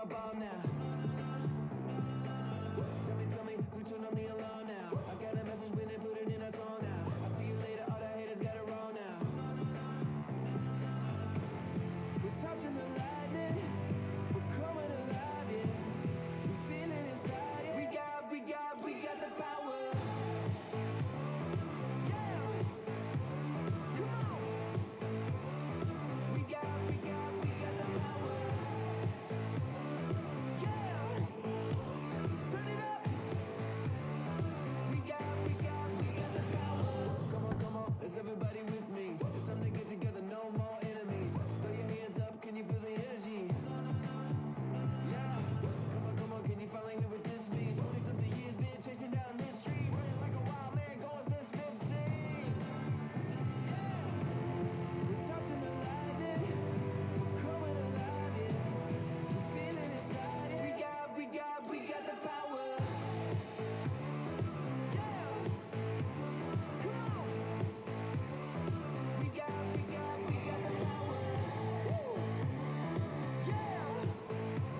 a bomb now. Tell me, who turned on the alarm now? I got a message when they put it in a song now. I'll see you later, all the haters got it wrong now. We're touching the lightning, we're coming alive, yeah. We're feeling inside, yeah. We got the power. Yeah, come on. We got the power. Yeah, turn it up. We got the power. Come on, is everybody with me? It's time to get together, no more enemies. Throw your hands up, can you feel the energy? Yeah, come on, can you finally hear what this means? 20-something years been chasing down this street, running like a wild man, going since 15. We're touching the lightning, we're coming alive, yeah. We're feeling inside, yeah. We got the power. Yeah, come on. We got the power. Woo. Yeah,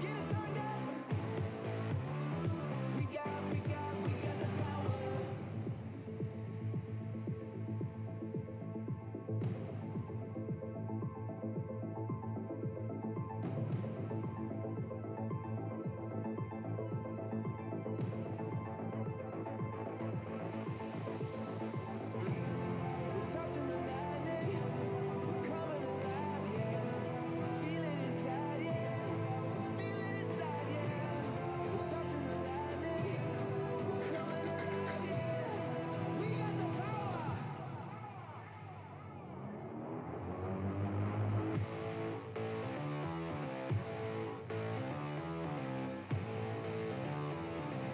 get it turned up. We got the power. We're touching the lightning, we're coming alive, yeah. We're feeling inside, yeah. We're feeling inside, yeah. We're touching the lightning, we're coming alive, yeah. We got the power.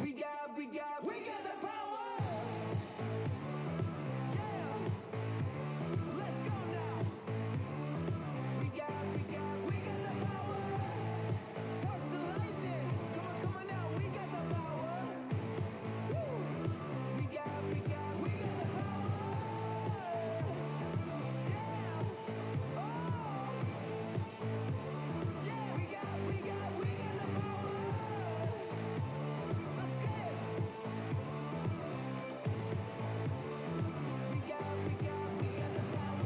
We got the power. Yeah, let's go now. We got the power. Touch the lightning. Come on now. We got the power. Woo. We got the power. Yeah. Oh. Yeah. We got the power. Let's get it. We got the power.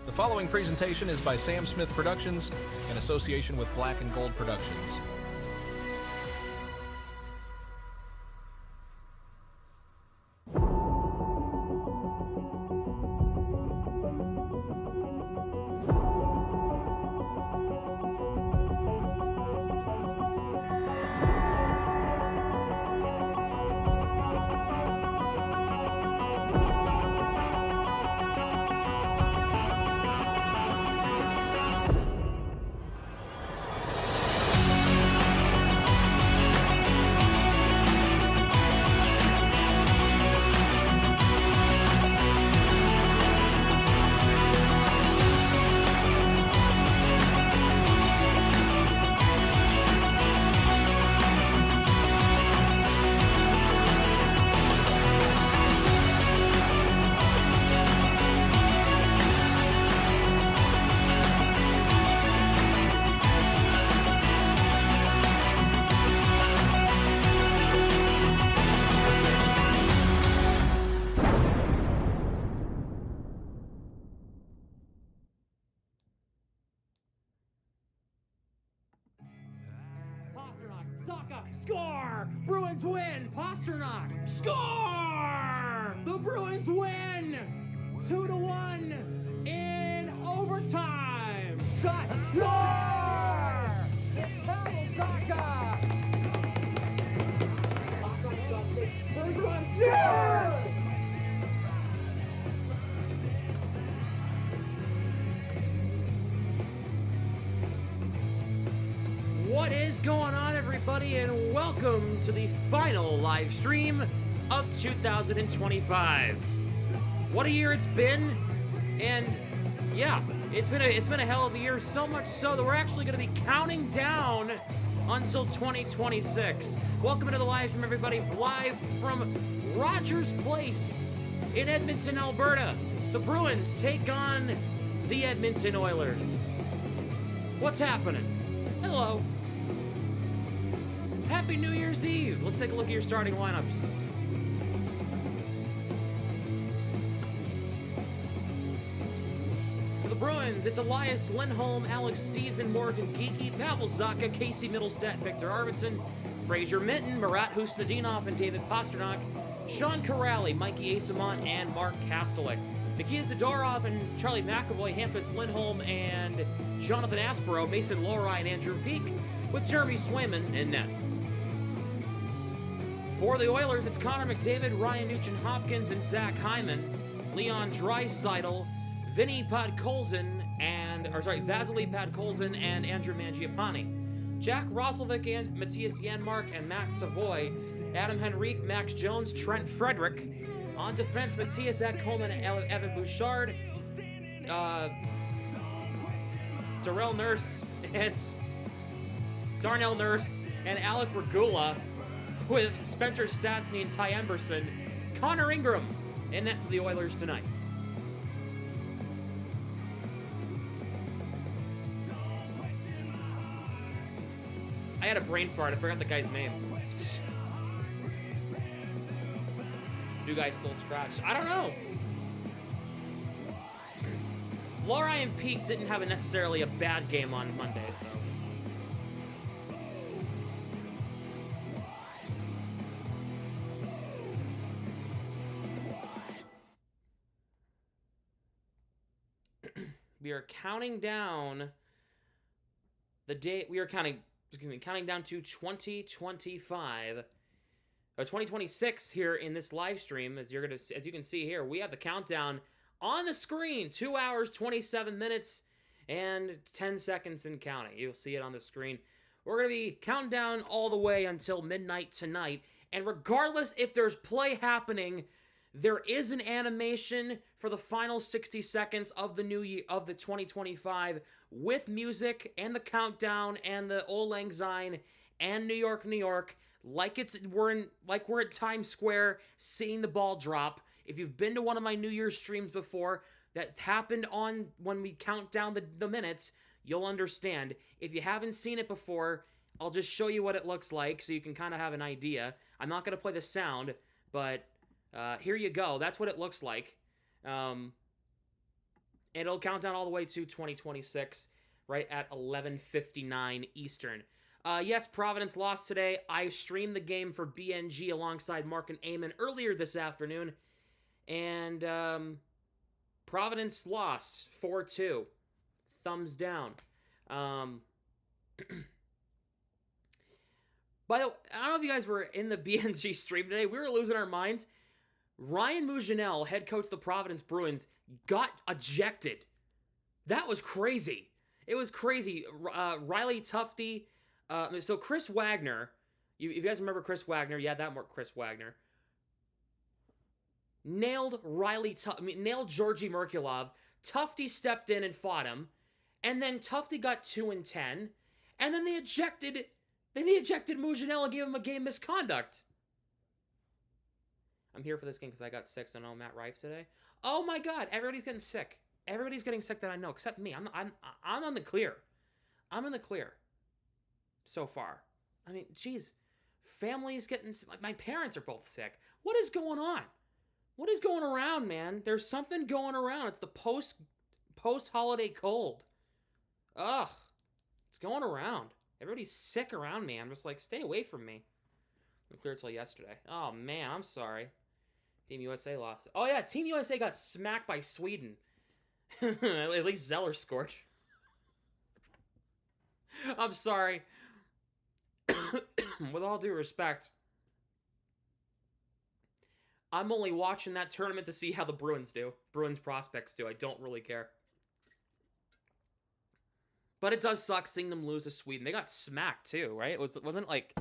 The following presentation is by Sam Smith Productions in association with Black and Gold Productions. Pasternak, Saka, score! Bruins win! Pasternak, score! The Bruins win! 2-1 in overtime! Shot, score! Pavel Saka! First one, score! What is going on, everybody, and welcome to the final live stream of 2025. What a year it's been, and yeah, it's been a hell of a year. So much so that we're actually going to be counting down until 2026. Welcome to the live stream, everybody, live from Rogers Place in Edmonton, Alberta. The Bruins take on the Edmonton Oilers. What's happening? Hello. Happy New Year's Eve. Let's take a look at your starting lineups. For the Bruins, it's Elias Lindholm, Alex Stevenson, Morgan Geekie, Pavel Zacha, Casey Middlestat, Victor Arvidsson, Fraser Minton, Marat Husnudinov, and David Pasternak, Sean Corrali, Mikey Asamont, and Mark Kastelik. Nikita Zadorov and Charlie McAvoy, Hampus Lindholm, and Jonathan Aspero, Mason Lohrei, and Andrew Peak, with Jeremy Swayman in net. For the Oilers, it's Connor McDavid, Ryan Nugent-Hopkins, and Zach Hyman, Leon Draisaitl, Vasily Podkolzin, and Andrew Mangiapane. Jack Roslovic and Matthias Janmark and Matt Savoy, Adam Henrique, Max Jones, Trent Frederick. On defense, Matthias Ekholm and Evan Bouchard, Darnell Nurse and Alec Regula, with Spencer Stastny and Ty Emberson. Connor Ingram in net for the Oilers tonight. I had a brain fart. I forgot the guy's name. Do guys still scratch? I don't know. Lohrei and Peak didn't have necessarily a bad game on Monday, so. We are counting down the day. We are counting down to 2025. Or 2026 here in this live stream. As you can see here, we have the countdown on the screen. 2 hours, 27 minutes, and 10 seconds and counting. You'll see it on the screen. We're going to be counting down all the way until midnight tonight. And regardless if there's play happening, there is an animation for the final 60 seconds of the new year, of the 2025, with music and the countdown and the Auld Lang Syne and New York, New York. Like we're at Times Square seeing the ball drop. If you've been to one of my New Year's streams before, that happened on when we count down the minutes, you'll understand. If you haven't seen it before, I'll just show you what it looks like so you can kind of have an idea. I'm not going to play the sound, but here you go. That's what it looks like. It'll count down all the way to 2026, right at 11:59 Eastern. Yes, Providence lost today. I streamed the game for BNG alongside Mark and Eamon earlier this afternoon. And Providence lost 4-2. Thumbs down. By the way, I don't know if you guys were in the BNG stream today. We were losing our minds. Ryan Mougenel, head coach of the Providence Bruins, got ejected. That was crazy. It was crazy. Riley Tufte. So Chris Wagner, you guys remember Chris Wagner? Yeah, that more Chris Wagner. Nailed Georgi Merkulov. Tufte stepped in and fought him. And then Tufte got 2 and 10. And then they ejected Mougenel and gave him a game misconduct. I'm here for this game because I got sick, so no Matt Rife today. Oh my God, everybody's getting sick. Everybody's getting sick that I know, except me. I'm on the clear. I'm in the clear. So far. I mean, geez. Family's getting... My parents are both sick. What is going on? What is going around, man? There's something going around. It's the post-holiday cold. Ugh. It's going around. Everybody's sick around me. I'm just like, stay away from me. I'm clear till yesterday. Oh, man. I'm sorry. Team USA lost. Oh, yeah. Team USA got smacked by Sweden. At least Zeller scored. I'm sorry. With all due respect, I'm only watching that tournament to see how the Bruins prospects do. I don't really care. But it does suck seeing them lose to Sweden. They got smacked too, right? It wasn't like...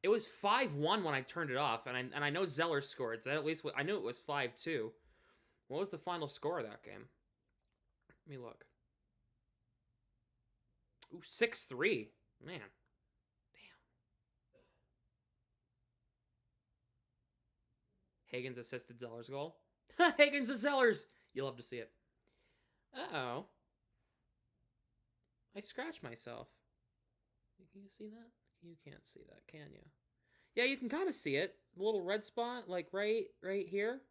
It was 5-1 when I turned it off, and I know Zeller scored, so that at least I knew it was 5-2. What was the final score of that game? Let me look. Ooh, 6-3. Man. Higgins assisted Zeller's goal. Higgins to Zellers. You love to see it. Uh-oh. I scratched myself. Can you see that? You can't see that, can you? Yeah, you can kind of see it. A little red spot, like right here.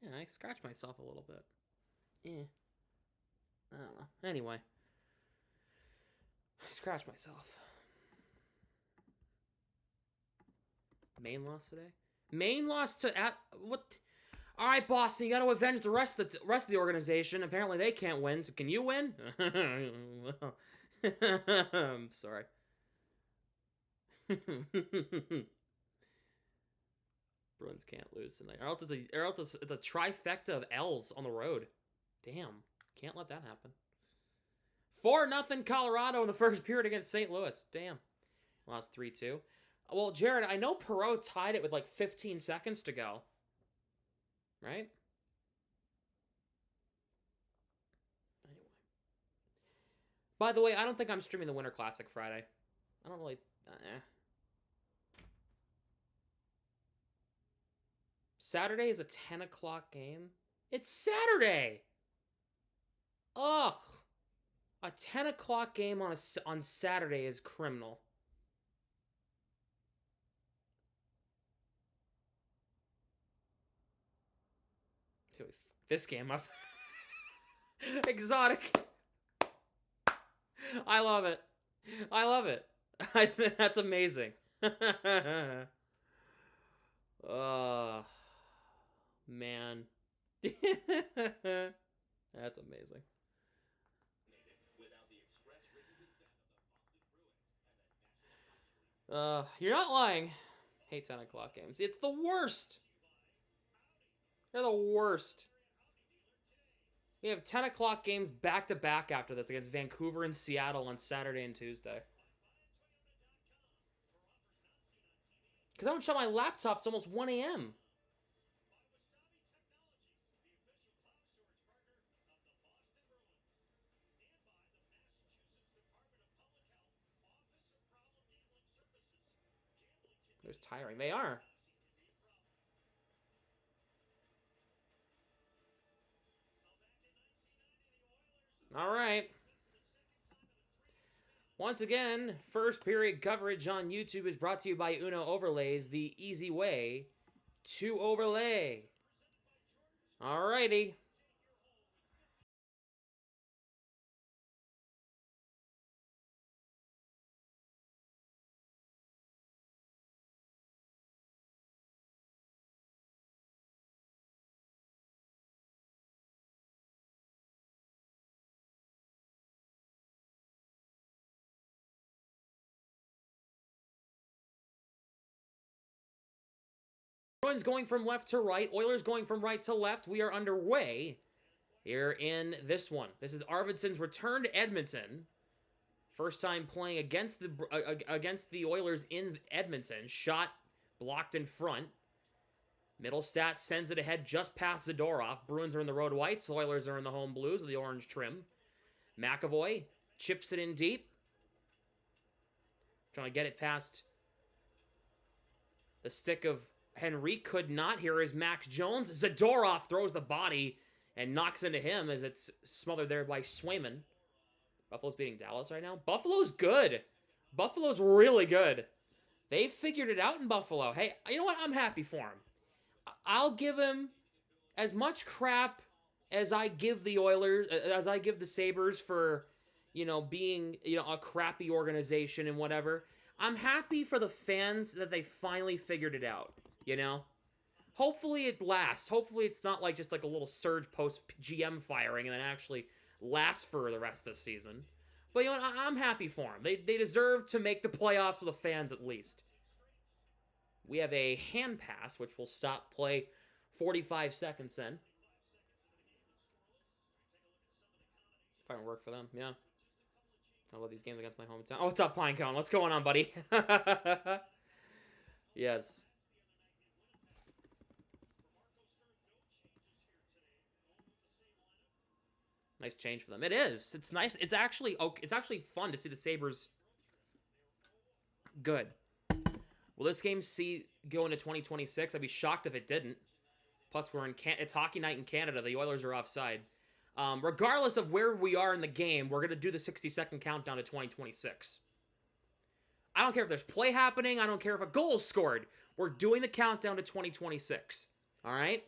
Yeah, I scratched myself a little bit. Eh. I don't know. Anyway. I scratched myself. Maine lost today? Maine lost to what? All right, Boston, you got to avenge the rest of the organization. Apparently, they can't win. So can you win? I'm sorry. Bruins can't lose tonight. Or else it's a trifecta of L's on the road. Damn, can't let that happen. 4-0 Colorado in the first period against St. Louis. Damn, lost 3-2. Well, Jared, I know Perreault tied it with like 15 seconds to go. Right? Anyway. By the way, I don't think I'm streaming the Winter Classic Friday. I don't really... Saturday is a 10 o'clock game? It's Saturday! Ugh! A 10 o'clock game on Saturday is criminal. This game up. Exotic. I love it. I love it. I think that's amazing. Oh, man. That's amazing. You're not lying. Hate 10 o'clock games. It's the worst. They're the worst. We have 10 o'clock games back-to-back after this against Vancouver and Seattle on Saturday and Tuesday. Because I don't shut my laptop, it's almost 1 a.m. They're tiring. They are. All right. Once again, first period coverage on YouTube is brought to you by Uno Overlays, the easy way to overlay. All righty. Bruins going from left to right, Oilers going from right to left. We are underway here in this one. This is Arvidsson's return to Edmonton. First time playing against the Oilers in Edmonton. Shot blocked in front. Middlestat sends it ahead just past Zadorov. Bruins are in the road whites. Oilers are in the home blues with the orange trim. McAvoy chips it in deep. Trying to get it past the stick of Henry. Could not. Here is Max Jones. Zadorov throws the body and knocks into him as it's smothered there by Swayman. Buffalo's beating Dallas right now. Buffalo's good. Buffalo's really good. They figured it out in Buffalo. Hey, you know what? I'm happy for him. I'll give him as much crap as I give the Oilers, as I give the Sabres for, being, a crappy organization and whatever. I'm happy for the fans that they finally figured it out. Hopefully it lasts. Hopefully it's not just a little surge post GM firing and then actually lasts for the rest of the season. But I'm happy for them. They deserve to make the playoffs for the fans at least. We have a hand pass, which will stop play 45 seconds in. If I don't work for them, yeah. I love these games against my hometown. Oh, what's up, Pinecone? What's going on, buddy? Yes. Nice change for them. It is. It's nice. It's actually fun to see the Sabres good. Will this game go into 2026? I'd be shocked if it didn't. Plus, it's hockey night in Canada. The Oilers are offside. Regardless of where we are in the game, we're going to do the 60-second countdown to 2026. I don't care if there's play happening. I don't care if a goal is scored. We're doing the countdown to 2026. All right?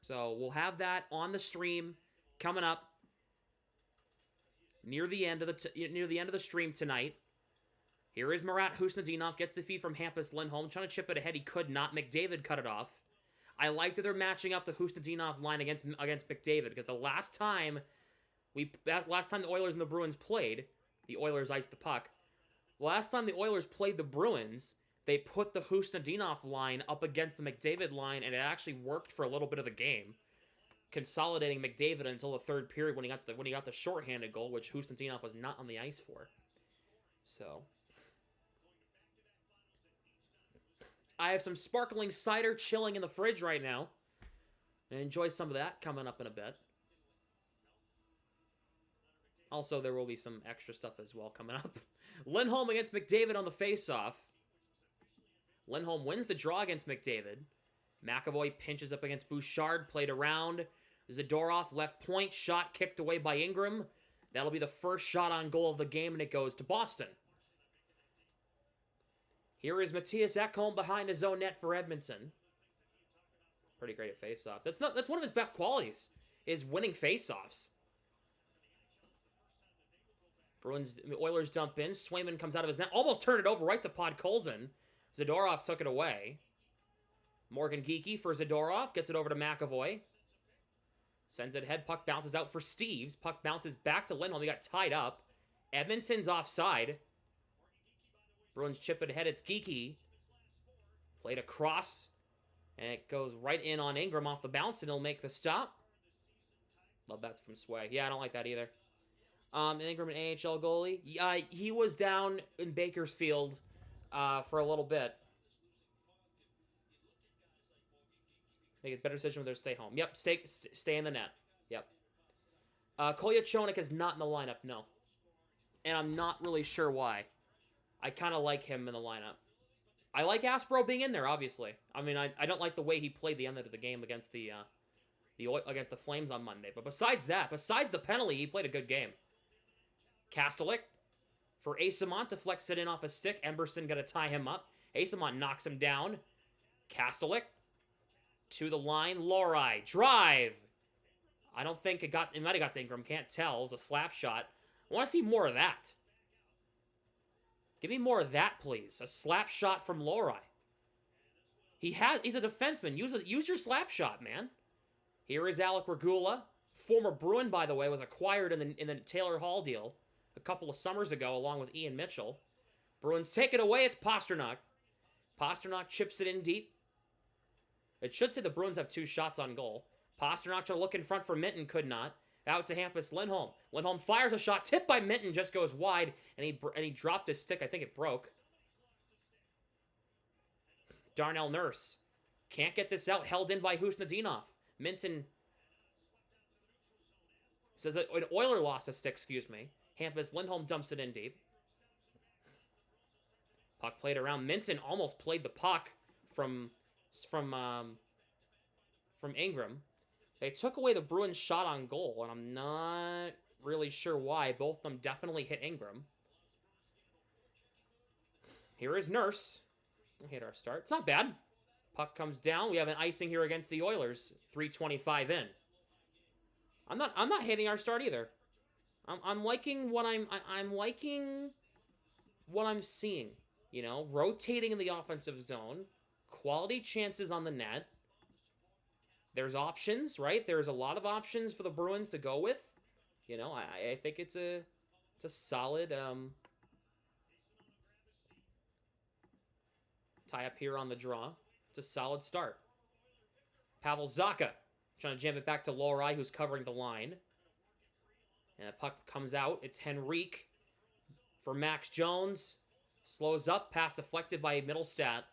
So we'll have that on the stream coming up near the end of the stream tonight. Here is Marat Husnudinov, gets the feed from Hampus Lindholm, trying to chip it ahead. He could not. McDavid cut it off. I like that they're matching up the Husnudinov line against McDavid, because the last time the Oilers and the Bruins played, the Oilers iced the puck. Last time the Oilers played the Bruins, they put the Husnudinov line up against the McDavid line, and it actually worked for a little bit of the game, consolidating McDavid until the third period when he got the shorthanded goal, which Husnudinov was not on the ice for. So I have some sparkling cider chilling in the fridge right now. And enjoy some of that coming up in a bit. Also, there will be some extra stuff as well coming up. Lindholm against McDavid on the faceoff. Lindholm wins the draw against McDavid. McAvoy pinches up against Bouchard, played around. Zadorov, left point, shot kicked away by Ingram. That'll be the first shot on goal of the game, and it goes to Boston. Here is Matthias Ekholm behind his own net for Edmonton. Pretty great at faceoffs. That's one of his best qualities, is winning faceoffs. Oilers dump in. Swayman comes out of his net. Almost turned it over right to Podkolzin. Zadorov took it away. Morgan Geekie for Zadorov. Gets it over to McAvoy. Sends it ahead. Puck bounces out for Steves. Puck bounces back to Lindholm. He got tied up. Edmonton's offside. Bruins chip it ahead. It's Geekie. Played across. And it goes right in on Ingram off the bounce, and he'll make the stop. Love that from Sway. Yeah, I don't like that either. Ingram, an AHL goalie. He was down in Bakersfield for a little bit. Make a better decision whether to stay home. Yep, stay in the net. Yep. Kolya Chonik is not in the lineup, no. And I'm not really sure why. I kind of like him in the lineup. I like Aspro being in there, obviously. I mean, I don't like the way he played the end of the game against the Flames on Monday. But besides the penalty, he played a good game. Kastelik for Asamont to flex it in off a stick. Emberson got to tie him up. Asamont knocks him down. Kastelik to the line. Lorai drive. I don't think it might have got to Ingram. Can't tell. It was a slap shot. I want to see more of that. Give me more of that, please. A slap shot from Lorai. He's a defenseman. Use your slap shot, man. Here is Alec Regula. Former Bruin, by the way, was acquired in the Taylor Hall deal a couple of summers ago, along with Ian Mitchell. Bruins take it away. It's Pasternak. Pasternak chips it in deep. It should say the Bruins have 2 shots on goal. Pasternak to look in front for Minton, could not. Out to Hampus Lindholm. Lindholm fires a shot, tipped by Minton, just goes wide, and he dropped his stick. I think it broke. Darnell Nurse can't get this out, held in by Husnudinov. Minton says that an Oiler lost a stick, excuse me. Hampus Lindholm dumps it in deep. Puck played around. Minton almost played the puck from Ingram. They took away the Bruins' shot on goal, and I'm not really sure why. Both of them definitely hit Ingram. Here is Nurse. We'll hit our start. It's not bad. Puck comes down. We have an icing here against the Oilers. 3:25 in. I'm not hating our start either. I'm liking what I'm liking what I'm seeing. You know, rotating in the offensive zone, quality chances on the net. There's options, right? There's a lot of options for the Bruins to go with. You know, I think it's a solid tie up here on the draw. It's a solid start. Pavel Zacha trying to jam it back to Lorai, who's covering the line. And the puck comes out. It's Henrique for Max Jones. Slows up. Pass deflected by Middlestat.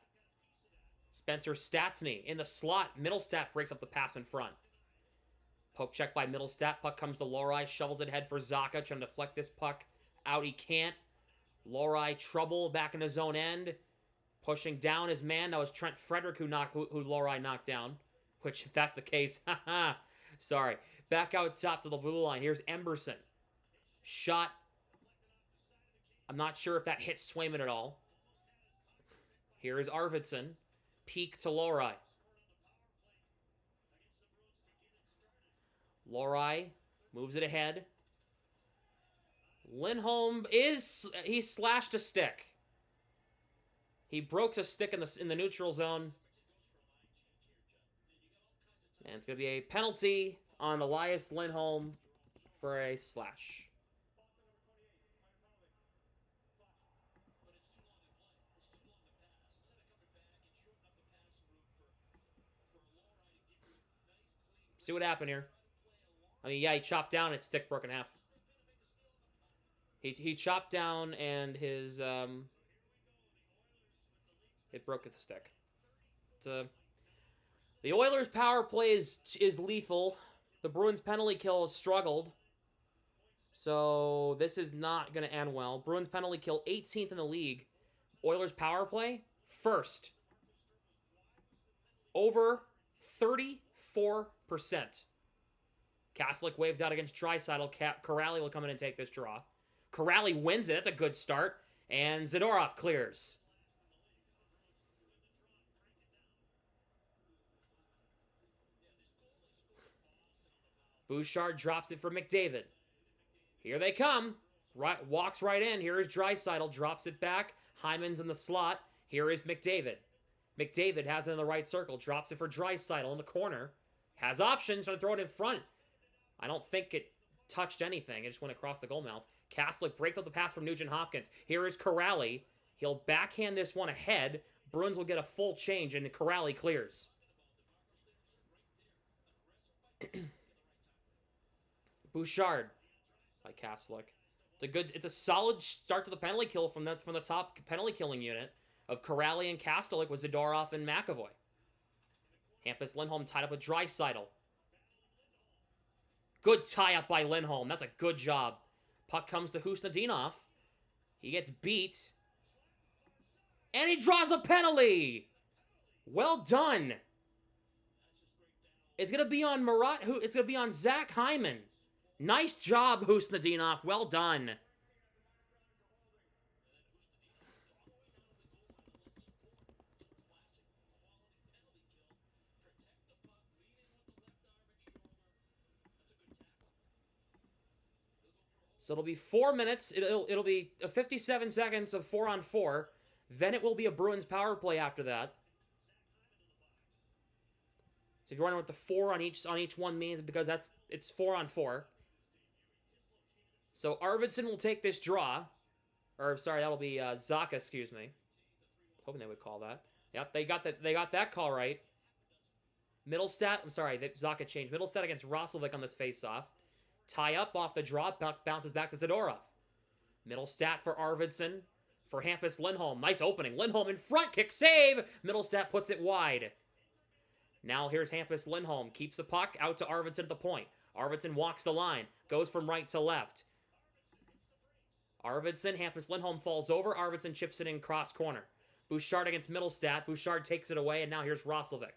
Spencer Stastny in the slot. Middlestat breaks up the pass in front. Poke check by Middlestat. Puck comes to Lorai. Shovels it ahead for Zacha. Trying to deflect this puck out. He can't. Lorai trouble back in his own end. Pushing down his man. That was Trent Frederick who Lorai knocked down. Which, if that's the case, haha. Sorry. Back out top to the blue line. Here's Emberson. Shot. I'm not sure if that hit Swayman at all. Here is Arvidsson. Peek to Lorai. Lorai moves it ahead. Lindholm he slashed a stick. He broke a stick in the neutral zone. And it's going to be a penalty on Elias Lindholm for a slash. See what happened here. I mean, yeah, he chopped down and his stick broke in half. He chopped down and his it broke the stick. The Oilers' power play is lethal. The Bruins' penalty kill has struggled. So this is not going to end well. Bruins' penalty kill 18th in the league. Oilers' power play first. Over 34%. Kaslik waved out against Draisaitl. Corrali will come in and take this draw. Corrali wins it. That's a good start. And Zadorov clears. Bouchard drops it for McDavid. Here they come. Walks right in. Here is Draisaitl. Drops it back. Hyman's in the slot. Here is McDavid. McDavid has it in the right circle. Drops it for Draisaitl in the corner. Has options. Trying to throw it in front. I don't think it touched anything. It just went across the goal mouth. Kaslik breaks up the pass from Nugent Hopkins. Here is Corrali. He'll backhand this one ahead. Bruins will get a full change, and Corrali clears. Bouchard by Kaslik. It's a solid start to the penalty kill from the top penalty killing unit of Corrali and Kastelik with Zadorov and McAvoy. Hampus Lindholm tied up with Draisaitl. Good tie-up by Lindholm. That's a good job. Puck comes to Husnudinov. He gets beat. And he draws a penalty! Well done. It's going to be on it's going to be on Zach Hyman. Nice job, Husnudinov. Well done. So it'll be 4 minutes. It'll be 57 seconds of 4-on-4. Then it will be a Bruins power play after that. So if you're wondering what the 4 on each one means, because it's 4-on-4. So Arvidsson will take this draw. Or sorry, that'll be Zaka, excuse me. Hoping they would call that. Yep, they got that call right. Middlestat, I'm sorry, Zaka changed. Middlestat against Roslovic on this face-off. Tie up off the draw, bounces back to Zadorov. Middlestat for Arvidsson. For Hampus Lindholm. Nice opening. Lindholm in front. Kick save. Middlestat puts it wide. Now here's Hampus Lindholm. Keeps the puck out to Arvidsson at the point. Arvidsson walks the line. Goes from right to left. Arvidsson. Hampus Lindholm falls over. Arvidsson chips it in cross corner. Bouchard against Middlestat. Bouchard takes it away, and now here's Roslovic.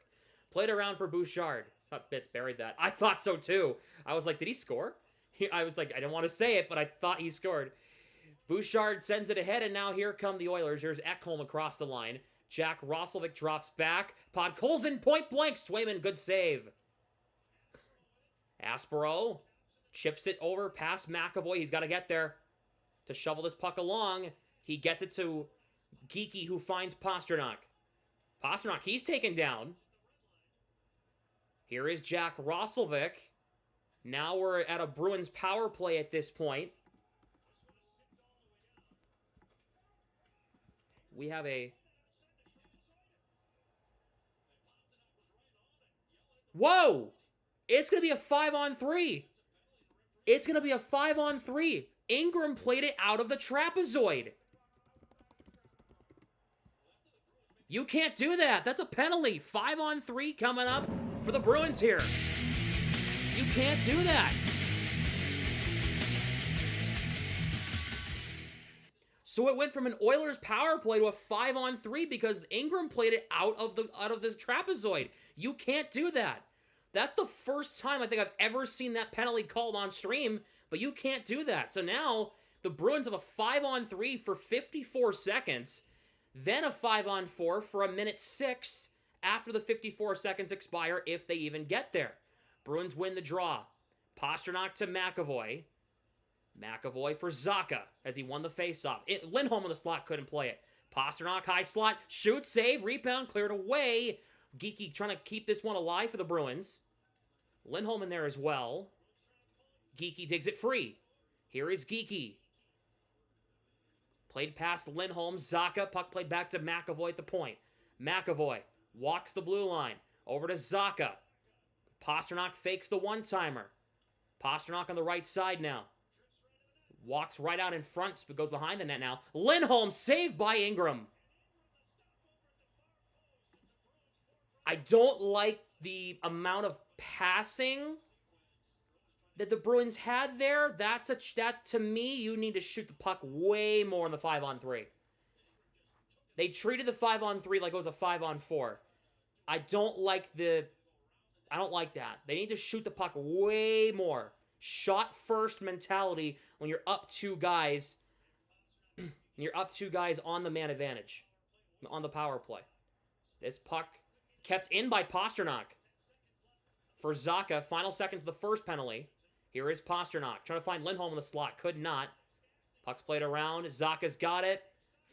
Played around for Bouchard. Thought Bitts buried that. I thought so too. I was like, did he score? I was like, I didn't want to say it, but I thought he scored. Bouchard sends it ahead, and now here come the Oilers. Here's Ekholm across the line. Jack Roslovic drops back. Podkolzin point blank. Swayman, good save. Aspero chips it over past McAvoy. He's got to get there to shovel this puck along. He gets it to Geeky, who finds Pasternak. Pasternak, he's taken down. Here is Jack Roslovic. Now we're at a Bruins power play at this point. We have a... Whoa! It's going to be a 5-on-3. It's going to be a 5-on-3. Ingram played it out of the trapezoid. You can't do that. That's a penalty. 5-on-3 coming up for the Bruins here. You can't do that. So it went from an Oilers power play to a 5-on-3 because Ingram played it out of the trapezoid. You can't do that. That's the first time I think I've ever seen that penalty called on stream, but you can't do that. So now the Bruins have a 5-on-3 for 54 seconds, then a 5-on-4 for a minute 6 after the 54 seconds expire, if they even get there. Bruins win the draw. Pastrnak to McAvoy. McAvoy for Zacha as he won the faceoff. Lindholm on the slot couldn't play it. Pastrnak high slot, shoot, save, rebound, cleared away. Geeky trying to keep this one alive for the Bruins. Lindholm in there as well. Geeky digs it free. Here is Geeky. Played past Lindholm. Zacha, puck played back to McAvoy at the point. McAvoy walks the blue line. Over to Zacha. Pastrnak fakes the one-timer. Pastrnak on the right side now. Walks right out in front, but goes behind the net now. Lindholm saved by Ingram. I don't like the amount of passing that the Bruins had there. That to me, you need to shoot the puck way more in the 5-on-3. They treated the 5-on-3 like it was a 5-on-4. I don't like that. They need to shoot the puck way more. Shot first mentality when you're up 2 guys. You're up 2 guys on the man advantage. On the power play. This puck kept in by Pastrnak. For Zacha, final seconds of the first penalty. Here is Pastrnak. Trying to find Lindholm in the slot. Could not. Puck's played around. Zacha's got it.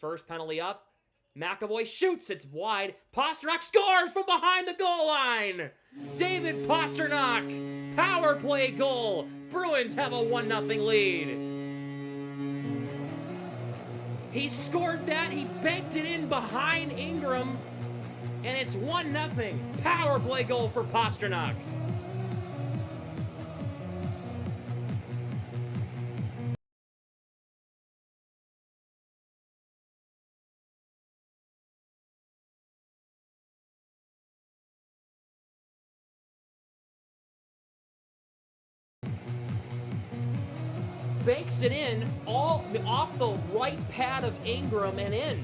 First penalty up. McAvoy shoots. It's wide. Pastrnak scores from behind the goal line. David Pastrnak. Power play goal. Bruins have a 1-0 lead. He scored that. He banked it in behind Ingram. And it's 1-0. Power play goal for Pastrnak. Banks it in, all off the right pad of Ingram and in.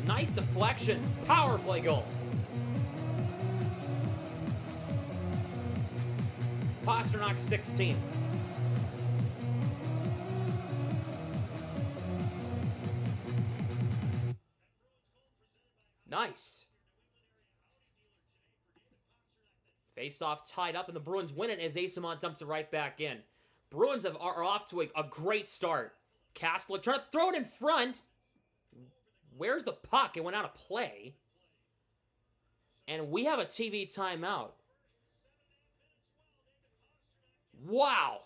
Nice deflection. Power play goal. Pastrnak 16th. Nice. Face-off tied up, and the Bruins win it as Asimont dumps it right back in. Bruins are off to a great start. Castler trying to throw it in front. Where's the puck? It went out of play. And we have a TV timeout. Wow.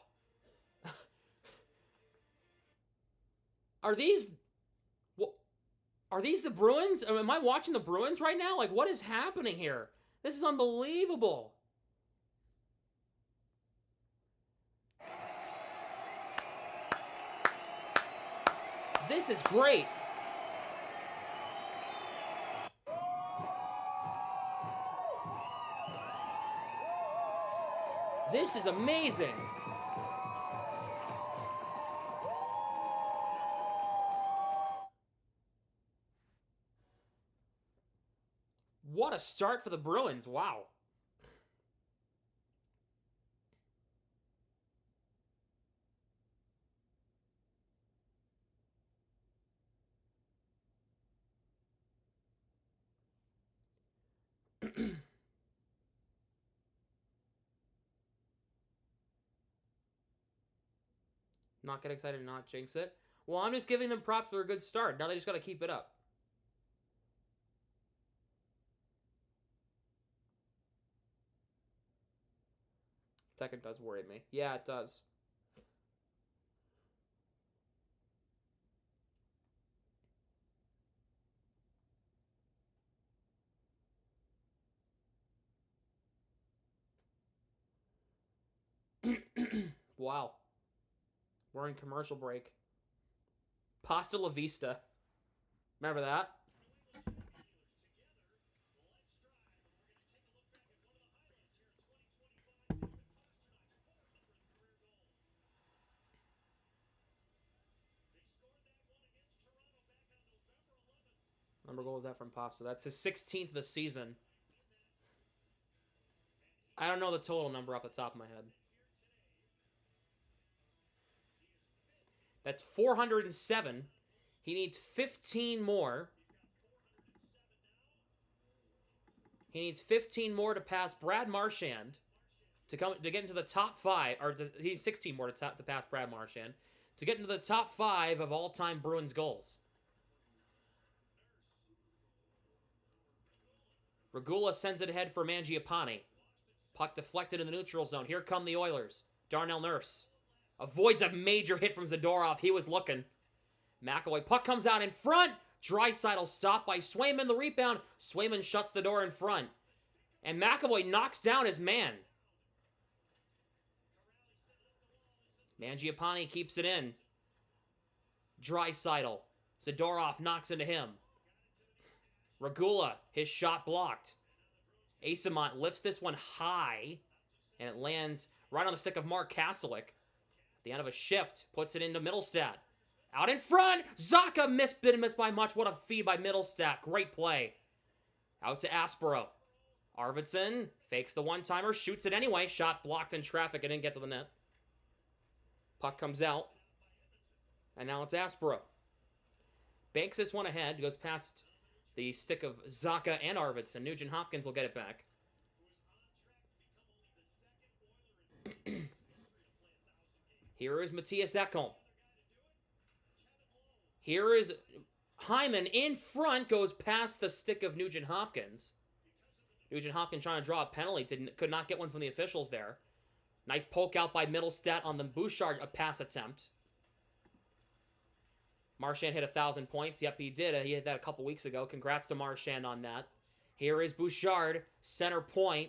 Are these the Bruins? Am I watching the Bruins right now? Like, what is happening here? This is unbelievable. This is great. This is amazing. What a start for the Bruins. Wow. Not get excited and not jinx it. Well, I'm just giving them props for a good start. Now they just got to keep it up. Second does worry me. Yeah, it does. Wow. We're in commercial break. Pasta la vista. Remember that? Number goal was that from Pasta. That's his 16th of the season. I don't know the total number off the top of my head. That's 407. He needs 15 more. He needs 15 more to pass Brad Marchand to get into the top 5, or he needs 16 more to pass Brad Marchand to get into the top 5 of all-time Bruins goals. Regula sends it ahead for Mangiapane. Puck deflected in the neutral zone. Here come the Oilers. Darnell Nurse avoids a major hit from Zadorov. He was looking. McAvoy. Puck comes out in front. Draisaitl stopped by Swayman. The rebound. Swayman shuts the door in front. And McAvoy knocks down his man. Mangiapane keeps it in. Draisaitl. Zadorov knocks into him. Regula, his shot blocked. Asamont lifts this one high, and it lands right on the stick of Mark Kaselic. At the end of a shift, puts it into Middlestat. Out in front, Zaka didn't miss by much. What a feed by Middlestat. Great play. Out to Aspero. Arvidsson fakes the one-timer, shoots it anyway. Shot blocked in traffic. It didn't get to the net. Puck comes out. And now it's Aspero. Banks this one ahead. Goes past the stick of Zaka and Arvidsson. Nugent Hopkins will get it back. Here is Matthias Ekholm. Here is Hyman in front. Goes past the stick of Nugent Hopkins. Nugent Hopkins trying to draw a penalty. Could not get one from the officials there. Nice poke out by Middlestat on the Bouchard pass attempt. Marchand hit 1,000 points. Yep, he did. He hit that a couple weeks ago. Congrats to Marchand on that. Here is Bouchard, center point.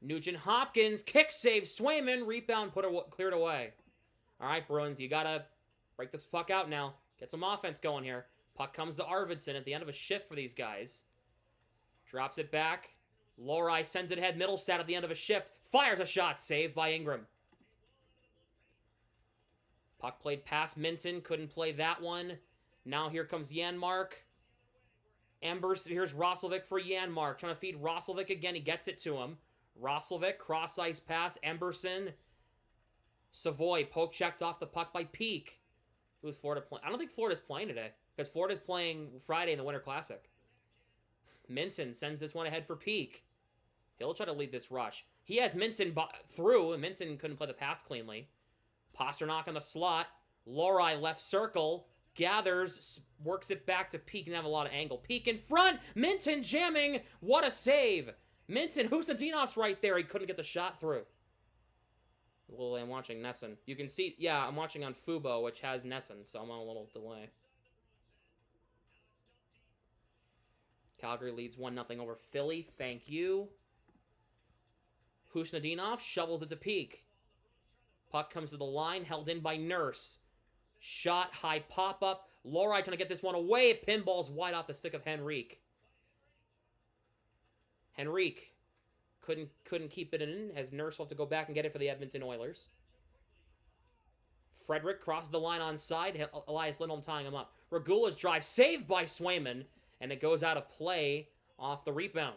Nugent Hopkins, kick save, Swayman, rebound, cleared away. All right, Bruins, you got to break this puck out now. Get some offense going here. Puck comes to Arvidsson at the end of a shift for these guys. Drops it back. Lohrei sends it ahead. Middlestat at the end of a shift. Fires a shot, saved by Ingram. Puck played past Minton, couldn't play that one. Now here comes Janmark. Here's Roslovic for Janmark. Trying to feed Roslovic again. He gets it to him. Roslovic, cross-ice pass. Emberson. Savoy, poke checked off the puck by Peak. Who's Florida playing? I don't think Florida's playing today, because Florida's playing Friday in the Winter Classic. Minton sends this one ahead for Peak. He'll try to lead this rush. He has Minton through, and Minton couldn't play the pass cleanly. Pasternak on the slot. Lohrei left circle. Gathers. Works it back to Peak and have a lot of angle. Peak in front. Minton jamming. What a save. Minton. Husnadinov's right there. He couldn't get the shot through. Well, I'm watching Nesson. You can see. Yeah, I'm watching on Fubo, which has Nesson. So I'm on a little delay. Calgary leads 1-0 over Philly. Thank you. Husnadinov shovels it to Peak. Puck comes to the line, held in by Nurse. Shot, high pop-up. Lohrei trying to get this one away. Pinball's wide off the stick of Henrique. Henrique couldn't keep it in, as Nurse will have to go back and get it for the Edmonton Oilers. Frederick crosses the line on side. Elias Lindholm tying him up. Regula's drive saved by Swayman, and it goes out of play off the rebound.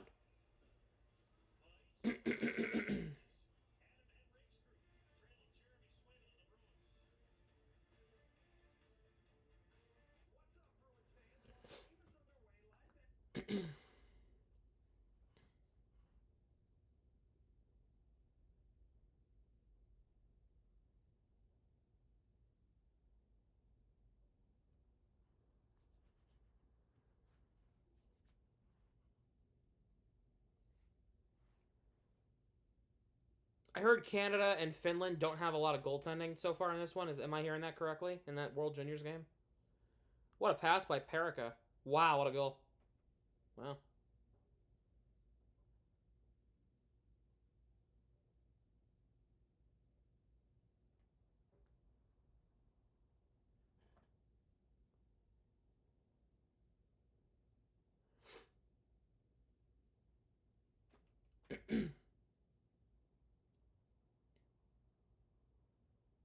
I heard Canada and Finland don't have a lot of goaltending so far in this one. Am I hearing that correctly? In that World Juniors game? What a pass by Perica. Wow, what a goal. Wow.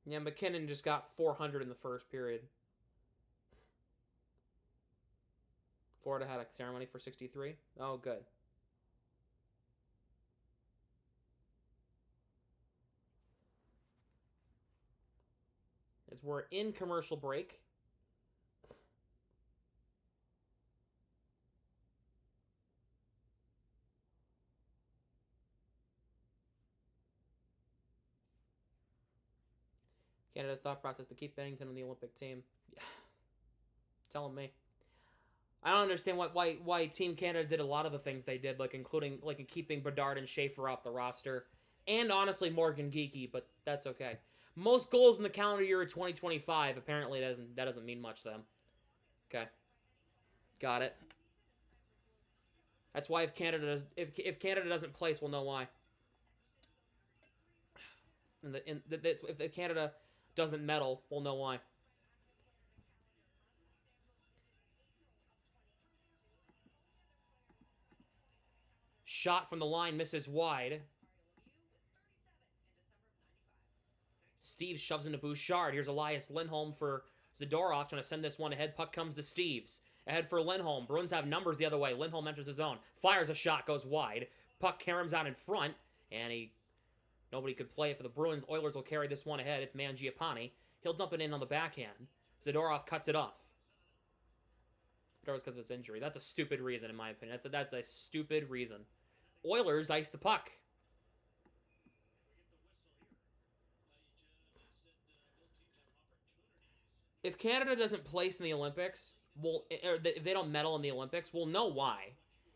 Yeah, McKinnon just got 400 in the first period. Florida had a ceremony for 63. Oh, good. As we're in commercial break. Canada's thought process to keep Bennington on the Olympic team. Yeah. Telling me. I don't understand why Team Canada did a lot of the things they did, like including in keeping Bedard and Schaefer off the roster, and honestly Morgan Geekie, but that's okay. Most goals in the calendar year of 2025. Apparently, that doesn't mean much to them. Okay, got it. That's why if Canada doesn't place, we'll know why. If Canada doesn't medal, we'll know why. Shot from the line misses wide. Steves shoves into Bouchard. Here's Elias Lindholm for Zadorov, trying to send this one ahead. Puck comes to Steves. Ahead for Lindholm. Bruins have numbers the other way. Lindholm enters his zone. Fires a shot, goes wide. Puck caroms out in front, and nobody could play it for the Bruins. Oilers will carry this one ahead. It's Mangiapane. He'll dump it in on the backhand. Zadorov cuts it off. That was because of his injury. That's a stupid reason, in my opinion. That's a stupid reason. Oilers ice the puck. If Canada doesn't place in the Olympics, if they don't medal in the Olympics, we'll know why.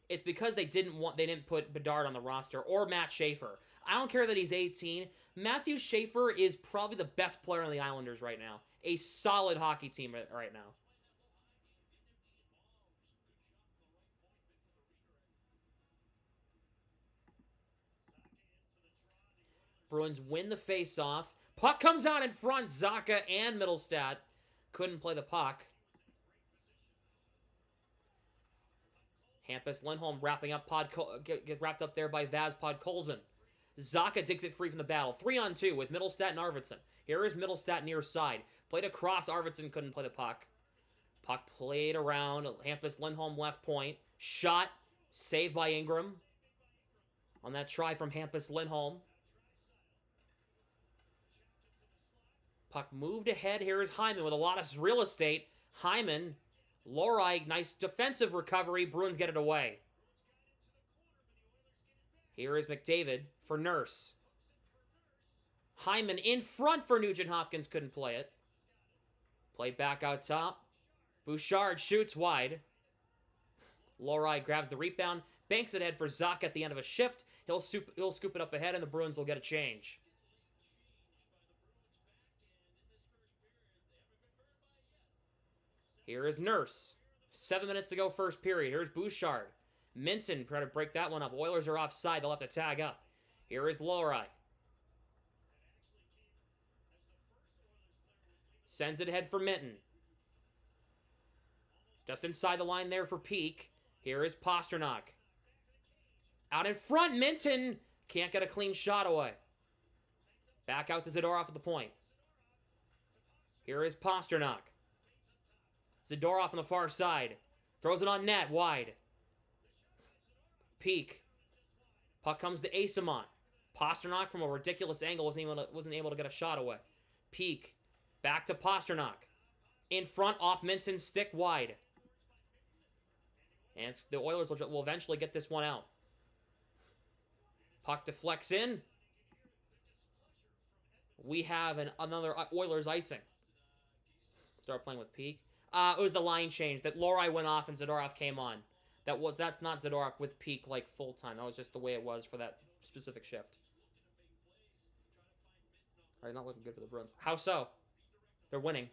It's because they didn't put Bedard on the roster or Matt Schaefer. I don't care that he's 18. Matthew Schaefer is probably the best player on the Islanders right now. A solid hockey team right now. Bruins win the face-off. Puck comes out in front. Zacha and Middlestat couldn't play the puck. Hampus Lindholm wrapping up gets wrapped up there by Vaz Podkolzin. Zacha digs it free from the battle. 3-on-2 with Middlestat and Arvidsson. Here is Middlestat near side. Played across. Arvidsson couldn't play the puck. Puck played around. Hampus Lindholm left point. Shot. Saved by Ingram. On that try from Hampus Lindholm. Puck moved ahead. Here is Hyman with a lot of real estate. Hyman. Lorei, nice defensive recovery. Bruins get it away. Here is McDavid for Nurse. Hyman in front for Nugent Hopkins. Couldn't play it. Play back out top. Bouchard shoots wide. Lorei grabs the rebound. Banks it ahead for Zacha at the end of a shift. He'll scoop it up ahead, and the Bruins will get a change. Here is Nurse. 7 minutes to go first period. Here's Bouchard. Minton try to break that one up. Oilers are offside. They'll have to tag up. Here is Lorei. Sends it ahead for Minton. Just inside the line there for Peak. Here is Pasternak. Out in front, Minton can't get a clean shot away. Back out to Zadorov at the point. Here is Pasternak. Zadorov on the far side. Throws it on net, wide. Peak. Puck comes to Asamont. Pasternak from a ridiculous angle wasn't able to get a shot away. Peak. Back to Pasternak. In front, off Minson's stick, wide. And the Oilers will eventually get this one out. Puck deflects in. We have another Oilers icing. Start playing with Peak. It was the line change that Lorei went off and Zadorov came on. That's not Zadorov with Peak like full time. That was just the way it was for that specific shift. All right, not looking good for the Bruins. How so? They're winning.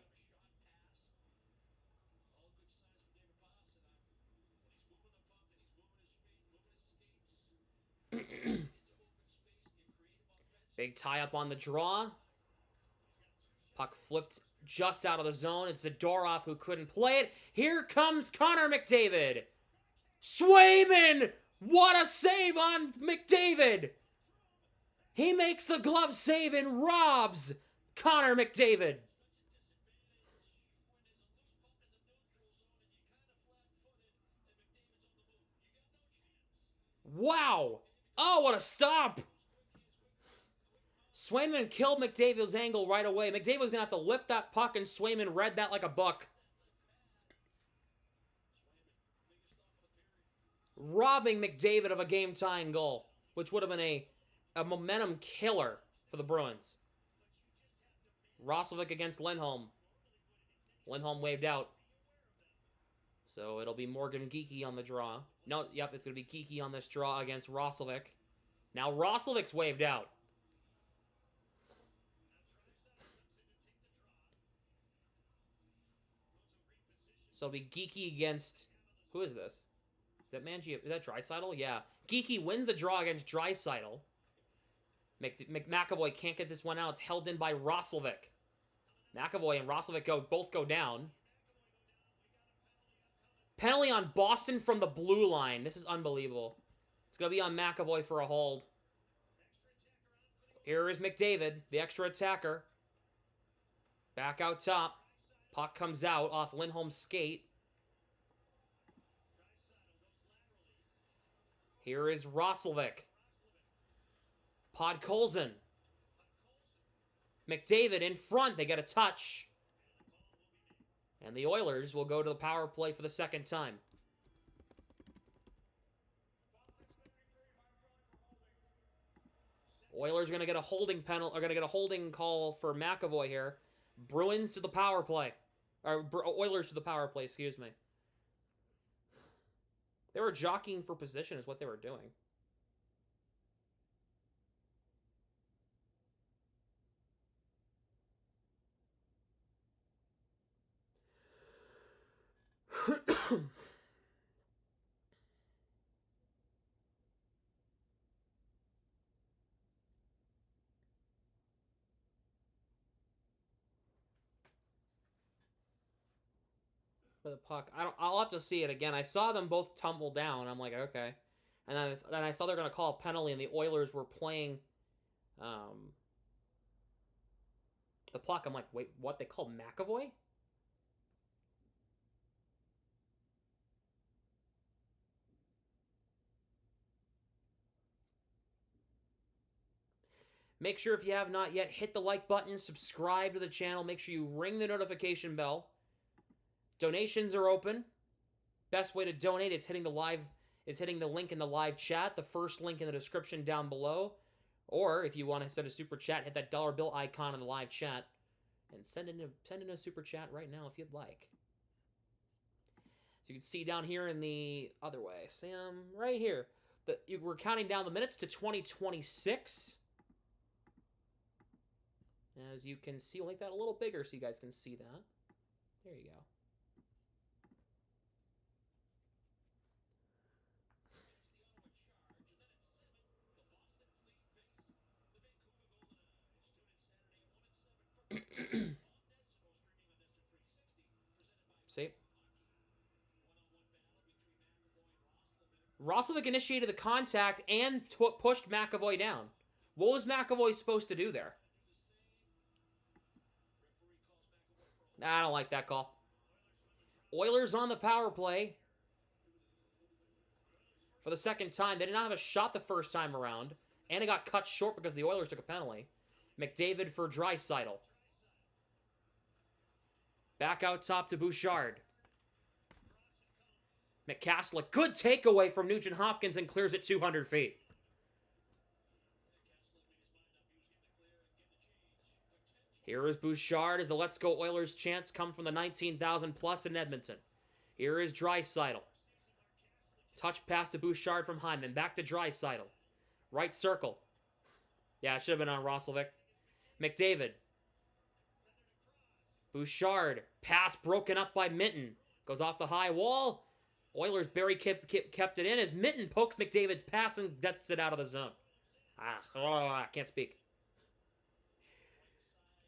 Big tie up on the draw. Puck flipped just out of the zone. It's Zadorov who couldn't play it. Here comes Connor McDavid. Swayman! What a save on McDavid! He makes the glove save and robs Connor McDavid. Wow! Oh, what a stop! Swayman killed McDavid's angle right away. McDavid was going to have to lift that puck, and Swayman read that like a buck. Robbing McDavid of a game-tying goal, which would have been a momentum killer for the Bruins. Roslovic against Lindholm. Lindholm waved out. So it'll be Morgan Geekie on the draw. No, yep, it's going to be Geekie on this draw against Roslovic. Now Roslovic's waved out. So it'll be Geekie against... Who is this? Is that Mangia? Is that Draisaitl? Yeah. Geekie wins the draw against Draisaitl. McAvoy can't get this one out. It's held in by Roslovic. McAvoy and Roslovic both go down. Penalty on Boston from the blue line. This is unbelievable. It's going to be on McAvoy for a hold. Here is McDavid, the extra attacker. Back out top. Puck comes out off Lindholm's skate. Here is Roslovic. Podkolzin. McDavid in front. They get a touch. And the Oilers will go to the power play for the second time. Oilers are going to get a holding penalty. Are going to get a holding call for McAvoy here. Bruins to the power play. Or Oilers to the power play, excuse me. They were jockeying for position is what they were doing. For the puck, I'll have to see it again. I saw them both tumble down. I'm like, okay, and then I saw they're gonna call a penalty, and the Oilers were playing, the puck. I'm like, wait, what? They called McAvoy? Make sure if you have not yet, hit the like button, subscribe to the channel. Make sure you ring the notification bell. Donations are open. Best way to donate is hitting the link in the live chat. The first link in the description down below. Or if you want to send a super chat, hit that dollar bill icon in the live chat and send in a super chat right now if you'd like. So you can see down here in the other way, Sam, right here. We're counting down the minutes to 2026. As you can see, we'll make that a little bigger so you guys can see that. There you go. See? Roslovic initiated the contact and pushed McAvoy down. What was McAvoy supposed to do there? I don't like that call. Oilers on the power play. For the second time. They did not have a shot the first time around. And it got cut short because the Oilers took a penalty. McDavid for Draisaitl. Back out top to Bouchard. McCaslin. Good takeaway from Nugent Hopkins and clears it 200 feet. Here is Bouchard as the Let's Go Oilers chants come from the 19,000 plus in Edmonton. Here is Draisaitl. Touch pass to Bouchard from Hyman. Back to Draisaitl. Right circle. Yeah, it should have been on Roslovic. McDavid. Bouchard. Pass broken up by Minton. Goes off the high wall. Oilers kept it in as Minton pokes McDavid's pass and gets it out of the zone. I can't speak.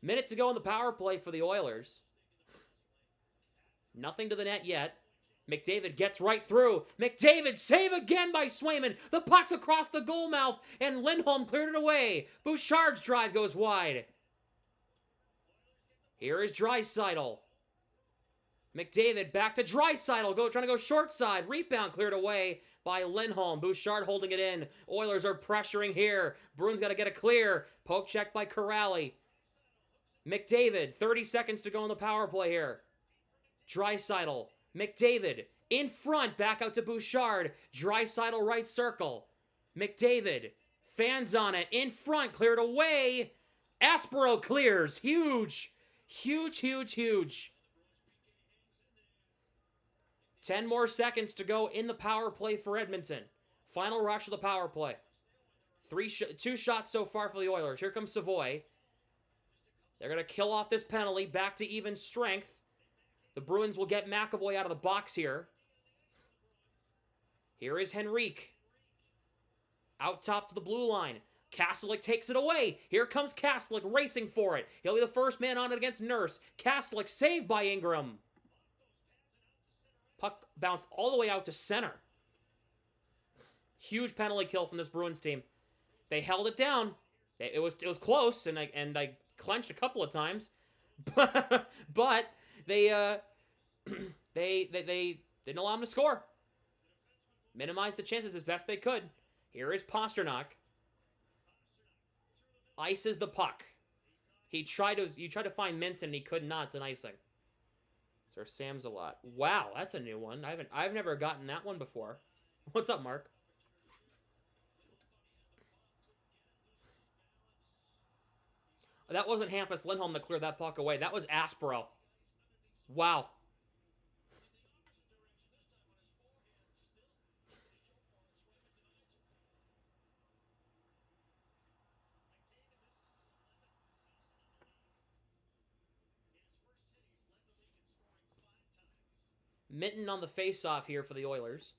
Minute to go in the power play for the Oilers. Nothing to the net yet. McDavid gets right through. McDavid save again by Swayman. The puck's across the goal mouth and Lindholm cleared it away. Bouchard's drive goes wide. Here is Draisaitl. McDavid back to Draisaitl. Trying to go short side. Rebound cleared away by Lindholm. Bouchard holding it in. Oilers are pressuring here. Bruins got to get a clear. Poke check by Corrali. McDavid, 30 seconds to go on the power play here. Draisaitl. McDavid in front. Back out to Bouchard. Draisaitl right circle. McDavid. Fans on it. In front. Cleared away. Aspero clears. Huge. Huge, huge, huge. 10 more seconds to go in the power play for Edmonton. Final rush of the power play. Two shots so far for the Oilers. Here comes Savoy. They're going to kill off this penalty. Back to even strength. The Bruins will get McAvoy out of the box here. Here is Henrique. Out top to the blue line. Kastelik takes it away. Here comes Kastelik racing for it. He'll be the first man on it against Nurse. Kastelik saved by Ingram. Puck bounced all the way out to center. Huge penalty kill from this Bruins team. They held it down. It was close, and I clenched a couple of times, but they didn't allow him to score. Minimized the chances as best they could. Here is Pasternak. Ices the puck. You tried to find Minton, and he could not. It's an icing. Sir Sam's a lot. Wow, that's a new one. I've never gotten that one before. What's up, Mark? That wasn't Hampus Lindholm that cleared that puck away. That was Aspero. Wow. Minton on the face-off here for the Oilers.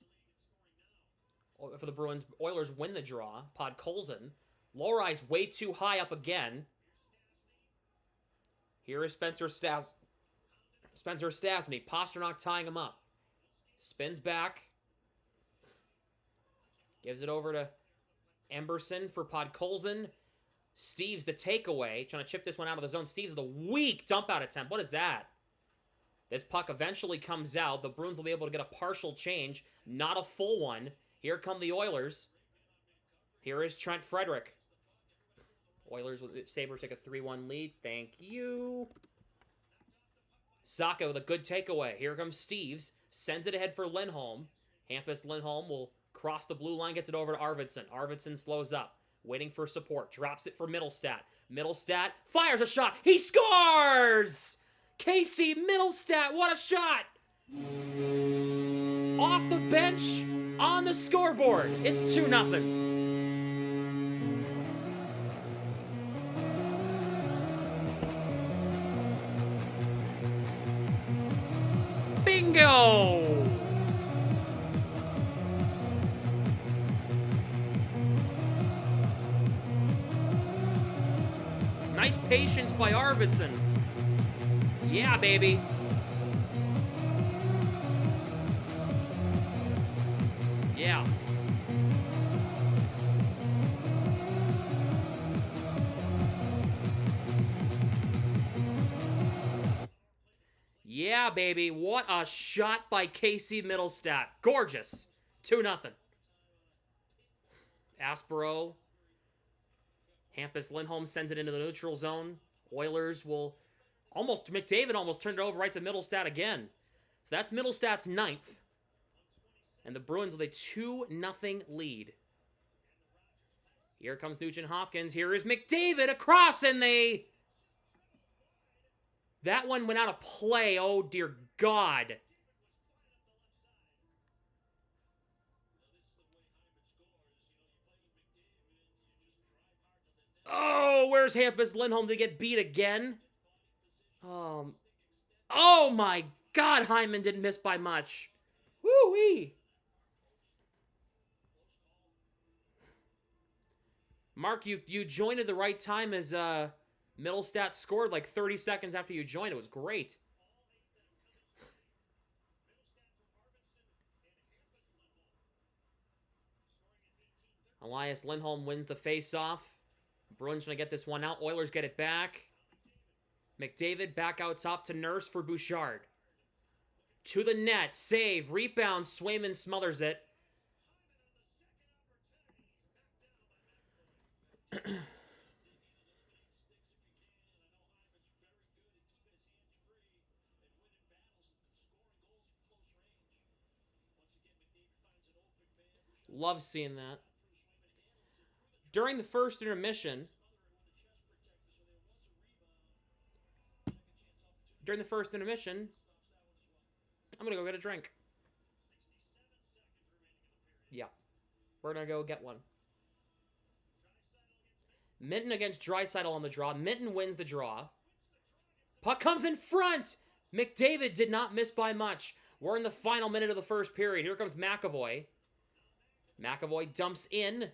For the Bruins, Oilers win the draw. Podkolzin. Lorai's way too high up again. Here is Spencer Stasny. Pasternak tying him up. Spins back. Gives it over to Emberson for Podkolzin. Steves the takeaway. Trying to chip this one out of the zone. Steves with a weak dump-out attempt. What is that? This puck eventually comes out. The Bruins will be able to get a partial change, not a full one. Here come the Oilers. Here is Trent Frederick. Oilers with Sabres take a 3-1 lead. Thank you. Saka with a good takeaway. Here comes Steves. Sends it ahead for Lindholm. Hampus Lindholm will cross the blue line, gets it over to Arvidsson. Arvidsson slows up, waiting for support. Drops it for Middlestat. Middlestat fires a shot. He scores! Casey Middlestat, what a shot! Off the bench, on the scoreboard. It's 2-0. Bingo! Nice patience by Arvidsson. Yeah, baby. Yeah. Yeah, baby. What a shot by Casey Middlestat. Gorgeous. 2-0. Aspero. Hampus Lindholm sends it into the neutral zone. Oilers will McDavid almost turned it over right to Middlestat again. So that's Middlestat's 9th. And the Bruins with a 2-0 lead. Here comes Nugent Hopkins. Here is McDavid across, and that one went out of play. Oh, dear God. Oh, where's Hampus Lindholm to get beat again? Oh my God, Hyman didn't miss by much. Woo-wee. Mark, you joined at the right time as Middlestat scored like 30 seconds after you joined. It was great. Elias Lindholm wins the face-off. Bruins going to get this one out. Oilers get it back. McDavid back out top to Nurse for Bouchard. To the net. Save. Rebound. Swayman smothers it. Love seeing that. During the first intermission, I'm going to go get a drink. Yeah. We're going to go get one. Minton against Draisaitl on the draw. Minton wins the draw. Puck comes in front. McDavid did not miss by much. We're in the final minute of the first period. Here comes McAvoy. McAvoy dumps in.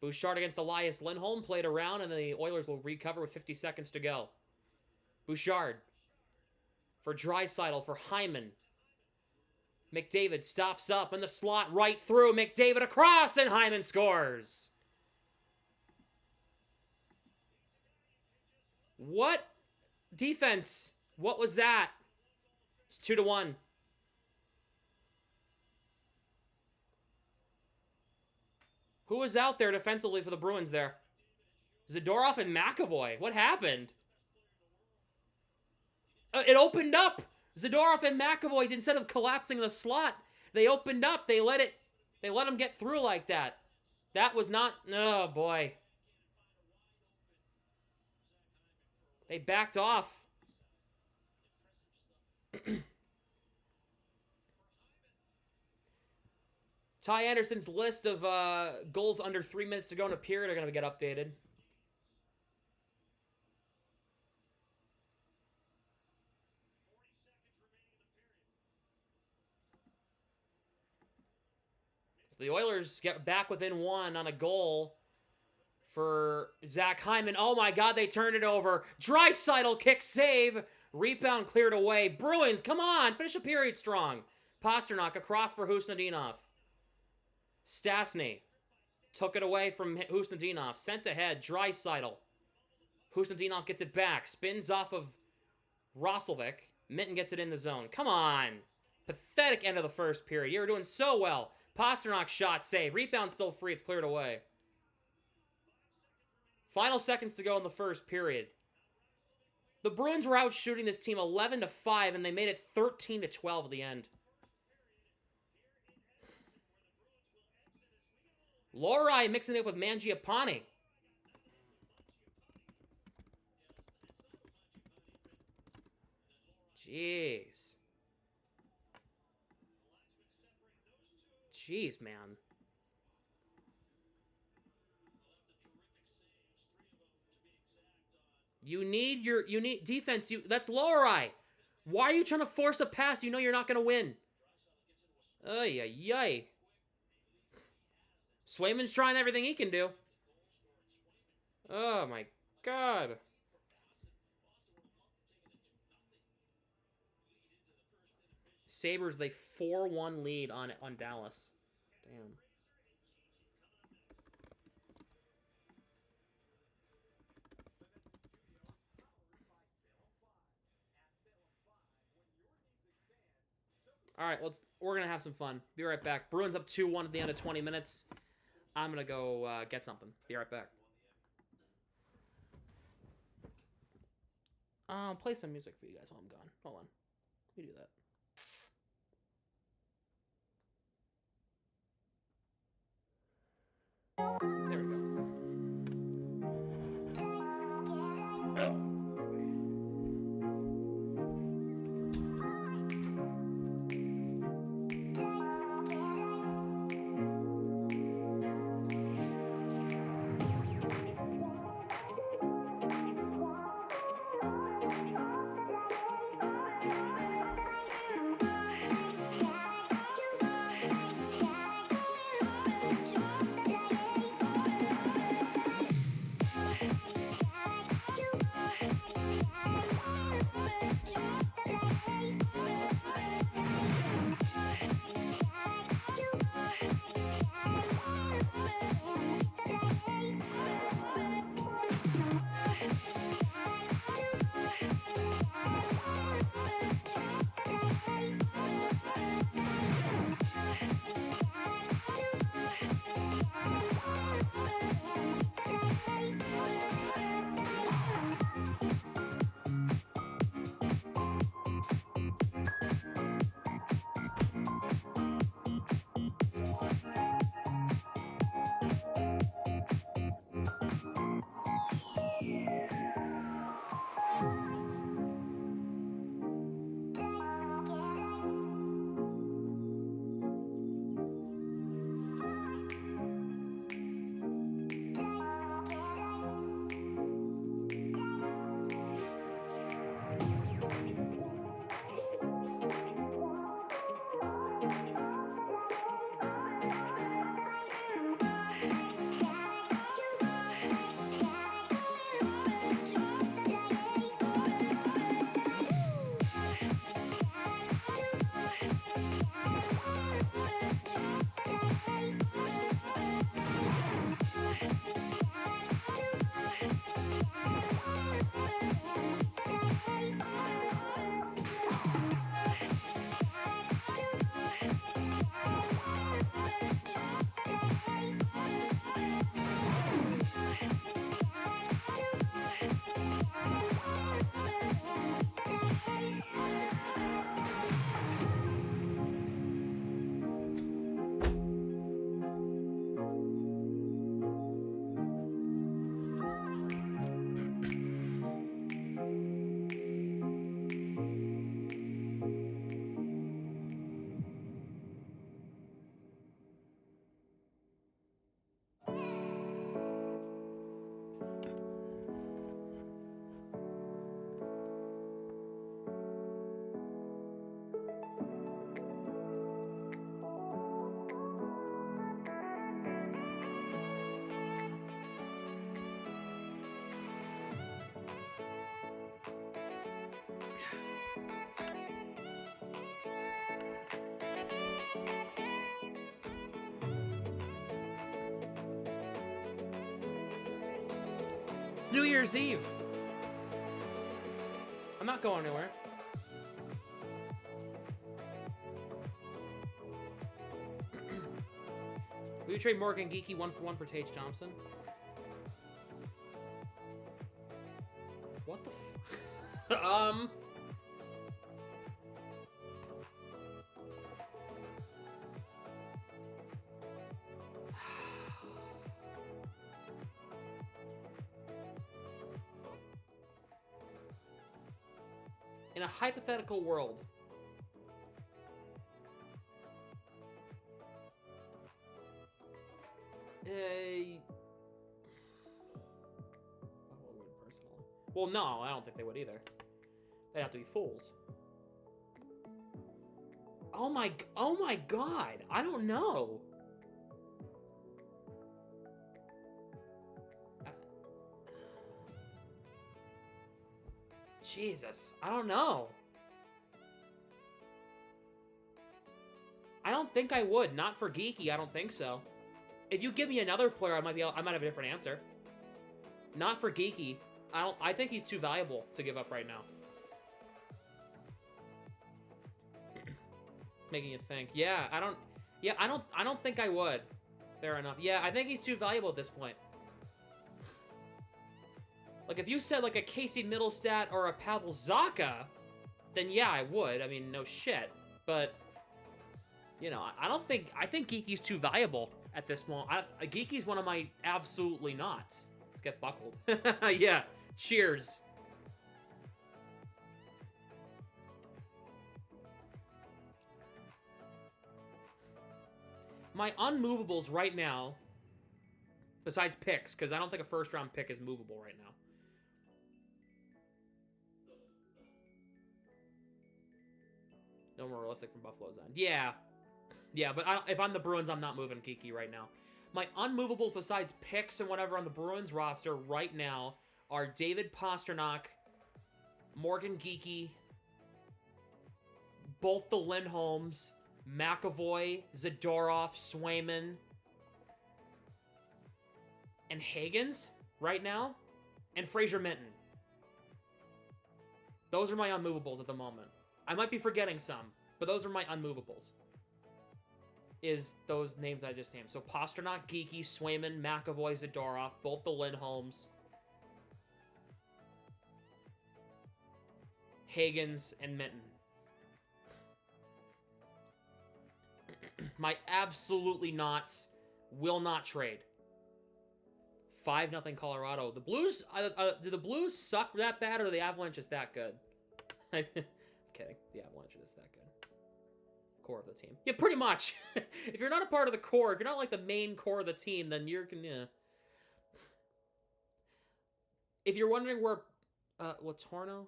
Bouchard against Elias Lindholm. Played around, and the Oilers will recover with 50 seconds to go. Bouchard. For Draisaitl, for Hyman. McDavid stops up in the slot right through. McDavid across, and Hyman scores. What defense? What was that? It's 2-1. Who was out there defensively for the Bruins there? Zadorov and McAvoy. What happened? It opened up. Zadorov and McAvoy, instead of collapsing the slot, they opened up. They let him get through like that. That was not... Oh, boy. They backed off. Ty Anderson's list of goals under 3 minutes to go in a period are going to get updated. So the Oilers get back within one on a goal for Zach Hyman. Oh my God, they turned it over. Draisaitl kick save. Rebound cleared away. Bruins, come on, finish a period strong. Pasternak across for Husnudinov. Stastny took it away from Husnudinov. Sent ahead, Draisaitl. Husnudinov gets it back. Spins off of Roslovic. Minton gets it in the zone. Come on. Pathetic end of the first period. You were doing so well. Pasternak shot save. Rebound still free. It's cleared away. Final seconds to go in the first period. The Bruins were out shooting this team 11-5, and they made it 13-12 at the end. Lohrei mixing it with Mangiapane. Jeez. Jeez, man. You need defense. That's Lohrei. Why are you trying to force a pass? You know you're not going to win. Ay, ay, ay. Swayman's trying everything he can do. Oh, my God. Sabres, they 4-1 lead on Dallas. Damn. All right, we're going to have some fun. Be right back. Bruins up 2-1 at the end of 20 minutes. I'm going to go get something. Be right back. I'll play some music for you guys while I'm gone. Hold on. Let me do that. There we go. It's New Year's Eve. I'm not going anywhere. Will you trade Morgan Geeky 1-for-1 for Tage Thompson? What the f... In a hypothetical world, well, no, I don't think they would either. They'd have to be fools. Oh my god, I don't know. Jesus, I don't know. I don't think I would. Not for Geeky, I don't think so. If you give me another player, I might have a different answer. Not for Geeky. I think he's too valuable to give up right now. Making you think. Yeah, I don't think I would. Fair enough. Yeah, I think he's too valuable at this point. Like, if you said, like, a Casey Middlestat or a Pavel Zacha, then yeah, I would. I mean, no shit. But, you know, I think Geeky's too valuable at this moment. Geeky's one of my absolutely nots. Let's get buckled. Yeah, cheers. My unmovables right now, besides picks, because I don't think a first-round pick is movable right now. No more realistic from Buffalo's end. Yeah. Yeah, but if I'm the Bruins, I'm not moving Geeky right now. My unmovables besides picks and whatever on the Bruins roster right now are David Pastrnak, Morgan Geeky, both the Lindholms, McAvoy, Zadorov, Swayman, and Higgins right now, and Fraser Minton. Those are my unmovables at the moment. I might be forgetting some, but those are my unmovables. Is those names that I just named. So Pastrnak, Geeky, Swayman, McAvoy, Zadorov, both the Lindholms, Higgins, and Minton. My absolutely nots will not trade. 5-0 Colorado. The Blues, do the Blues suck that bad, or the Avalanche is that good? I'm kidding. The Avalanche is that good. Core of the team. Yeah, pretty much. If you're not a part of the core, if you're not like the main core of the team, then you're gonna... If you're wondering where Latorno?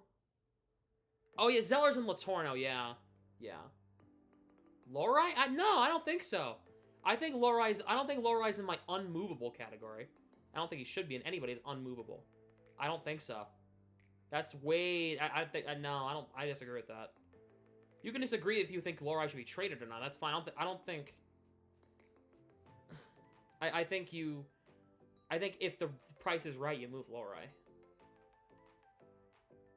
Oh yeah, Zeller's in Latorno, yeah. Yeah. Lohrei? No, I don't think so. I don't think Lohrai's in my unmovable category. I don't think he should be in anybody's unmovable. I don't think so. That's way... I disagree with that. You can disagree if you think Lohrei should be traded or not. That's fine. I don't think... I think if the price is right, you move Lohrei.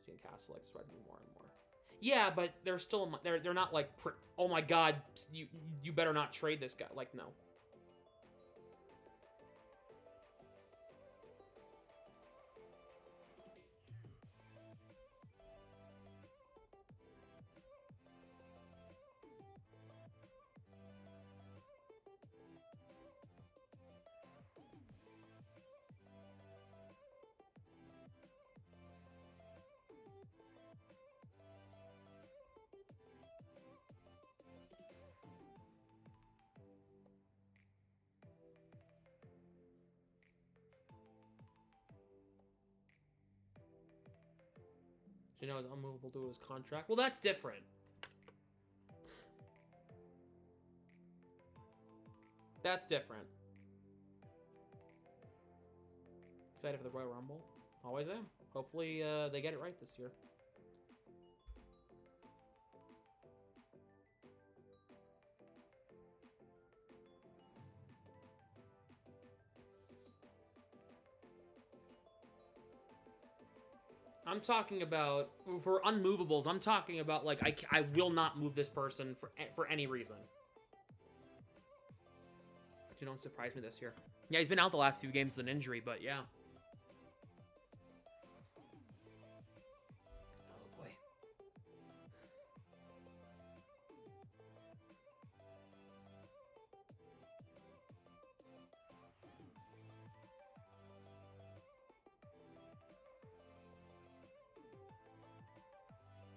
Gene Castellic is rising more and more. Yeah, but they're still... They're not like... Oh my god, you better not trade this guy. Like, no. You know, is unmovable due to his contract. Well, that's different. That's different. Excited for the Royal Rumble? Always am. Hopefully, they get it right this year. I'm talking about for unmovables. I'm talking about like I will not move this person for any reason. You don't surprise me this year. Yeah, he's been out the last few games with an injury, but yeah. Oh boy.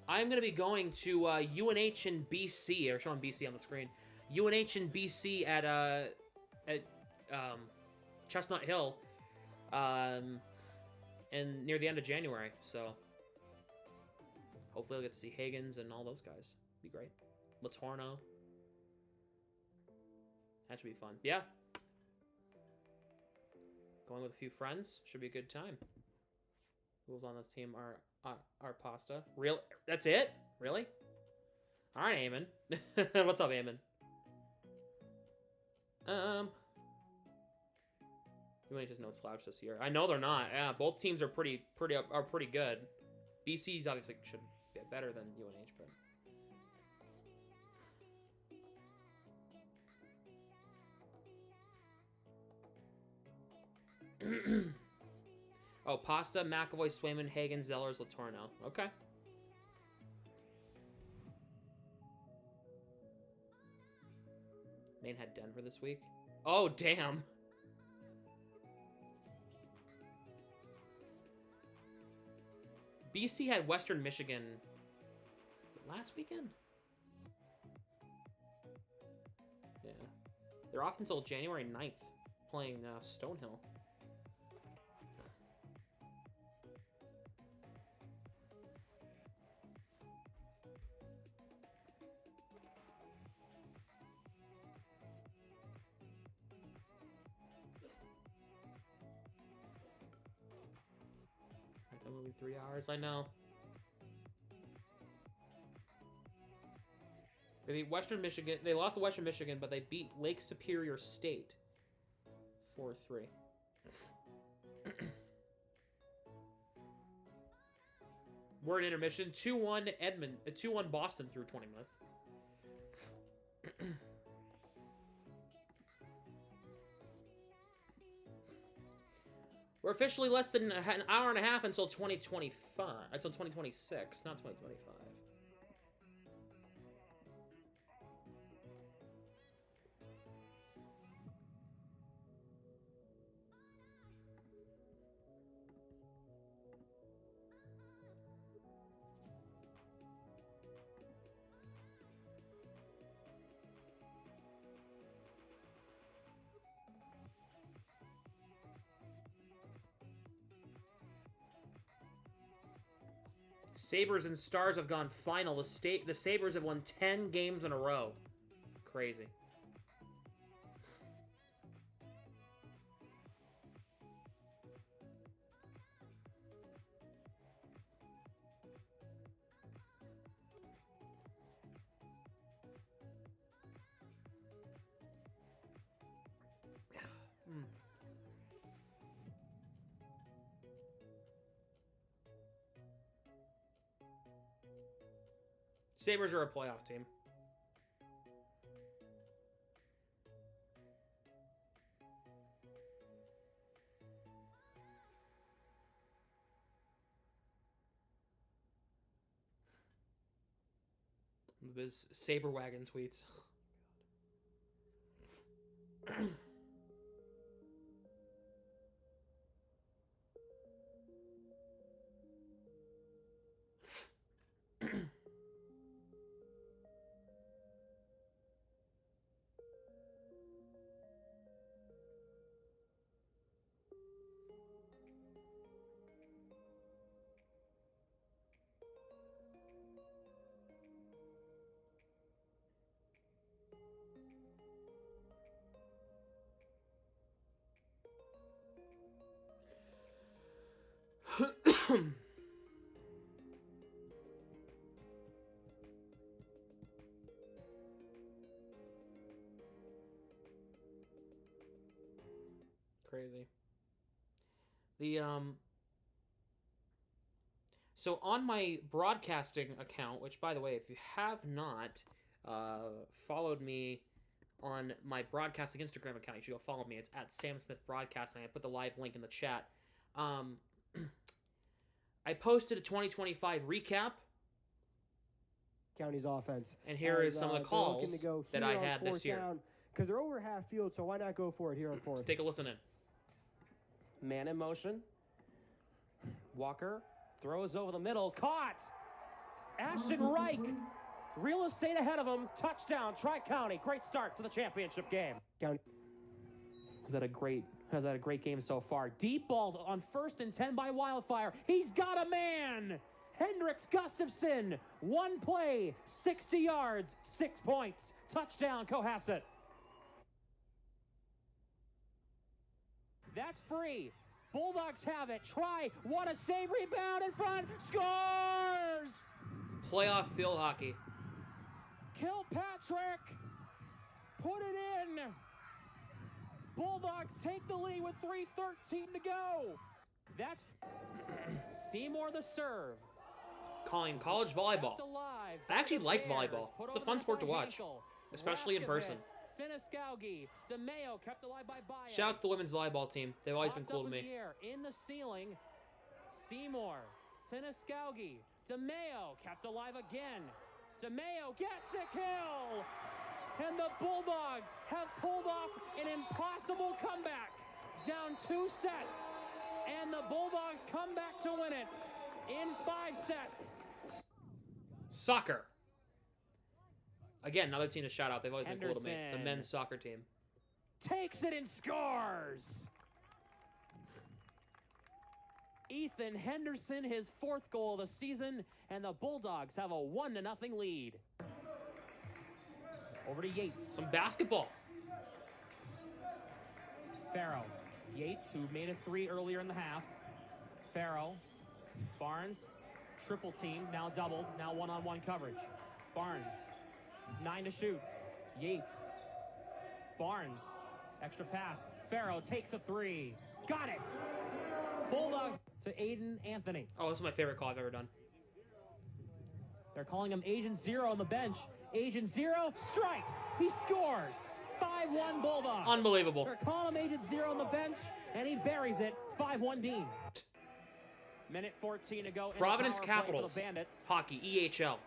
I'm going to be going to UNH and BC. They're showing BC on the screen. UNH and BC at Chestnut Hill, and near the end of January. So hopefully I'll get to see Higgins and all those guys. Be great. Latorno. That should be fun. Yeah. Going with a few friends. Should be a good time. Who's on this team are Pasta. Real? That's it? Really? All right, Eamon. What's up, Eamon? You might just no slouch this year. I know they're not. Yeah, both teams are pretty good. BC's obviously should get better than UNH, but. Oh, Pasta, McAvoy, Swayman, Hagen, Zellers, Latorno. Okay. Maine had Denver this week. Oh, damn. BC had Western Michigan last weekend? Yeah. They're off until January 9th playing Stonehill. Movie 3 hours, I know. They beat Western Michigan. They lost to Western Michigan, but they beat Lake Superior State 4-3. We're in intermission. 2-1 Edmonton. 2-1 Boston through 20 minutes. We're officially less than an hour and a half until 2025. Until 2026, not 2025. Sabres and Stars have gone final. The Sabres have won 10 games in a row. Crazy. Sabres are a playoff team. Biz Saber Wagon tweets. Crazy. The So on my broadcasting account, which, by the way, if you have not followed me on my broadcasting Instagram account, you should go follow me. It's at Sam Smith Broadcasting. I put the live link in the chat. I posted a 2025 recap. County's offense. And here is some of the calls that I had this year. Because they're over half field, so why not go for it here on fourth? Let's take a listen in. Man in motion. Walker throws over the middle. Caught! Ashton Reich. Real estate ahead of him. Touchdown. Tri-County. Great start to the championship game. County. Has had a great game so far. Deep ball on 1st and 10 by Wildfire. He's got a man! Hendricks Gustafson. One play. 60 yards. 6 points. Touchdown, Cohasset. That's free. Bulldogs have it. Try. What a save. Rebound in front. Scores! Playoff field hockey. Kilpatrick. Put it in. Bulldogs take the lead with 3:13 to go. That's Seymour the serve. Calling college volleyball. I actually like volleyball. It's a fun sport to watch, especially in person. Siniscalgi. DeMeo kept alive by Baez. Shout out to the women's volleyball team. They've always been Popped cool up to in me. the air, in the ceiling. Seymour. Siniscalgi. DeMeo kept alive again. DeMeo gets a kill. And the Bulldogs have pulled off an impossible comeback. Down 2 sets. And the Bulldogs come back to win it in 5 sets. Soccer. Again, another team to shout out. They've always been cool to me. The Henderson. men's soccer team. Takes it and scores. Ethan Henderson, his 4th goal of the season, and the Bulldogs have a 1-0 lead. Over to Yates. Some basketball. Farrow. Yates, who made a 3 earlier in the half. Farrow. Barnes. Triple team, now doubled, now one-on-one coverage. Barnes. 9 to shoot. Yates. Barnes. Extra pass. Farrow takes a 3. Got it! Bulldogs to Aiden Anthony. Oh, this is my favorite call I've ever done. They're calling him Agent Zero on the bench. Agent Zero strikes. He scores. 5-1 Bulldogs. Unbelievable. They're calling him Agent Zero on the bench, and he buries it. 5-1 Dean. Minute 14 to go. Providence in the power play for Capitals. the Bandits. Hockey. EHL.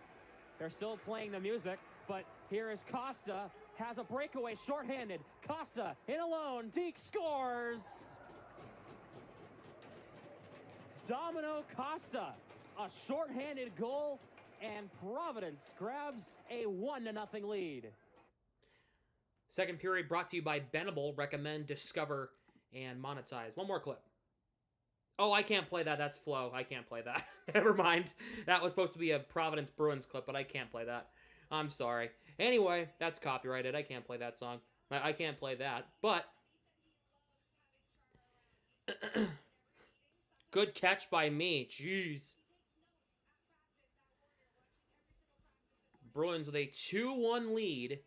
They're still playing the music, but here is Costa. Has a breakaway, shorthanded. Costa in alone. Deke scores. Domino Costa. A shorthanded goal, and Providence grabs a 1-0 lead. Second period brought to you by Benable. Recommend, discover, and monetize. One more clip. Oh, I can't play that. That's Flow. I can't play that. Never mind. That was supposed to be a Providence Bruins clip, but I can't play that. I'm sorry. Anyway, that's copyrighted. I can't play that song. I can't play that. But good catch by me. Jeez. Bruins with a 2-1 lead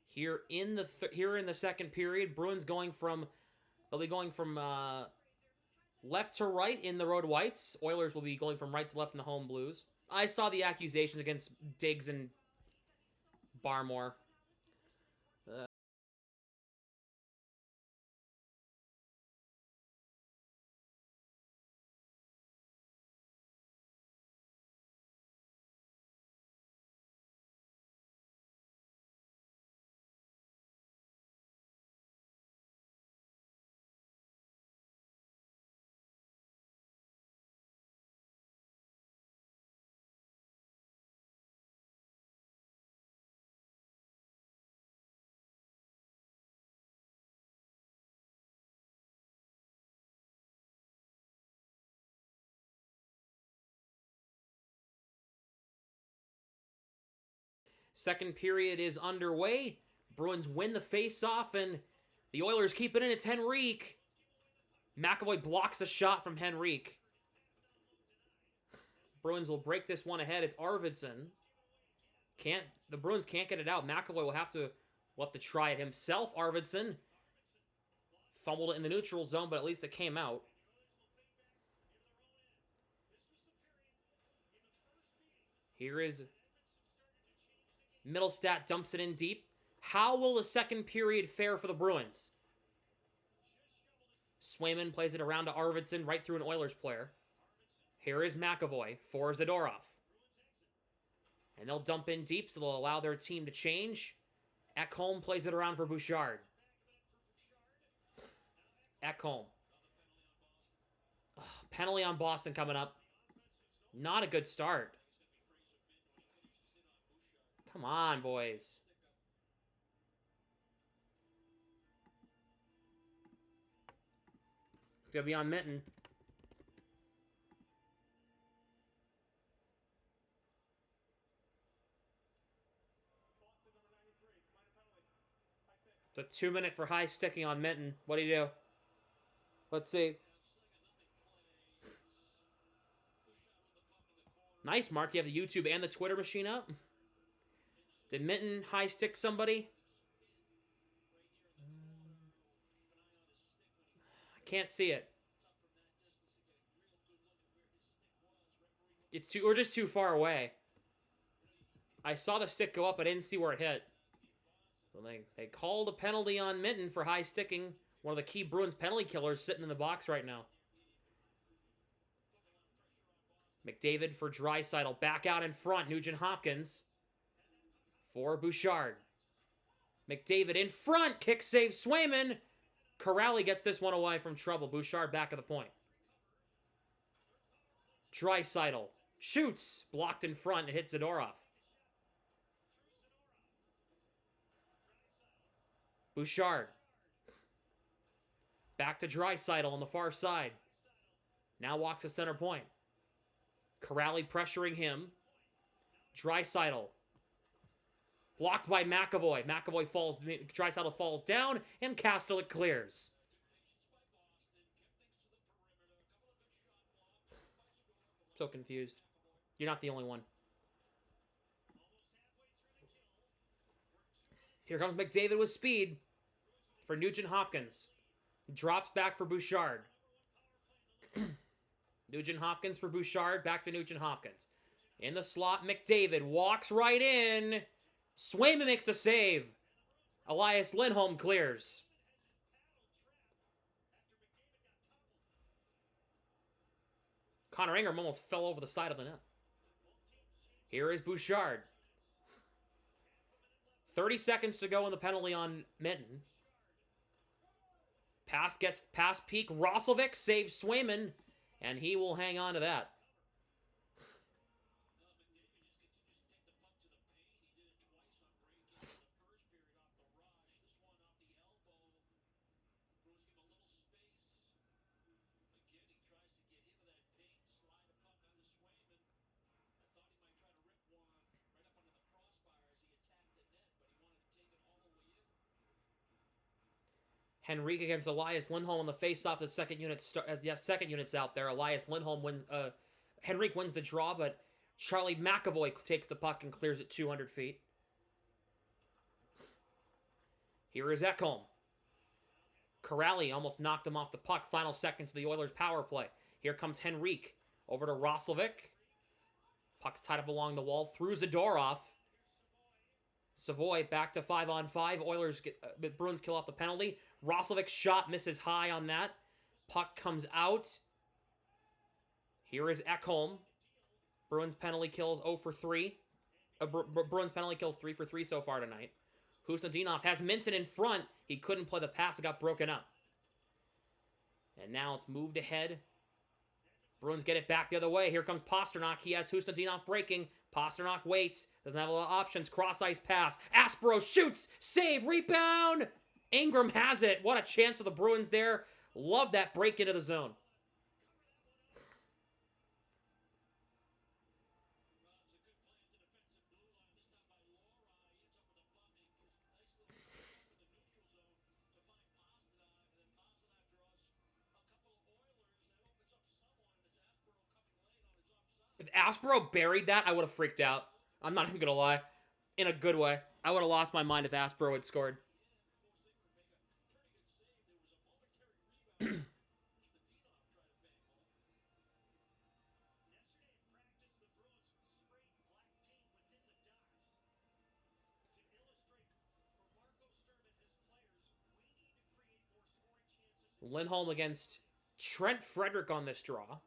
here in the second period. Bruins they'll be going from left to right in the Road Whites. Oilers will be going from right to left in the home Blues. I saw the accusations against Diggs and Barmore. Second period is underway. Bruins win the face-off, and the Oilers keep it in. It's Henrique. McAvoy blocks a shot from Henrique. Bruins will break this one ahead. It's Arvidsson. The Bruins can't get it out. McAvoy will have to try it himself. Arvidsson fumbled it in the neutral zone, but at least it came out. Here is Middlestat, dumps it in deep. How will the second period fare for the Bruins? Swayman plays it around to Arvidsson, right through an Oilers player. Here is McAvoy for Zadorov. And they'll dump in deep, so they'll allow their team to change. Ekholm plays it around for Bouchard. Ekholm. Penalty on Boston coming up. Not a good start. Come on, boys. It's going to be on Minton. It's a 2-minute for high sticking on Minton. What do you do? Let's see. Nice, Mark. You have the YouTube and the Twitter machine up. Did Minton high stick somebody? I can't see it. We're just too far away. I saw the stick go up, but I didn't see where it hit. So they called a penalty on Minton for high sticking. One of the key Bruins penalty killers sitting in the box right now. McDavid for Draisaitl. Back out in front. Nugent Hopkins for Bouchard. McDavid in front. Kick save Swayman. Corrali gets this one away from trouble. Bouchard back at the point. Draisaitl shoots. Blocked in front. It hits Zadorov. Bouchard. Back to Draisaitl on the far side. Now walks to center point. Corrali pressuring him. Draisaitl. Blocked by McAvoy. McAvoy falls. Draisaitl falls down, and Kastelik clears. So confused. You're not the only one. Here comes McDavid with speed for Nugent Hopkins. Drops back for Bouchard. Nugent Hopkins for Bouchard. Back to Nugent Hopkins. In the slot, McDavid walks right in. Swayman makes the save. Elias Lindholm clears. Connor Ingram almost fell over the side of the net. Here is Bouchard. 30 seconds to go in the penalty on Minton. Pass gets past Peak. Roslovic saves Swayman, and he will hang on to that. Henrique against Elias Lindholm on the face-off. The second unit's out there. Elias Lindholm wins. Henrique wins the draw, but Charlie McAvoy takes the puck and clears it 200 feet. Here is Ekholm. Corrali almost knocked him off the puck. Final seconds of the Oilers' power play. Here comes Henrique over to Roslovic. Puck's tied up along the wall through Zadorov. Savoy back to 5-on-5. Oilers Bruins kill off the penalty. Roslovic's shot misses high on that. Puck comes out. Here is Ekholm. Bruins penalty kills 0 for 3. Bruins penalty kills 3 for 3 so far tonight. Husnudinov has Minton in front. He couldn't play the pass. It got broken up. And now it's moved ahead. Bruins get it back the other way. Here comes Pasternak. He has Husnudinov breaking. Pasternak waits. Doesn't have a lot of options. Cross-ice pass. Aspero shoots. Save. Rebound. Ingram has it. What a chance for the Bruins there. Love that break into the zone. If Aspero buried that, I would have freaked out. I'm not even going to lie. In a good way. I would have lost my mind if Aspero had scored. Lindholm against Trent Frederick on this draw.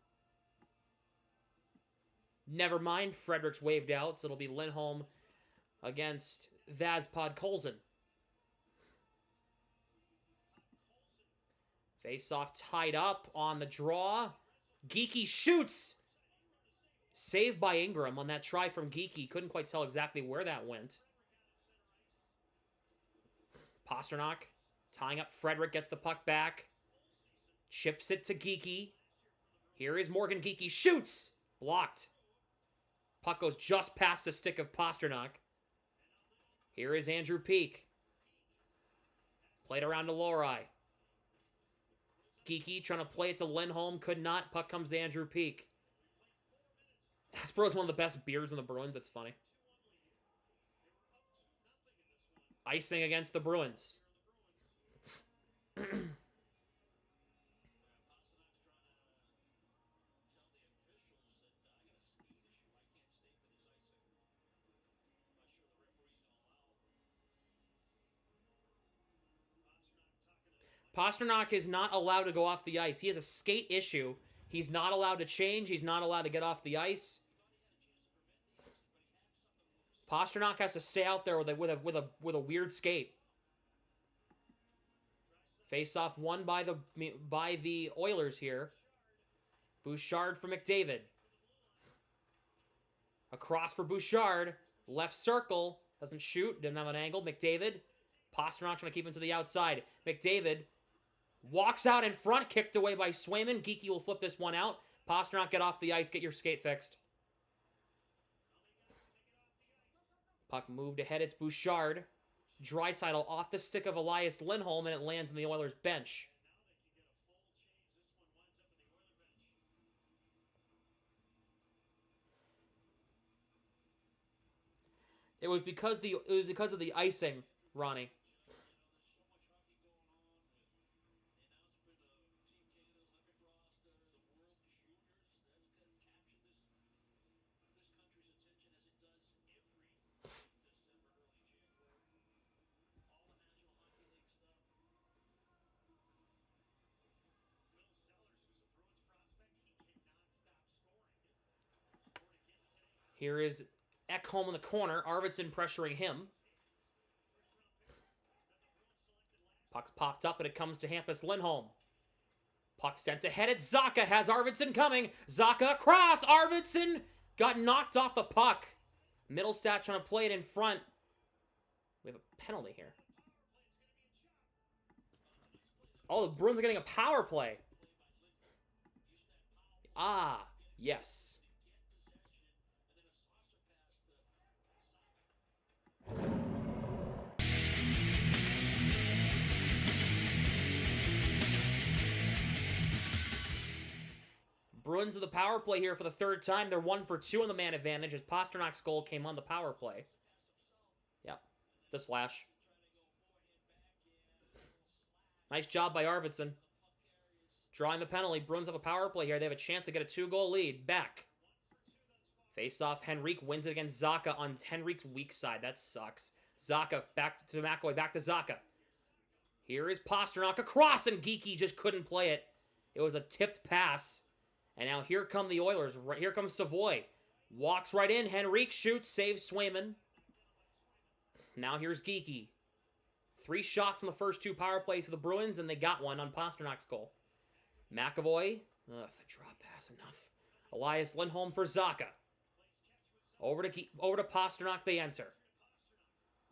Never mind, Frederick's waved out, so it'll be Lindholm against Vaz Podkolzin. Face-off tied up on the draw. Geeky shoots! Saved by Ingram on that try from Geeky. Couldn't quite tell exactly where that went. Pasternak tying up Frederick, gets the puck back. Chips it to Geeky. Here is Morgan Geeky. Shoots! Blocked. Puck goes just past the stick of Pasternak. Here is Andrew Peak. Played around to Lohrei. Geeky trying to play it to Lindholm. Could not. Puck comes to Andrew Peak. Hasbro's one of the best beards in the Bruins. That's funny. Icing against the Bruins. Pasternak is not allowed to go off the ice. He has a skate issue. He's not allowed to change. He's not allowed to get off the ice. Pasternak has to stay out there with a weird skate. Face-off won by the Oilers here. Bouchard for McDavid. Across for Bouchard. Left circle. Doesn't shoot. Didn't have an angle. McDavid. Pasternak trying to keep him to the outside. McDavid walks out in front. Kicked away by Swayman. Geeky will flip this one out. Pasternak, get off the ice. Get your skate fixed. Puck moved ahead. It's Bouchard. Draisaitl off the stick of Elias Lindholm, and it lands on the Oilers' bench. It was because of the icing, Ronnie. Here is Ekholm in the corner. Arvidsson pressuring him. Puck's popped up, and it comes to Hampus Lindholm. Puck sent ahead. It's Zacha. Has Arvidsson coming. Zacha across. Arvidsson got knocked off the puck. Middlestat trying to play it in front. We have a penalty here. Oh, the Bruins are getting a power play. Ah, yes. Bruins of the power play here for the third time. They're 1 for 2 on the man advantage as Pasternak's goal came on the power play. Yep, the slash. Nice job by Arvidsson. Drawing the penalty. Bruins have a power play here. They have a chance to get a 2-goal lead. Back. Face-off. Henrique wins it against Zacha on Henrique's weak side. That sucks. Zacha back to McAvoy. Back to Zacha. Here is Pasternak across, and Geeky just couldn't play it. It was a tipped pass. And now here come the Oilers. Here comes Savoy. Walks right in. Henrique shoots. Saves Swayman. Now here's Geeky. 3 shots on the first 2 power plays for the Bruins, and they got one on Pasternak's goal. McAvoy. The drop pass enough. Elias Lindholm for Zacha. Over to Pasternak they enter.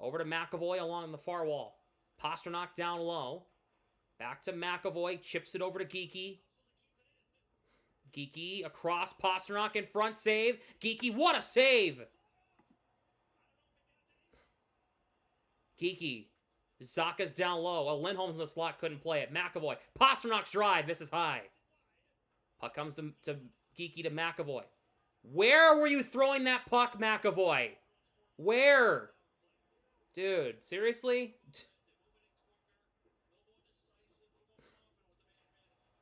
Over to McAvoy along the far wall. Pasternak down low. Back to McAvoy. Chips it over to Geeky. Geeky across. Pasternak in front. Save. Geeky, what a save! Geeky. Zacha's down low. Lindholm's in the slot. Couldn't play it. McAvoy. Pasternak's drive. This is high. Puck comes to Geeky to McAvoy. Where were you throwing that puck, McAvoy? Where? Dude, seriously?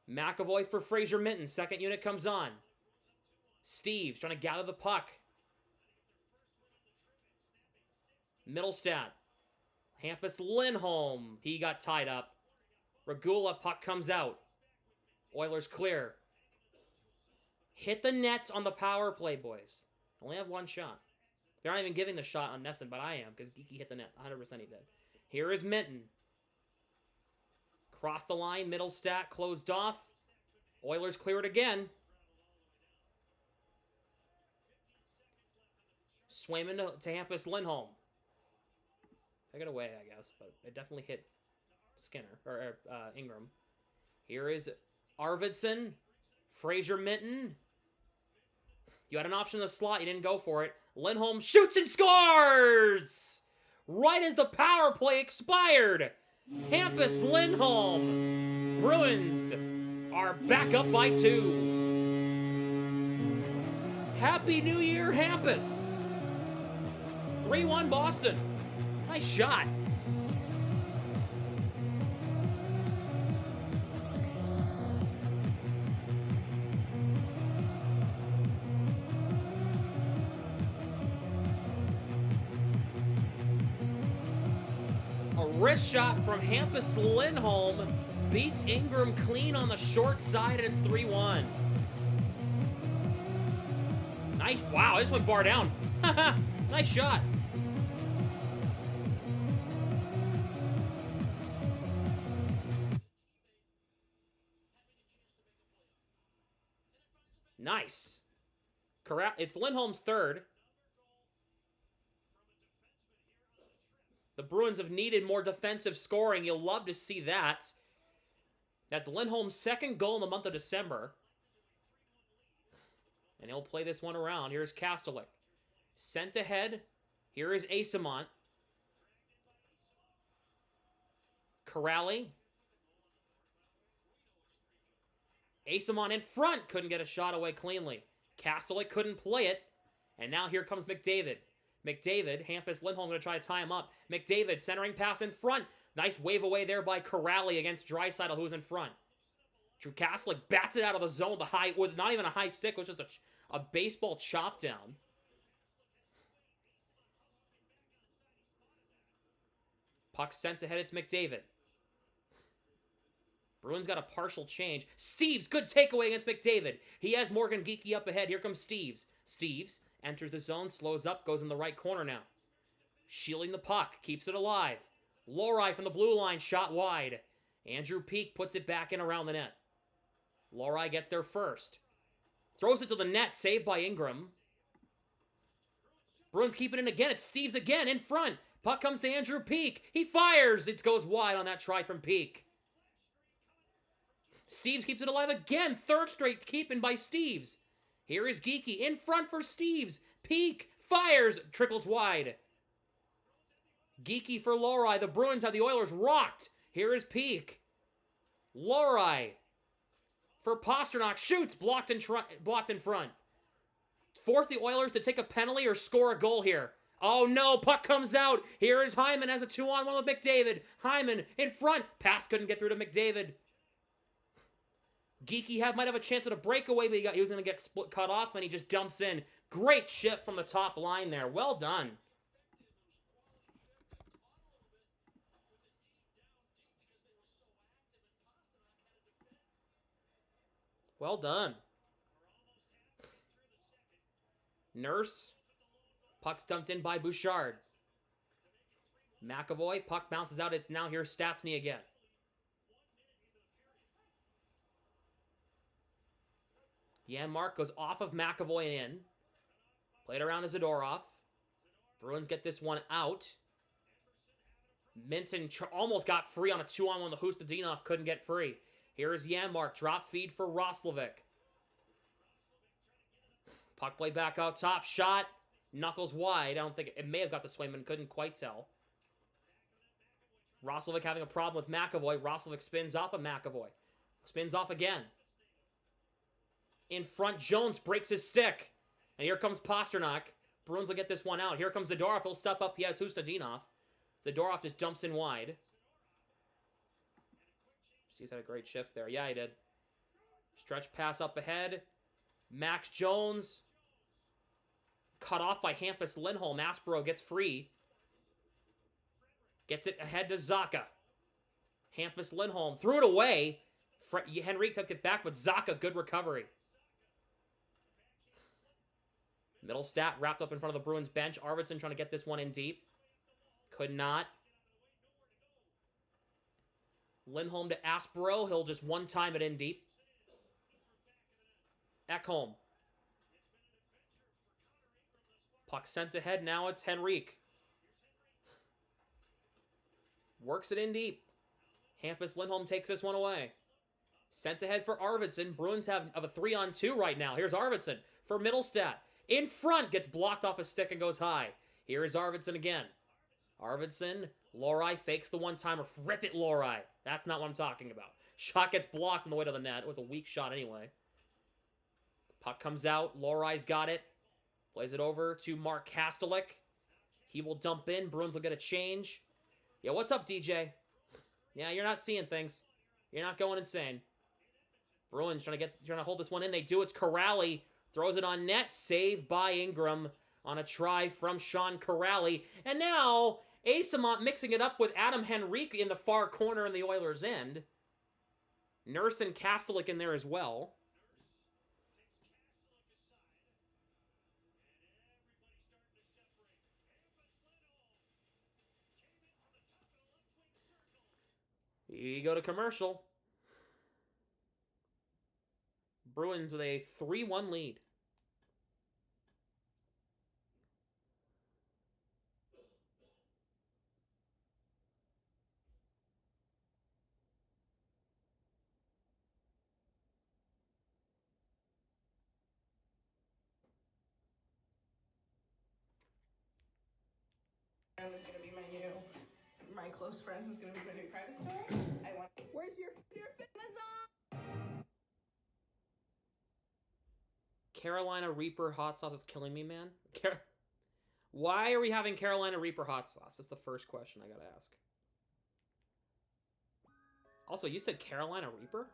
McAvoy for Fraser Minton. Second unit comes on. Steve's trying to gather the puck. Middlestat. Hampus Lindholm. He got tied up. Regula, puck comes out. Oilers clear. Hit the net on the power play, boys. Only have one shot. They're not even giving the shot on Nesson, but I am, because Geeky hit the net. 100% he did. Here is Minton. Cross the line, middle stack, closed off. Oilers clear it again. Swayman to Hampus Lindholm. Take it away, I guess, but it definitely hit Skinner, or Ingram. Here is Arvidsson. Fraser Minton. You had an option in the slot, you didn't go for it. Lindholm shoots and scores! Right as the power play expired. Hampus Lindholm. Bruins are back up by 2. Happy New Year, Hampus. 3-1 Boston. Nice shot. A wrist shot from Hampus Lindholm beats Ingram clean on the short side, and it's 3-1. Nice. Wow, I just went bar down. Nice shot. Nice. It's Lindholm's third. The Bruins have needed more defensive scoring. You'll love to see that. That's Lindholm's second goal in the month of December. And he'll play this one around. Here's Kastelik. Sent ahead. Here is Asamont. Corrali. Asamont in front. Couldn't get a shot away cleanly. Kastelik couldn't play it. And now here comes McDavid. McDavid, Hampus Lindholm going to try to tie him up. McDavid, centering pass in front. Nice wave away there by Corrali against Draisaitl, who's in front. Drew Kastelik bats it out of the zone with not even a high stick, it was just a baseball chop down. Puck sent ahead, it's McDavid. Bruins got a partial change. Steeves, good takeaway against McDavid. He has Morgan Geekie up ahead. Here comes Steeves. Steeves enters the zone, slows up, goes in the right corner now. Shielding the puck, keeps it alive. Lohrei from the blue line, shot wide. Andrew Peeke puts it back in around the net. Lohrei gets there first. Throws it to the net, saved by Ingram. Bruins keep it in again. It's Steeves again, in front. Puck comes to Andrew Peeke. He fires. It goes wide on that try from Peeke. Steeves keeps it alive again. Third straight keeping by Steeves. Here is Geekie in front for Steeves. Peeke fires. Trickles wide. Geekie for Lohrei. The Bruins have the Oilers rocked. Here is Peeke. Lohrei for Pasternak. Shoots. Blocked in front. Force the Oilers to take a penalty or score a goal here. Oh no, puck comes out. Here is Hyman as a 2-on-1 with McDavid. Hyman in front. Pass couldn't get through to McDavid. Geekie might have a chance at a breakaway, but he was going to get cut off, and he just dumps in. Great shift from the top line there. Well done. Well done. Nurse. Puck's dumped in by Bouchard. McAvoy. Puck bounces out. It's now here's Stastny again. Janmark goes off of McAvoy and in. Played around to Zadorov. Bruins get this one out. Minton almost got free on a 2-on-1. The Hustadinov couldn't get free. Here is Janmark. Drop feed for Roslovic. Puck play back out top. Shot. Knuckles wide. I don't think it may have got the Swayman. Couldn't quite tell. Roslovic having a problem with McAvoy. Roslovic spins off of McAvoy. Spins off again. In front, Jones breaks his stick. And here comes Pasternak. Bruins will get this one out. Here comes Zadorov. He'll step up. He has Hustadinov. Zadorov just dumps in wide. He's had a great shift there. Yeah, he did. Stretch pass up ahead. Max Jones. Cut off by Hampus Lindholm. Aspero gets free. Gets it ahead to Zacha. Hampus Lindholm threw it away. Henrique took it back, but Zaka, good recovery. Middlestat wrapped up in front of the Bruins bench. Arvidsson trying to get this one in deep. Could not. Lindholm to Aspero. He'll just one time it in deep. Ekholm. Puck sent ahead. Now it's Henrique. Works it in deep. Hampus Lindholm takes this one away. Sent ahead for Arvidsson. Bruins have a 3-on-2 right now. Here's Arvidsson for Middlestat. In front, gets blocked off a stick and goes high. Here is Arvidsson again. Arvidsson, Lohrei fakes the one-timer. Rip it, Lohrei. That's not what I'm talking about. Shot gets blocked on the way to the net. It was a weak shot anyway. Puck comes out. Lohrei's got it. Plays it over to Mark Kastelik. He will dump in. Bruins will get a change. Yeah, what's up, DJ? Yeah, you're not seeing things. You're not going insane. Bruins trying to hold this one in. They do. It's Corrali. Throws it on net. Saved by Ingram on a try from Sean Corrali. And now, Asamont mixing it up with Adam Henrique in the far corner in the Oilers' end. Nurse and Kastelik in there as well. You go to commercial. Bruins with a 3-1 lead. Is gonna be my close friends is gonna be my new private store. I want. Where's your fitness on? Carolina Reaper hot sauce is killing me, man. Why are we having Carolina Reaper hot sauce? That's the first question I gotta ask. Also, you said Carolina Reaper?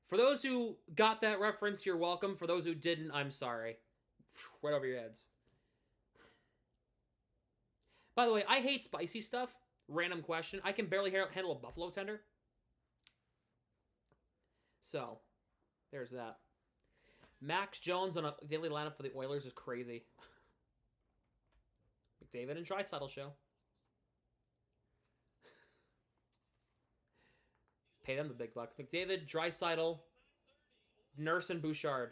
For those who got that reference, you're welcome. For those who didn't, I'm sorry. Right over your heads. By the way, I hate spicy stuff. Random question. I can barely handle a buffalo tender. So, there's that. Max Jones on a daily lineup for the Oilers is crazy. McDavid and Draisaitl show. Pay them the big bucks. McDavid, Draisaitl, Nurse, and Bouchard.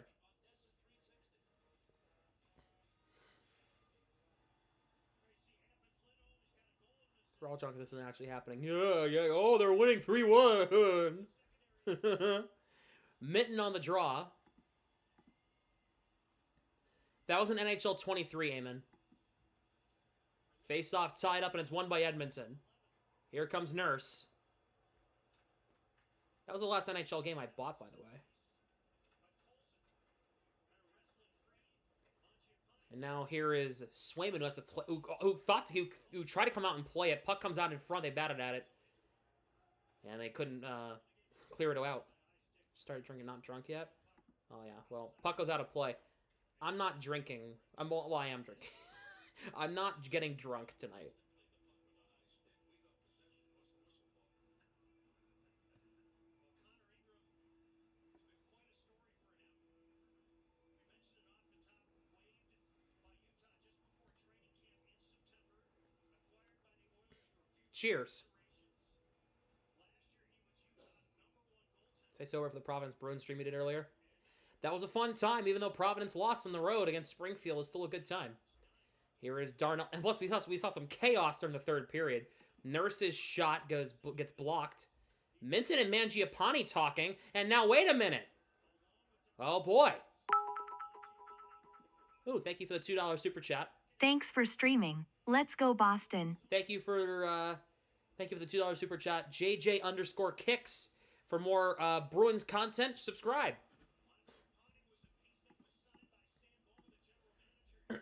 We're all drunk. This isn't actually happening. Yeah. Oh, they're winning 3-1. Mitten on the draw. That was an NHL 23, Eamon. Face-off tied up, and it's won by Edmonton. Here comes Nurse. That was the last NHL game I bought, by the way. And now here is Swayman, who has to play, who tried to come out and play it. Puck comes out in front. They batted at it, and they couldn't clear it out. Started drinking, not drunk yet. Oh yeah. Well, puck goes out of play. I'm not drinking. I am drinking. I'm not getting drunk tonight. Cheers. Say over for the Providence Bruins stream we did earlier. That was a fun time, even though Providence lost on the road against Springfield. It's still a good time. Here is Darnell. And plus, we saw some chaos during the third period. Nurse's shot gets blocked. Minton and Mangiapane talking. And now, wait a minute. Oh, boy. Ooh, thank you for the $2 super chat. Thanks for streaming. Let's go, Boston. Thank you for Thank you for the $2 super chat. JJ_kicks. For more Bruins content, subscribe. If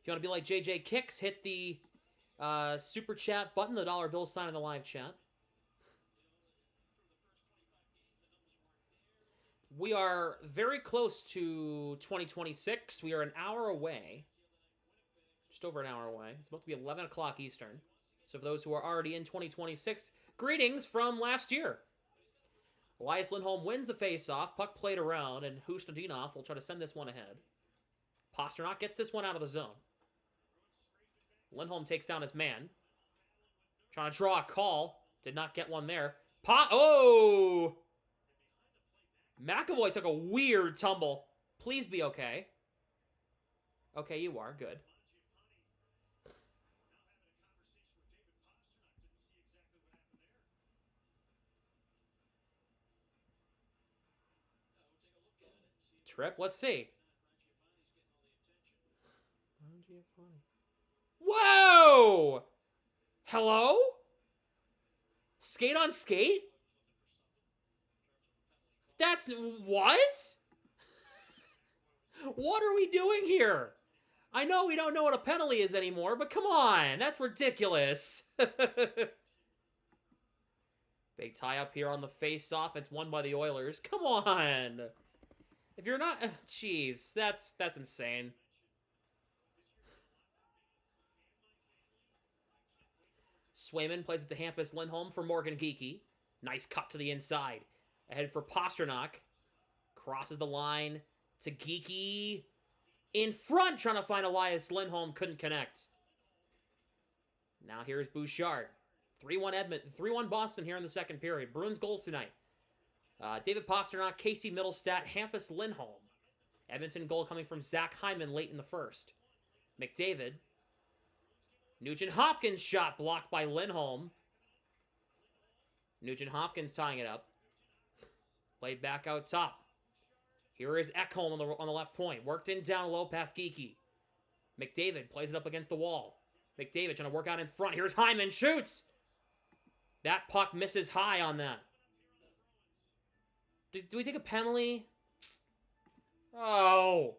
you want to be like JJ Kicks, hit the super chat button, the dollar bill sign in the live chat. We are very close to 2026. We are an hour away. Just over an hour away. It's about to be 11 o'clock Eastern. So for those who are already in 2026, greetings from last year. Elias Lindholm wins the faceoff. Puck played around, and Husnudinov will try to send this one ahead. Pasternak gets this one out of the zone. Lindholm takes down his man. Trying to draw a call. Did not get one there. Oh! McAvoy took a weird tumble. Please be okay. Okay, you are. Good. Trip, let's see. Whoa! Hello? Skate on skate? That's... what? What are we doing here? I know we don't know what a penalty is anymore, but come on. That's ridiculous. Big tie-up here on the face-off. It's won by the Oilers. Come on. If you're not... jeez, that's insane. Swayman plays it to Hampus Lindholm for Morgan Geekie. Nice cut to the inside. Ahead for Pasternak. Crosses the line to Geekie. In front, trying to find Elias Lindholm. Couldn't connect. Now here's Bouchard. 3-1 Edmonton. 3-1 Boston here in the second period. Bruins goals tonight. David Pasternak, Casey Middlestat, Hampus Lindholm. Edmonton goal coming from Zach Hyman late in the first. McDavid. Nugent Hopkins shot blocked by Lindholm. Nugent Hopkins tying it up. Played back out top. Here is Ekholm on the left point. Worked in down low past Geekie. McDavid plays it up against the wall. McDavid trying to work out in front. Here's Hyman. Shoots! That puck misses high on that. Do we take a penalty? Oh.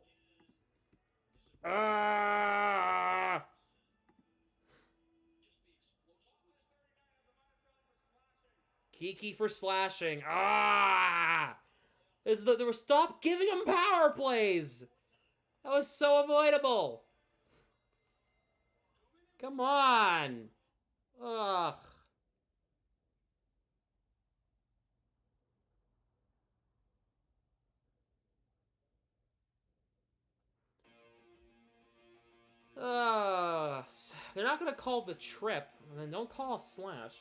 Geekie for slashing. Stop giving him power plays. That was so avoidable. Come on. Ugh. They're not going to call the trip. Then don't call a slash.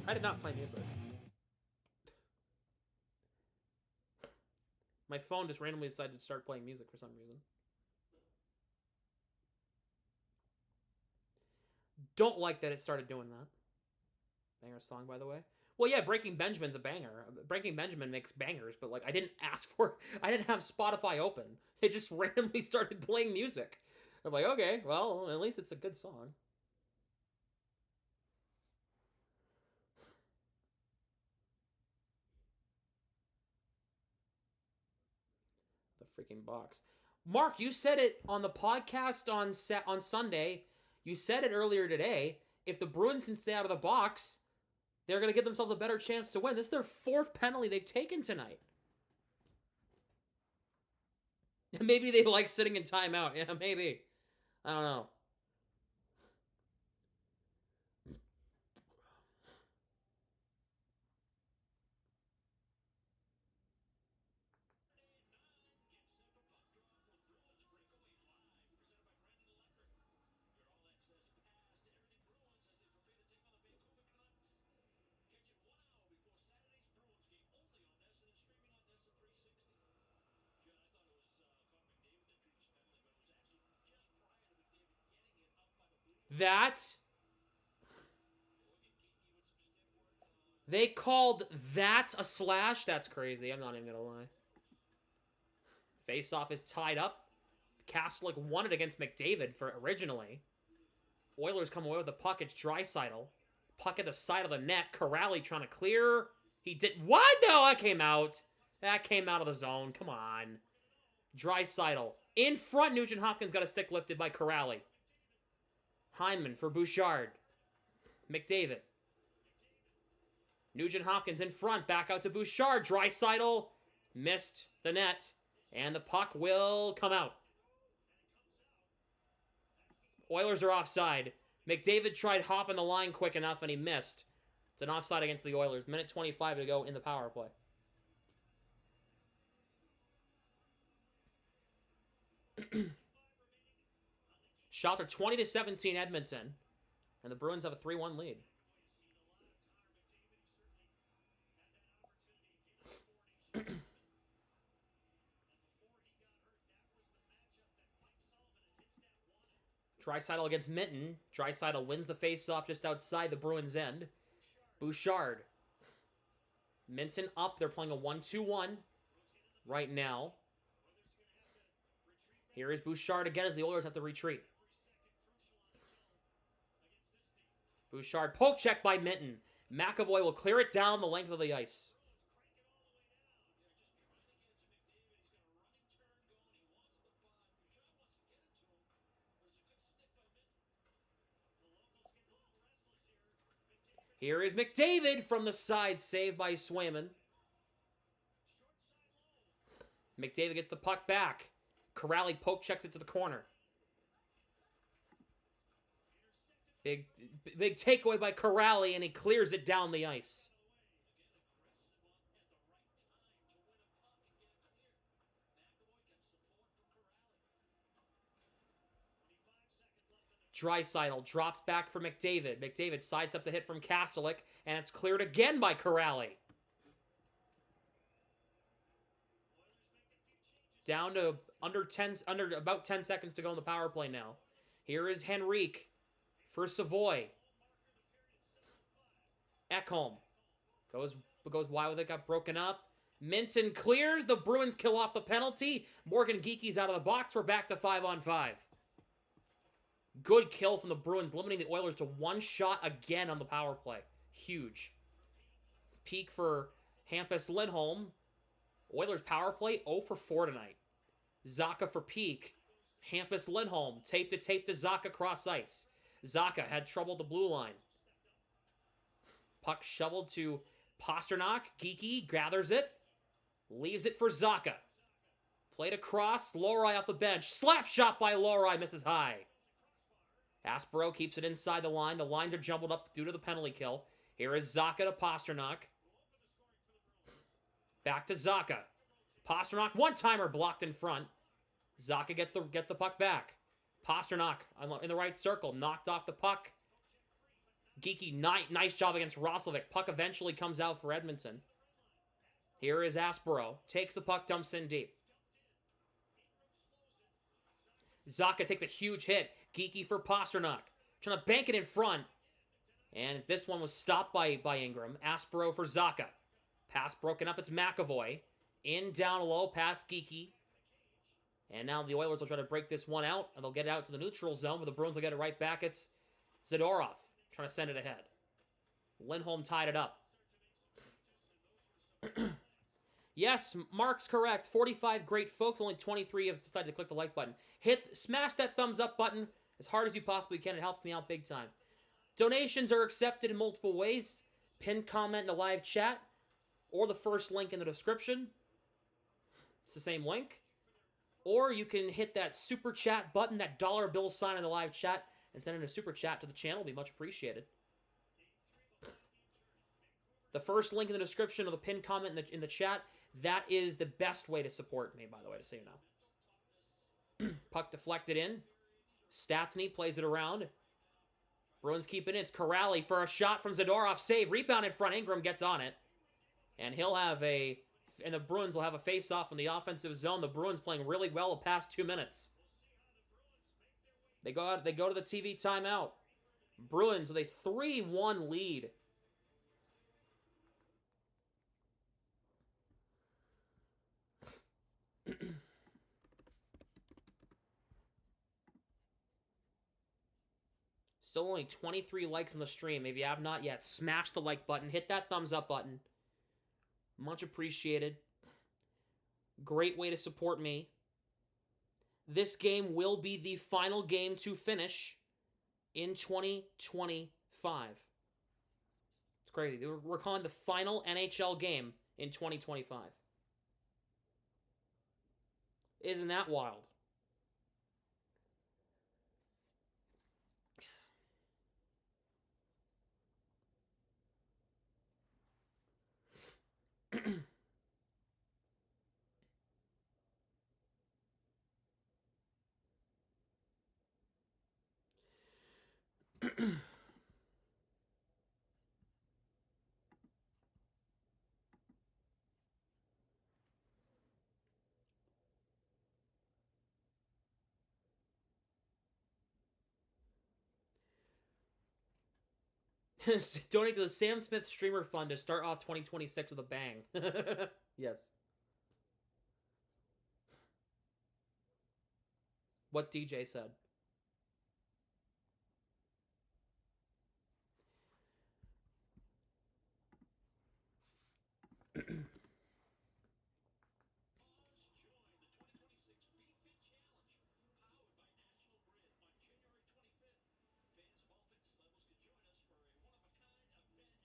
I did not play music. My phone just randomly decided to start playing music for some reason. Don't like that it started doing that. Banger song, by the way. Well, yeah, Breaking Benjamin's a banger. Breaking Benjamin makes bangers, but, like, I didn't ask for it. I didn't have Spotify open. It just randomly started playing music. I'm like, okay, well, at least it's a good song. The freaking box. Mark, you said it on the podcast on Sunday. You said it earlier today. If the Bruins can stay out of the box, they're going to give themselves a better chance to win. This is their fourth penalty they've taken tonight. Maybe they like sitting in timeout. Yeah, maybe. I don't know. that. They called that a slash? That's crazy. I'm not even going to lie. Face-off is tied up. Castlick won it against McDavid for originally. Oilers come away with the puck. It's Draisaitl. Puck at the side of the net. Corrali trying to clear. He did... What? No, that came out. That came out of the zone. Come on. Draisaitl. In front, Nugent Hopkins got a stick lifted by Corrali. Hyman for Bouchard. McDavid. Nugent Hopkins in front. Back out to Bouchard. Draisaitl missed the net. And the puck will come out. Oilers are offside. McDavid tried hopping the line quick enough and he missed. It's an offside against the Oilers. Minute 25 to go in the power play. Shots are 20-17 Edmonton. And the Bruins have a 3-1 lead. Draisaitl against Minton. Draisaitl wins the faceoff just outside the Bruins' end. Bouchard. Minton up. They're playing a 1-2-1 right now. Here is Bouchard again as the Oilers have to retreat. Bouchard poke check by Minton. McAvoy will clear it down the length of the ice. Here is McDavid from the side, saved by Swayman. McDavid gets the puck back. Corrali poke checks it to the corner. Big takeaway by Corrali, and he clears it down the ice. Draisaitl drops back for McDavid. McDavid sidesteps a hit from Castlick, and it's cleared again by Corrali. Down to under about 10 seconds to go in the power play now. Here is Henrique for Savoy. Ekholm goes wide with it, got broken up. Minton clears. The Bruins kill off the penalty. Morgan Geeky's out of the box. We're back to 5-on-5. Good kill from the Bruins, limiting the Oilers to one shot again on the power play. Huge. Peak for Hampus Lindholm. Oilers power play 0 for 4 tonight. Zacha for Peak. Hampus Lindholm. Tape to Zacha cross ice. Zacha had trouble at the blue line. Puck shoveled to Pasternak. Geeky gathers it. Leaves it for Zacha. Played across. Lohrei off the bench. Slap shot by Lohrei. Misses high. Aspero keeps it inside the line. The lines are jumbled up due to the penalty kill. Here is Zacha to Pasternak. Back to Zacha. Pasternak, one-timer blocked in front. Zacha gets the puck back. Pasternak in the right circle. Knocked off the puck. Geeky, nice job against Roslovic. Puck eventually comes out for Edmonton. Here is Aspero. Takes the puck, dumps in deep. Zacha takes a huge hit. Geeky for Pasternak. Trying to bank it in front. And this one was stopped by Ingram. Aspero for Zacha. Pass broken up. It's McAvoy. In, down low, past Geeky. And now the Oilers will try to break this one out. And they'll get it out to the neutral zone. But the Bruins will get it right back. It's Zadorov trying to send it ahead. Lindholm tied it up. Yes, Mark's correct. 45 great folks. Only 23 have decided to click the like button. Smash that thumbs up button as hard as you possibly can. It helps me out big time. Donations are accepted in multiple ways. Pinned comment in the live chat or the first link in the description. It's the same link. Or you can hit that super chat button, that dollar bill sign in the live chat, and send in a super chat to the channel. It'll be much appreciated. The first link in the description or the pinned comment in the chat, that is the best way to support me, by the way, to say you know. Puck deflected in. Stastny plays it around. Bruins keep it in. It's Corrali for a shot from Zadorov. Save. Rebound in front. Ingram gets on it. And he'll have and the Bruins will have a face-off in the offensive zone. The Bruins playing really well the past 2 minutes. They go to the TV timeout. Bruins with a 3-1 lead. Still only 23 likes on the stream. If you have not yet, smash the like button. Hit that thumbs up button. Much appreciated. Great way to support me. This game will be the final game to finish in 2025. It's crazy. We're calling the final NHL game in 2025. Isn't that wild? Donate to the Sam Smith Streamer Fund to start off 2026 with a bang. Yes. What DJ said.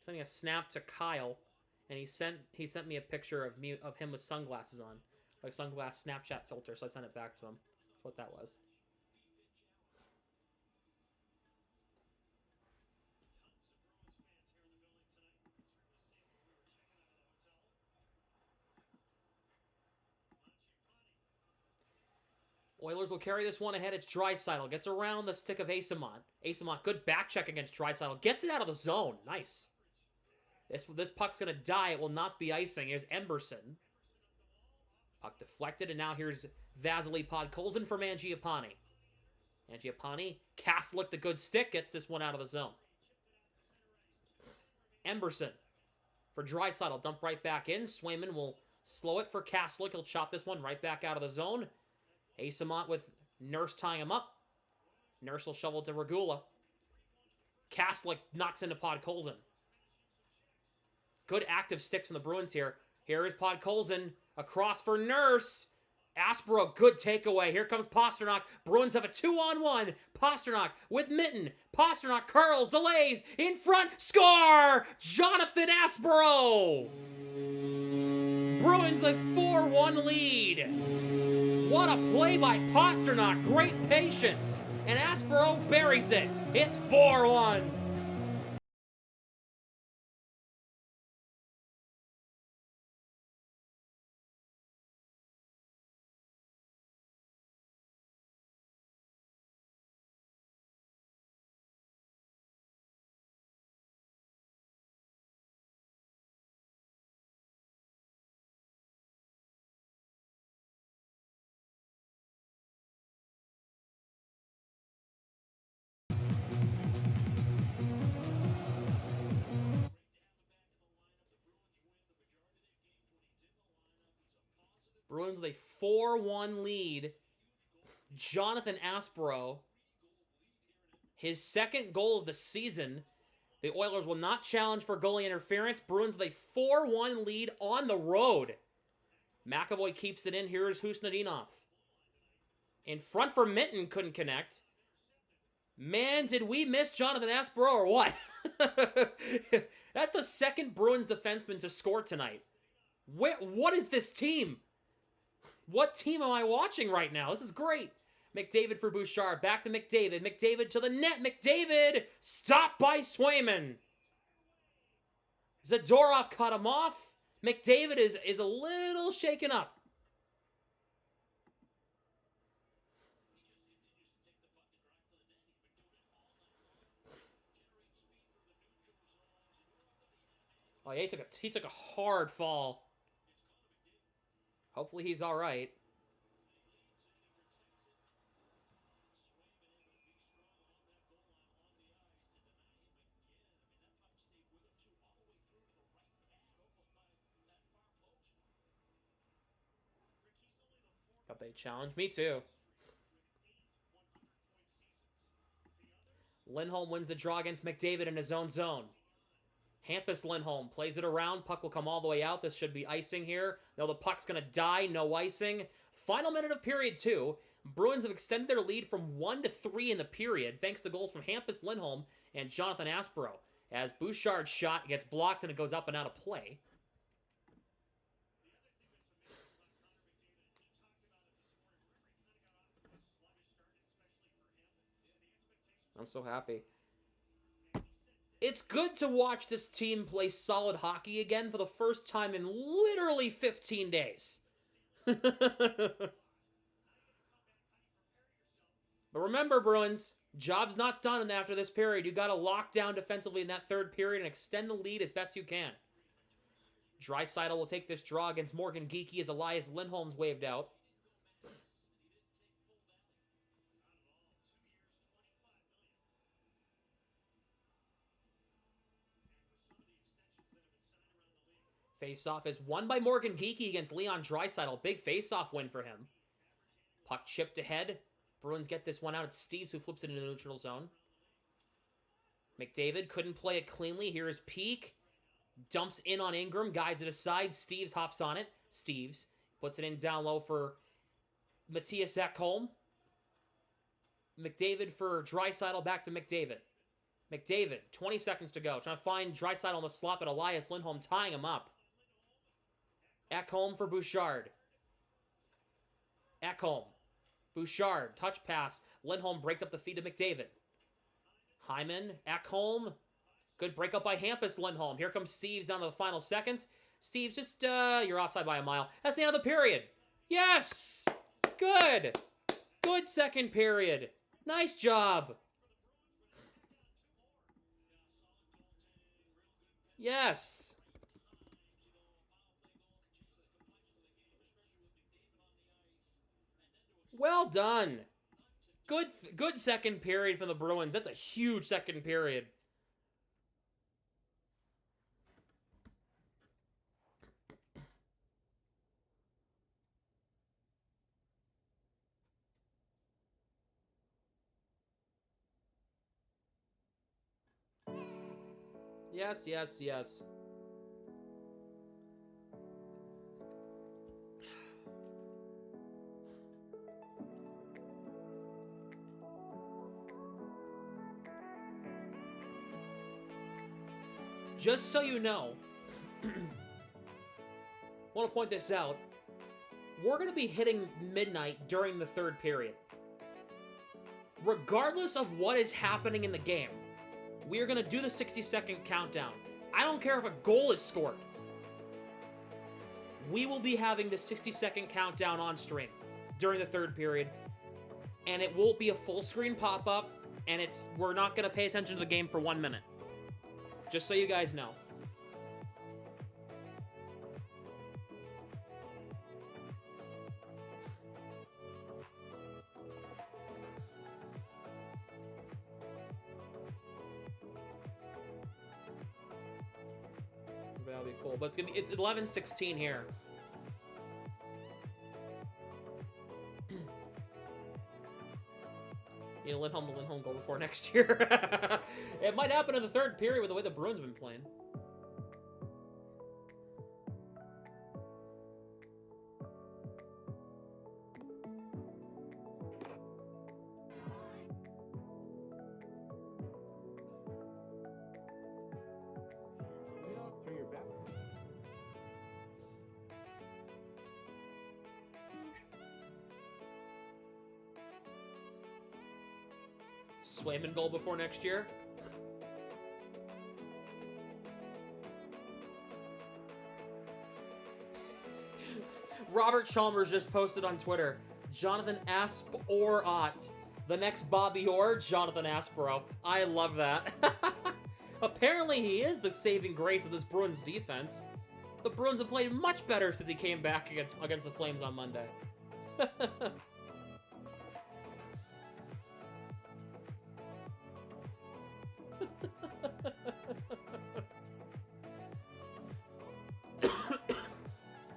Sending a snap to Kyle, and he sent me a picture of him with sunglasses on, like sunglass Snapchat filter. So I sent it back to him. That's what that was. Oilers will carry this one ahead. It's Draisaitl. Gets around the stick of Asamont. Asamont, good back check against Draisaitl. Gets it out of the zone. Nice. This puck's going to die. It will not be icing. Here's Emberson. Puck deflected, and now here's Vasily Podkolzin for Mangiapane. Mangiapane, Kaslik, the good stick, gets this one out of the zone. Emberson for Draisaitl. Dump right back in. Swayman will slow it for Kaslik. He'll chop this one right back out of the zone. Asamont with Nurse tying him up. Nurse will shovel to Regula. Kaslik knocks into Podkolzin. Good active sticks from the Bruins here. Here is Podkolzin. Across for Nurse. Aspero, good takeaway. Here comes Pasternak. Bruins have a 2-on-1. Pasternak with Mitten. Pasternak curls, delays, in front, score! Jonathan Aspero! Bruins the 4-1 lead. What a play by Pasternak. Great patience. And Aspero buries it. It's 4-1. Bruins with a 4-1 lead. Jonathan Aspero, his second goal of the season. The Oilers will not challenge for goalie interference. Bruins with a 4-1 lead on the road. McAvoy keeps it in. Here's Husnudinov. In front for Mitten, couldn't connect. Man, did we miss Jonathan Aspero or what? That's the second Bruins defenseman to score tonight. What is this team? What team am I watching right now? This is great. McDavid for Bouchard. Back to McDavid. McDavid to the net. McDavid stopped by Swayman. Zadorov cut him off. McDavid is a little shaken up. Oh, yeah, he took a hard fall. Hopefully he's all right. But they challenged me too. Lindholm wins the draw against McDavid in his own zone. Hampus Lindholm plays it around. Puck will come all the way out. This should be icing here. No, the puck's going to die. No icing. Final minute of period 2. Bruins have extended their lead from 1 to 3 in the period, thanks to goals from Hampus Lindholm and Jonathan Aspero. As Bouchard's shot gets blocked and it goes up and out of play. I'm so happy. It's good to watch this team play solid hockey again for the first time in literally 15 days. But remember, Bruins, job's not done after this period. You got to lock down defensively in that third period and extend the lead as best you can. Draisaitl will take this draw against Morgan Geekie as Elias Lindholm's waved out. Face-off is won by Morgan Geekie against Leon Draisaitl. Big face-off win for him. Puck chipped ahead. Bruins get this one out. It's Steves who flips it into the neutral zone. McDavid couldn't play it cleanly. Here's Peak. Dumps in on Ingram. Guides it aside. Steves hops on it. Steves puts it in down low for Matthias Ekholm. McDavid for Draisaitl. Back to McDavid. McDavid, 20 seconds to go. Trying to find Draisaitl on the slot, but Elias Lindholm tying him up. Ekholm for Bouchard. Ekholm. Bouchard, touch pass. Lindholm breaks up the feed to McDavid. Hyman, Ekholm. Good breakup by Hampus Lindholm. Here comes Steves down to the final seconds. Steves, just, you're offside by a mile. That's the end of the period. Yes! Good! Good second period. Nice job. Yes. Well done. Good second period from the Bruins. That's a huge second period. Yes, yes, yes. Just so you know, want to point this out. We're going to be hitting midnight during the third period. Regardless of what is happening in the game, we are going to do the 60-second countdown. I don't care if a goal is scored. We will be having the 60-second countdown on stream during the third period, and it won't be a full screen pop-up, and we're not going to pay attention to the game for 1 minute. Just so you guys know. That'll be cool. But it's 11:16 here. You know, Lindholm goal before next year. It might happen in the third period with the way the Bruins have been playing. Turn your back. Swayman goal before next year. Robert Chalmers just posted on Twitter, Jonathan Asp-Or-Ott. The next Bobby Orr, Jonathan Aspero. I love that. Apparently he is the saving grace of this Bruins defense. The Bruins have played much better since he came back against the Flames on Monday.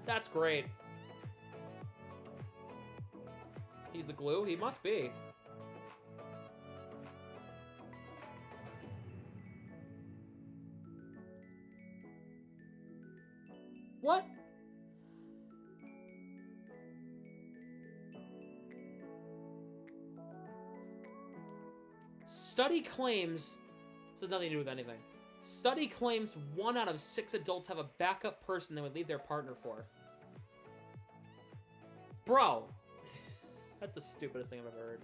That's great. He's the glue? He must be. What? Study claims... This has nothing to do with anything. Study claims 1 out of 6 adults have a backup person they would leave their partner for. Bro! That's the stupidest thing I've ever heard.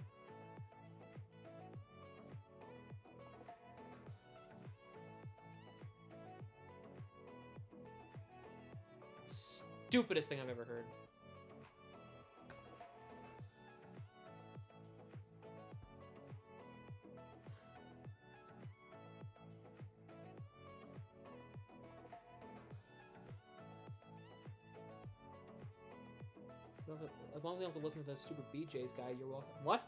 Stupidest thing I've ever heard. As long as you don't have to listen to that stupid BJ's guy, you're welcome. What?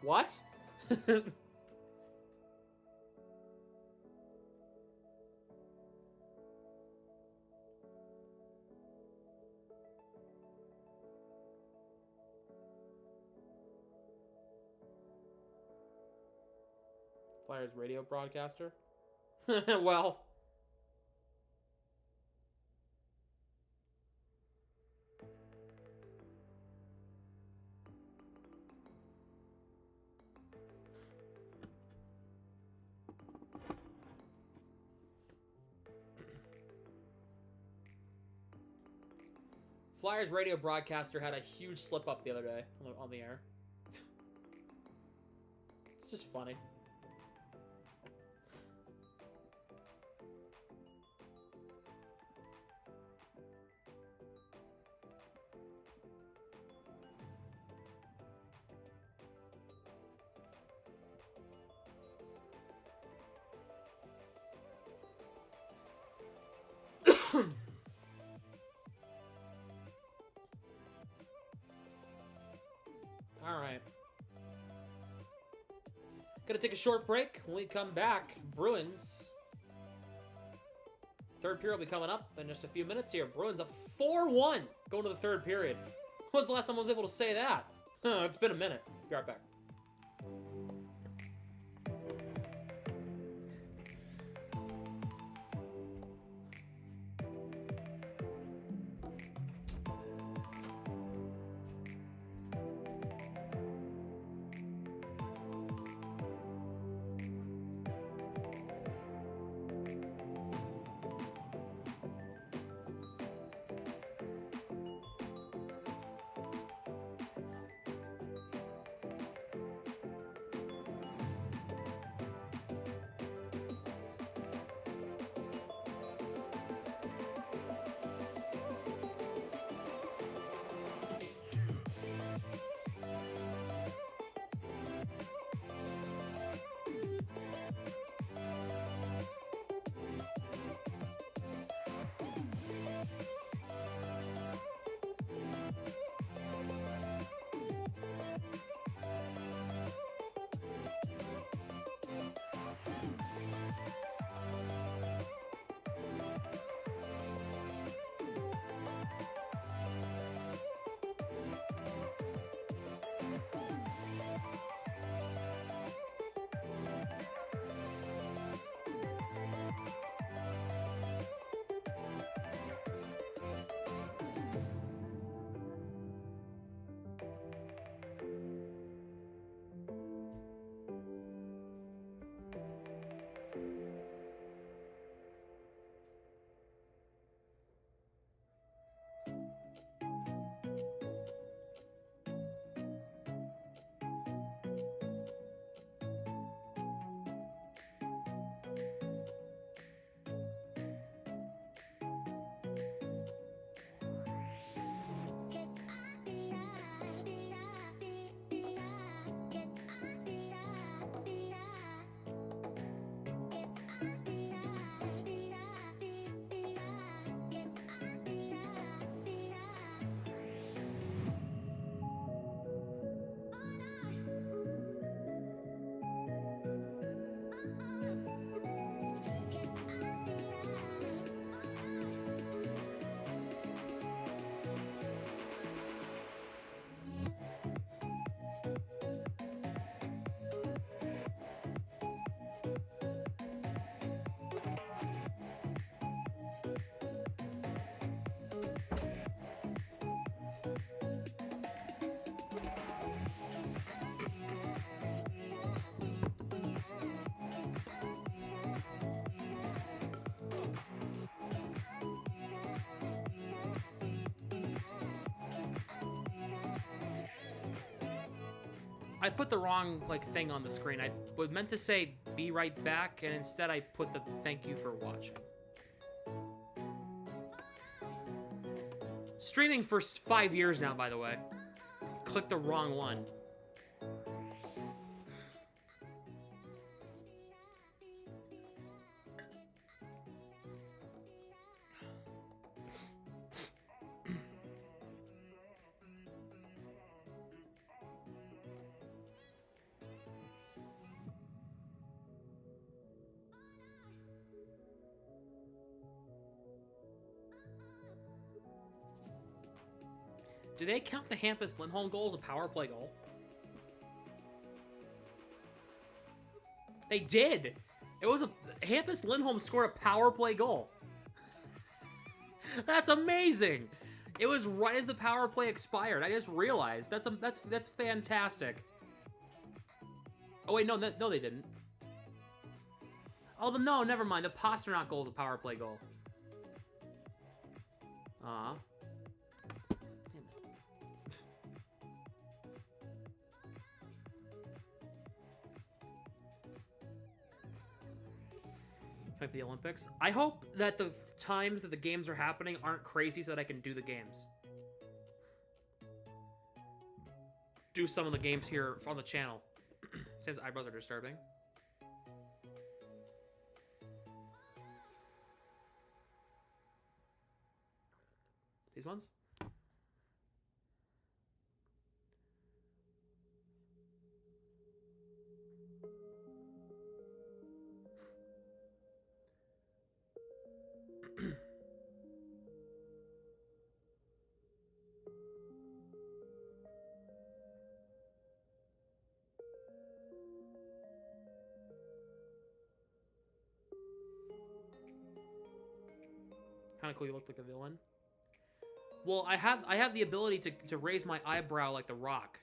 What? Flyers radio broadcaster? Well... Flyers radio broadcaster had a huge slip up the other day on the air. It's just funny. All right. Gonna take a short break. When we come back, Bruins. Third period will be coming up in just a few minutes here. Bruins up 4-1 going to the third period. When was the last time I was able to say that? It's been a minute. Be right back. I put the wrong like thing on the screen. I was meant to say be right back, and instead I put the thank you for watching. Streaming for 5 years now, by the way. Click the wrong one. Do they count the Hampus Lindholm goal as a power play goal? They did. It was a Hampus Lindholm scored a power play goal. That's amazing. It was right as the power play expired. I just realized that's fantastic. Oh wait, no, they didn't. Oh, no, never mind. The Pasternak goal is a power play goal. Like the Olympics. I hope that the times that the games are happening aren't crazy so that I can do the games. Do some of the games here on the channel. Sam's eyebrows are disturbing. These ones? Kind of cool. You look like a villain. Well, I have the ability to raise my eyebrow like The Rock.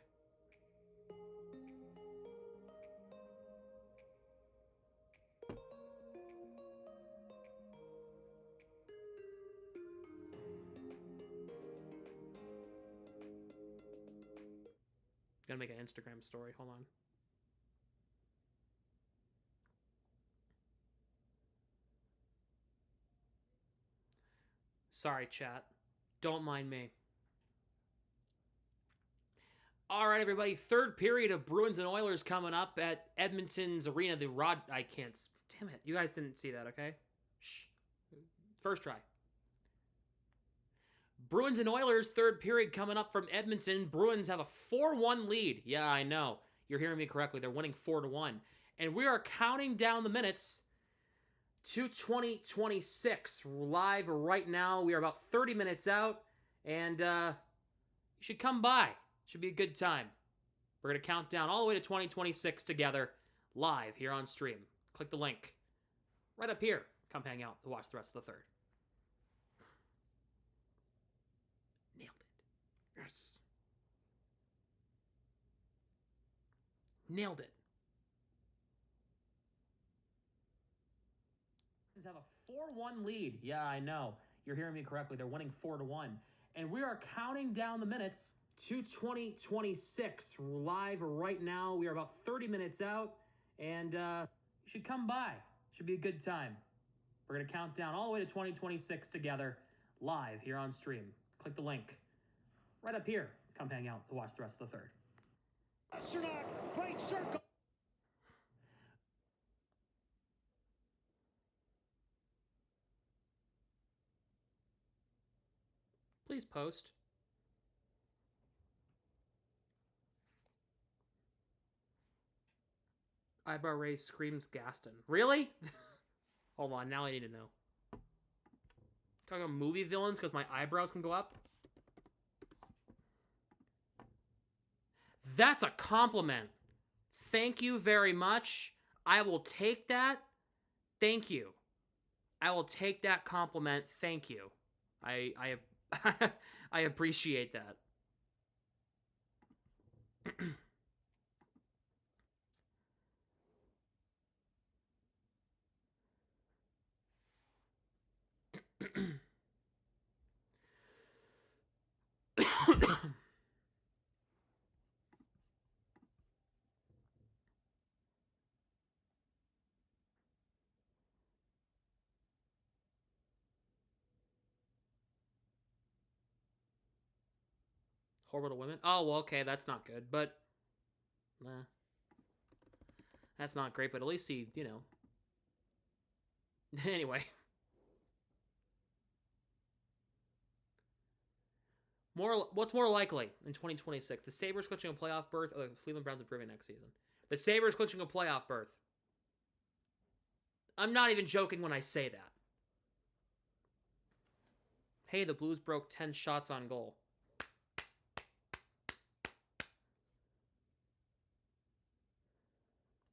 Gotta make an Instagram story. Hold on. Sorry, chat. Don't mind me. All right, everybody. Third period of Bruins and Oilers coming up at Edmonton's arena. I can't. Damn it. You guys didn't see that, okay? Shh. First try. Bruins and Oilers, third period coming up from Edmonton. Bruins have a 4-1 lead. Yeah, I know. You're hearing me correctly. They're winning 4-1. And we are counting down the minutes to 2026. Live right now. We are about 30 minutes out. And you should come by. Should be a good time. We're going to count down all the way to 2026 together. Live here on stream. Click the link right up here. Come hang out to watch the rest of the third. Nailed it. Yes. Nailed it. Have a 4-1 lead. Yeah, I know. You're hearing me correctly. They're winning 4-1. And we are counting down the minutes to 2026. Live right now. We are about 30 minutes out. And you should come by. Should be a good time. We're going to count down all the way to 2026 together. Live here on stream. Click the link right up here. Come hang out to watch the rest of the third. Pasternak, right circle. Please post. Eyebrow raise screams Gaston. Really? Hold on, now I need to know. Talking about movie villains because my eyebrows can go up? That's a compliment. Thank you very much. I will take that. Thank you. I will take that compliment. Thank you. I appreciate that. Orbital women. Oh, well, okay, that's not good, but nah, that's not great. But at least he, you know. Anyway, what's more likely in 2026? The Sabres clinching a playoff berth, or the Cleveland Browns improving next season? The Sabres clinching a playoff berth. I'm not even joking when I say that. Hey, the Blues broke 10 shots on goal.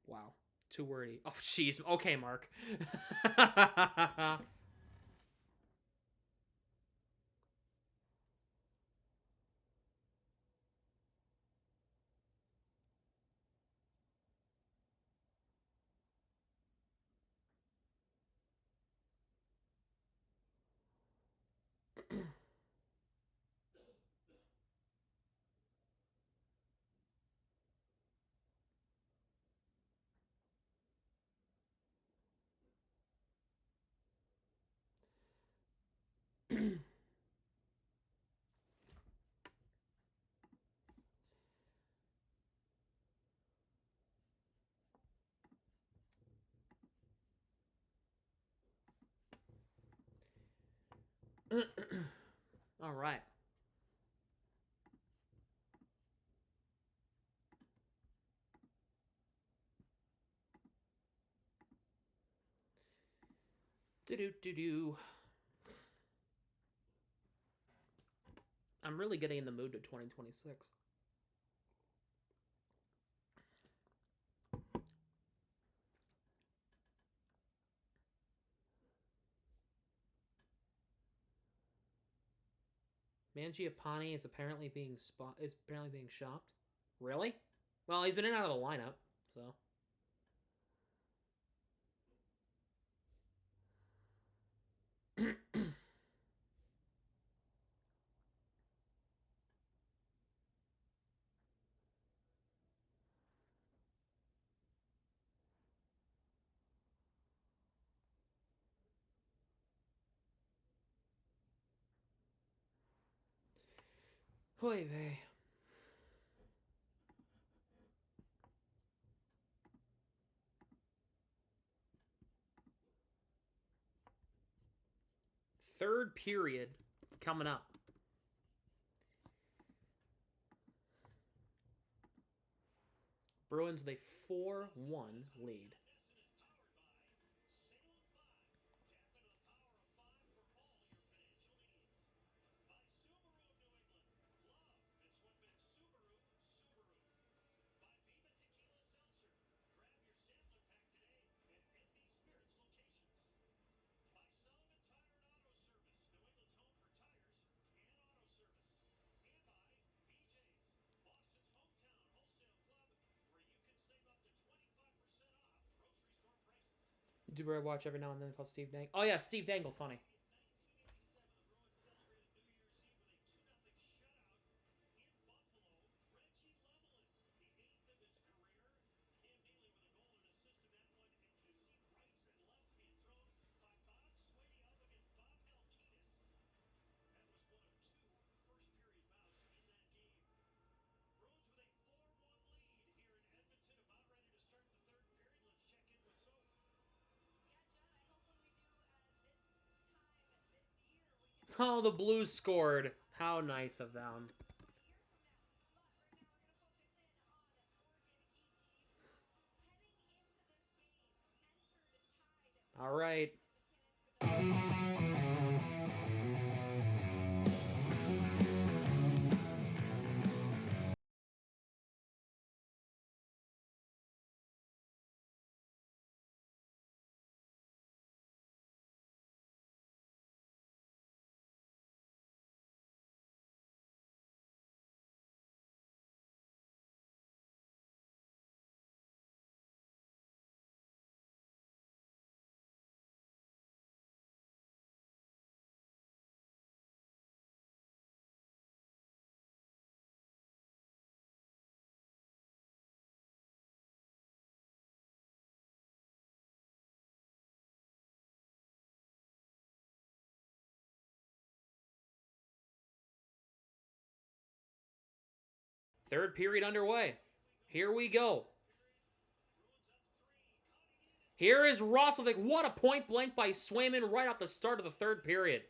Wow. Too wordy. Oh, jeez. Okay, Mark. All right. Do-do-do-do. I'm really getting in the mood to 2026. Mangiapane is apparently being shopped. Really? Well, he's been in and out of the lineup, so. Oy vey. Third period coming up. Bruins with a 4-1 lead. YouTuber I watch every now and then called Steve Dangle. Oh yeah, Steve Dangle's funny. Oh, the Blues scored. How nice of them. All right. Third period underway. Here we go. Here is Roslovic. What a point blank by Swayman right off the start of the third period.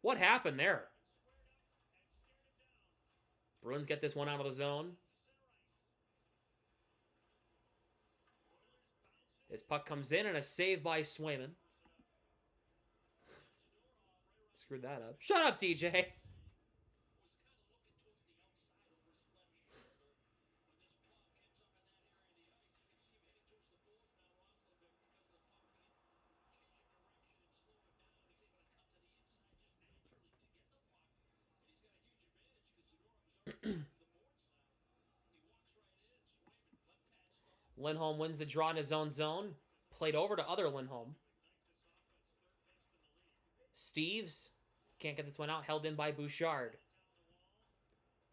What happened there? Bruins get this one out of the zone. This puck comes in and a save by Swayman. Screwed that up. Shut up, DJ. Lindholm wins the draw in his own zone. Played over to other Lindholm. Steves can't get this one out. Held in by Bouchard.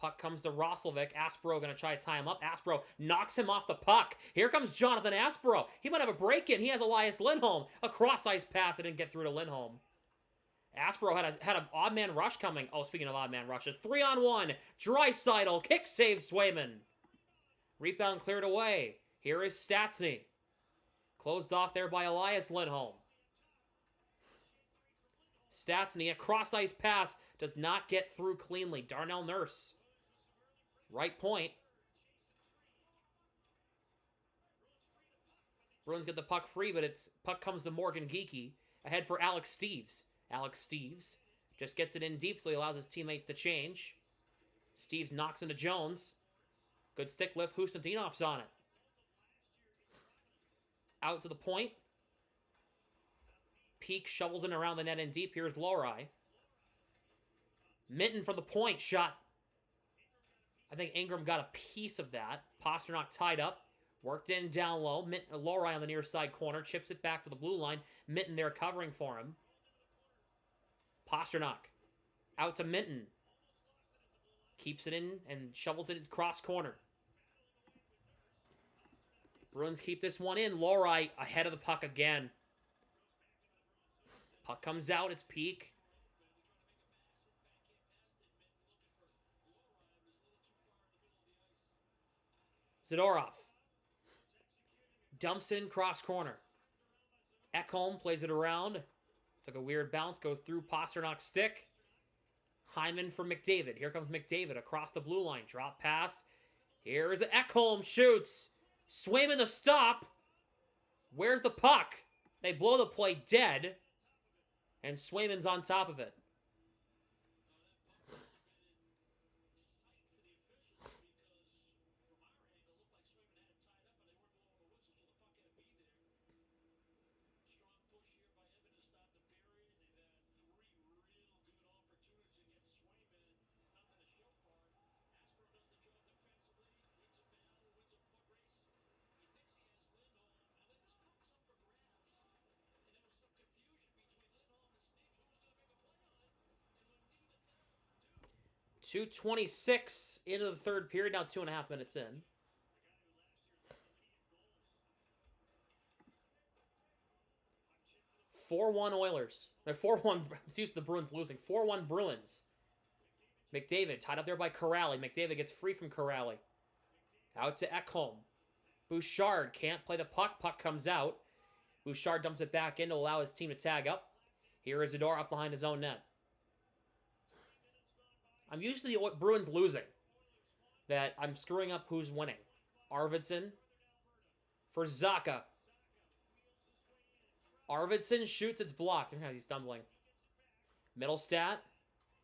Puck comes to Roslovic. Aspro going to try to tie him up. Aspro knocks him off the puck. Here comes Jonathan Aspro. He might have a break-in. He has Elias Lindholm. A cross-ice pass. It didn't get through to Lindholm. Aspro had an odd man rush coming. Oh, speaking of odd man rushes. 3-on-1. Draisaitl. Kick save Swayman. Rebound cleared away. Here is Stastny. Closed off there by Elias Lindholm. Stastny, a cross-ice pass, does not get through cleanly. Darnell Nurse. Right point. Bruins get the puck free, but puck comes to Morgan Geekie. Ahead for Alex Steves. Alex Steves just gets it in deep, so he allows his teammates to change. Steves knocks into Jones. Good stick lift. Hustadinov's on it. Out to the point. Peak shovels in around the net and deep. Here's Lohrei. Minton from the point. Shot. I think Ingram got a piece of that. Pasternak tied up. Worked in down low. Lohrei on the near side corner. Chips it back to the blue line. Minton there covering for him. Pasternak. Out to Minton. Keeps it in and shovels it across corner. Bruins keep this one in. Lohrei ahead of the puck again. Puck comes out. It's Peak. Zadorov. Dumps in cross corner. Ekholm plays it around. Took a weird bounce. Goes through Pasternak's stick. Hyman for McDavid. Here comes McDavid across the blue line. Drop pass. Here is Ekholm. Shoots. Swayman the stop. Where's the puck? They blow the play dead. And Swayman's on top of it. .226 into the third period. Now 2.5 minutes in. .4-1 Oilers. 4-1. Excuse the Bruins losing. 4-1 Bruins. McDavid tied up there by Corrali. McDavid gets free from Corrali. Out to Ekholm. Bouchard can't play the puck. Puck comes out. Bouchard dumps it back in to allow his team to tag up. Here is Zadorov behind his own net. I'm usually the Bruins losing. That I'm screwing up who's winning. Arvidsson for Zacha. Arvidsson shoots, it's blocked. He's stumbling. Middlestat.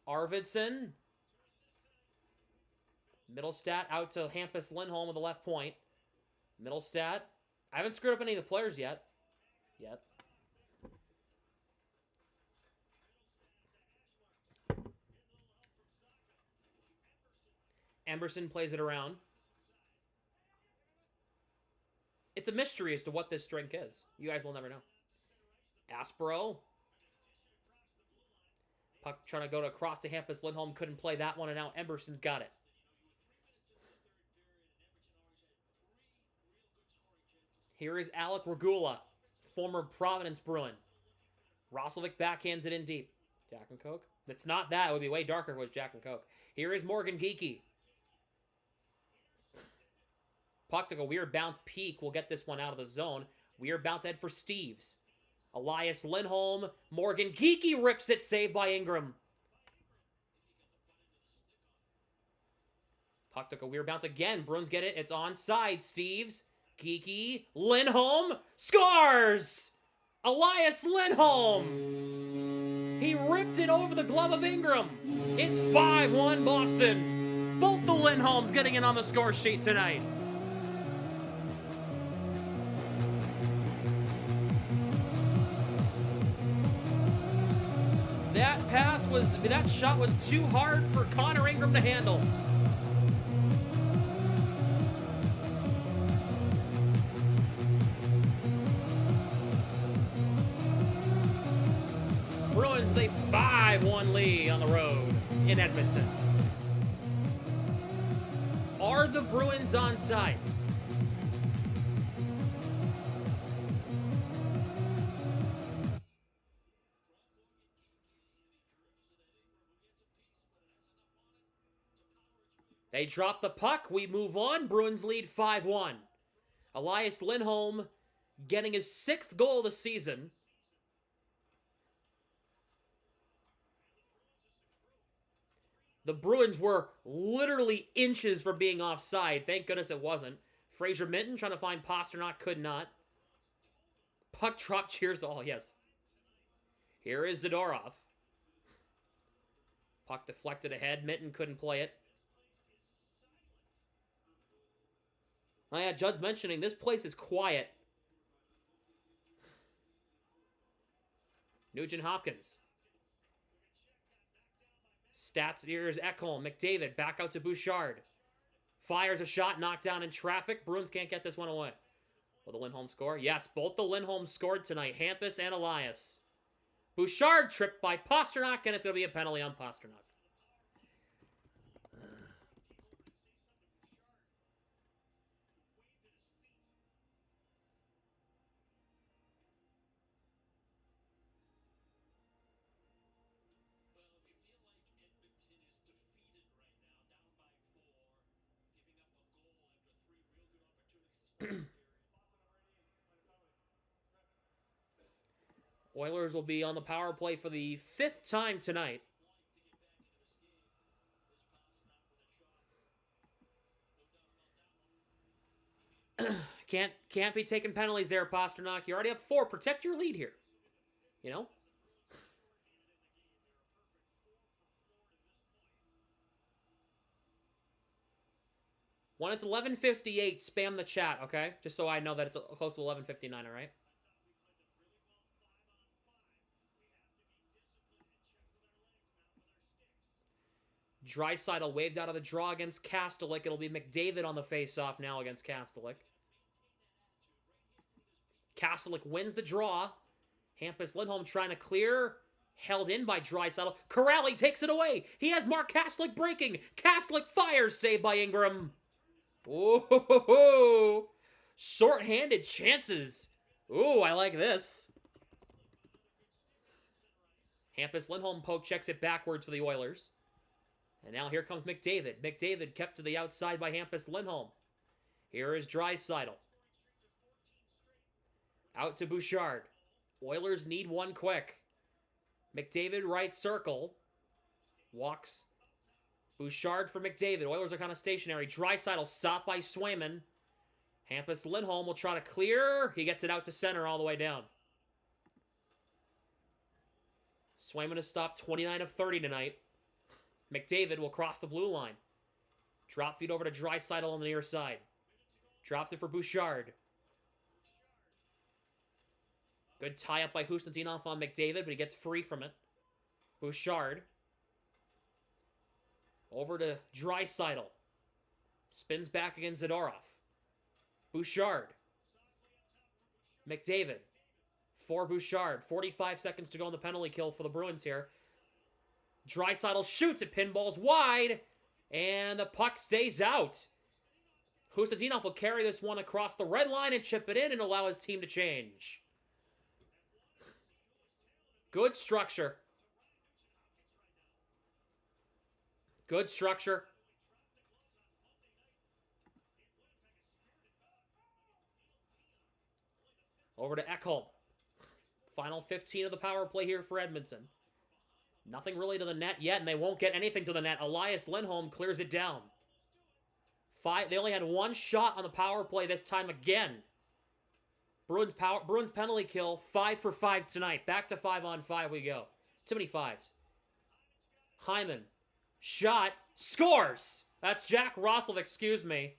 Arvidsson. Middlestat out to Hampus Lindholm with the left point. Middlestat. I haven't screwed up any of the players yet. Emberson plays it around. It's a mystery as to what this drink is. You guys will never know. Aspro. Puck trying to go across to Hampus Lindholm. Couldn't play that one, and now Emberson's got it. Here is Alec Regula, former Providence Bruin. Roslovic backhands it in deep. Jack and Coke? It's not that. It would be way darker if it was Jack and Coke. Here is Morgan Geekie. Puck took a weird bounce. Peak will get this one out of the zone. Weird bounce head for Steves. Elias Lindholm. Morgan Geeky rips it. Saved by Ingram. Puck took a weird bounce again. Bruins get it. It's onside. Steves. Geeky. Lindholm. Scores! Elias Lindholm. He ripped it over the glove of Ingram. It's 5-1 Boston. Both the Lindholms getting in on the score sheet tonight. That shot was too hard for Connor Ingram to handle. Bruins with a 5-1 lead on the road in Edmonton. Are the Bruins onside? They drop the puck. We move on. Bruins lead 5-1. Elias Lindholm getting his 6th goal of the season. The Bruins were literally inches from being offside. Thank goodness it wasn't. Fraser Minton trying to find Pasternak, could not. Puck drop, cheers to all, yes. Here is Zadorov. Puck deflected ahead. Minton couldn't play it. Oh yeah, Judd's mentioning this place is quiet. Nugent Hopkins. Stats, here is Ekholm. McDavid back out to Bouchard. Fires a shot, knocked down in traffic. Bruins can't get this one away. Will the Lindholm score? Yes, both the Lindholms scored tonight. Hampus and Elias. Bouchard tripped by Pasternak, and it's going to be a penalty on Pasternak. Oilers will be on the power play for the 5th time tonight. Can't be taking penalties there, Pasternak. You already have 4. Protect your lead here. You know? When it's 11:58, spam the chat, okay? Just so I know that it's close to 11:59, all right? Draisaitl waved out of the draw against Kastelik. It'll be McDavid on the face-off now against Kastelik. Kastelik wins the draw. Hampus Lindholm trying to clear. Held in by Draisaitl. Corrali takes it away. He has Mark Kastelik breaking. Kastelik fires. Saved by Ingram. Ooh. Short-handed chances. Ooh, I like this. Hampus Lindholm poke checks it backwards for the Oilers. And now here comes McDavid. McDavid kept to the outside by Hampus Lindholm. Here is Draisaitl. Out to Bouchard. Oilers need one quick. McDavid right circle. Walks. Bouchard for McDavid. Oilers are kind of stationary. Draisaitl stopped by Swayman. Hampus Lindholm will try to clear. He gets it out to center all the way down. Swayman has stopped 29 of 30 tonight. McDavid will cross the blue line. Drop feed over to Draisaitl on the near side. Drops it for Bouchard. Good tie-up by Kuznetsov on McDavid, but he gets free from it. Bouchard. Over to Draisaitl. Spins back against Zadorov. Bouchard. McDavid. For Bouchard. 45 seconds to go on the penalty kill for the Bruins here. Draisaitl shoots it, pinballs wide, and the puck stays out. Kuznetsov will carry this one across the red line and chip it in and allow his team to change. Good structure. Good structure. Over to Ekholm. Final 15 of the power play here for Edmonton. Nothing really to the net yet, and they won't get anything to the net. Elias Lindholm clears it down. They only had one shot on the power play this time again. Bruins penalty kill, 5 for 5 tonight. Back to 5-on-5 we go. Too many fives. Hyman. Shot. Scores! That's Jack Roslovic, excuse me.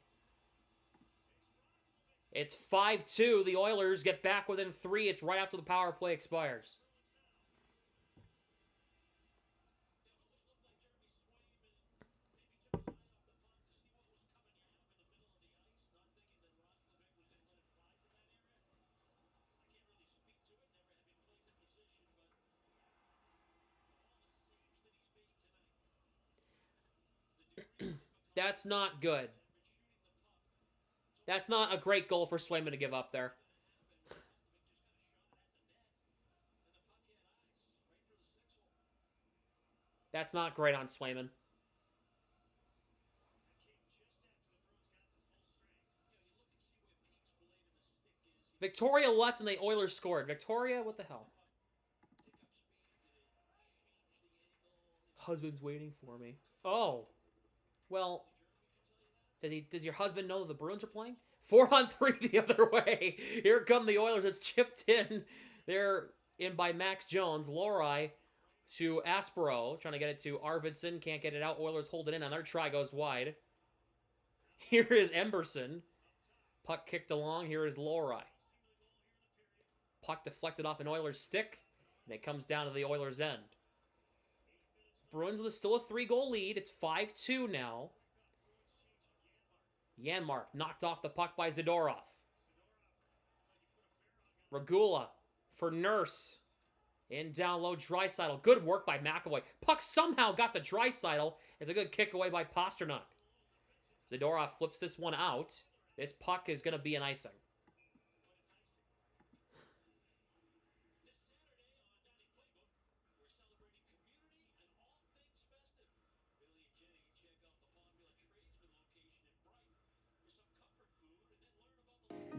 It's 5-2. The Oilers get back within 3. It's right after the power play expires. That's not good. That's not a great goal for Swayman to give up there. That's not great on Swayman. Victoria left and the Oilers scored. Victoria, what the hell? Husband's waiting for me. Oh. Well, does your husband know that the Bruins are playing? 4-on-3 the other way. Here come the Oilers. It's chipped in. They're in by Max Jones. Lohrei to Aspero. Trying to get it to Arvidsson. Can't get it out. Oilers hold it in. Another try goes wide. Here is Emberson. Puck kicked along. Here is Lohrei. Puck deflected off an Oilers stick. And it comes down to the Oilers' end. Bruins with still a 3-goal lead. It's 5-2 now. Janmark knocked off the puck by Zadorov. Regula for Nurse. In down low, Draisaitl. Good work by McAvoy. Puck somehow got to Draisaitl. It's a good kick away by Pasternak. Zadorov flips this one out. This puck is going to be an icing.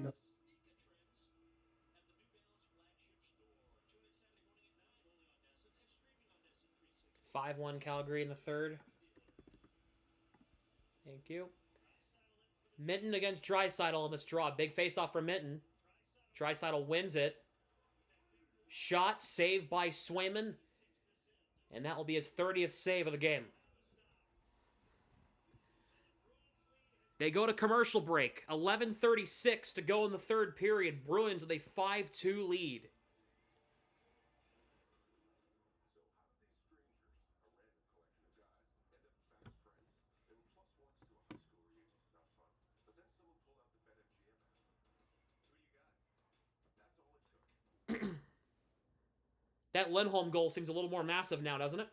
No. 5-1 Calgary in the third. Thank you. Minton against Draisaitl in this draw. Big face-off for Minton. Draisaitl wins it. Shot saved by Swayman. And that will be his 30th save of the game. They go to commercial break. 11:36 to go in the third period. Bruins with a 5-2 lead. That Lindholm goal seems a little more massive now, doesn't it?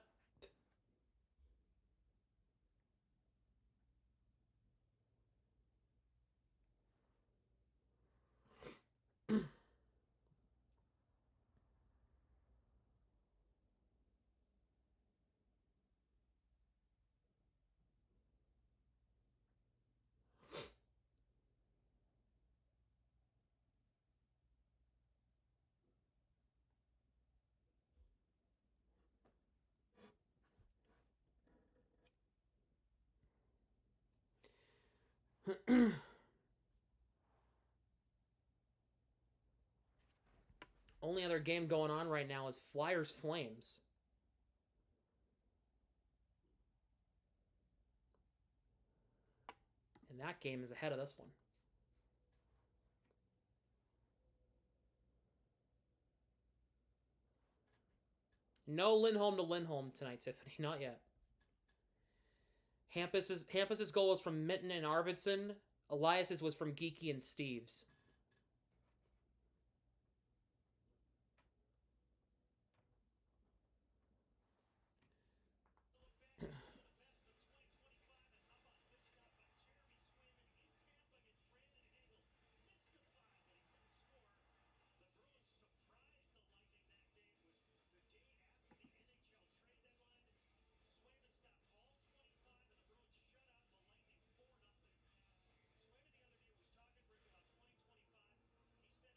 Only other game going on right now is Flyers Flames. And that game is ahead of this one. No Lindholm to Lindholm tonight, Tiffany. Not yet. Hampus's goal was from Minton and Arvidsson. Elias's was from Geeky and Steves.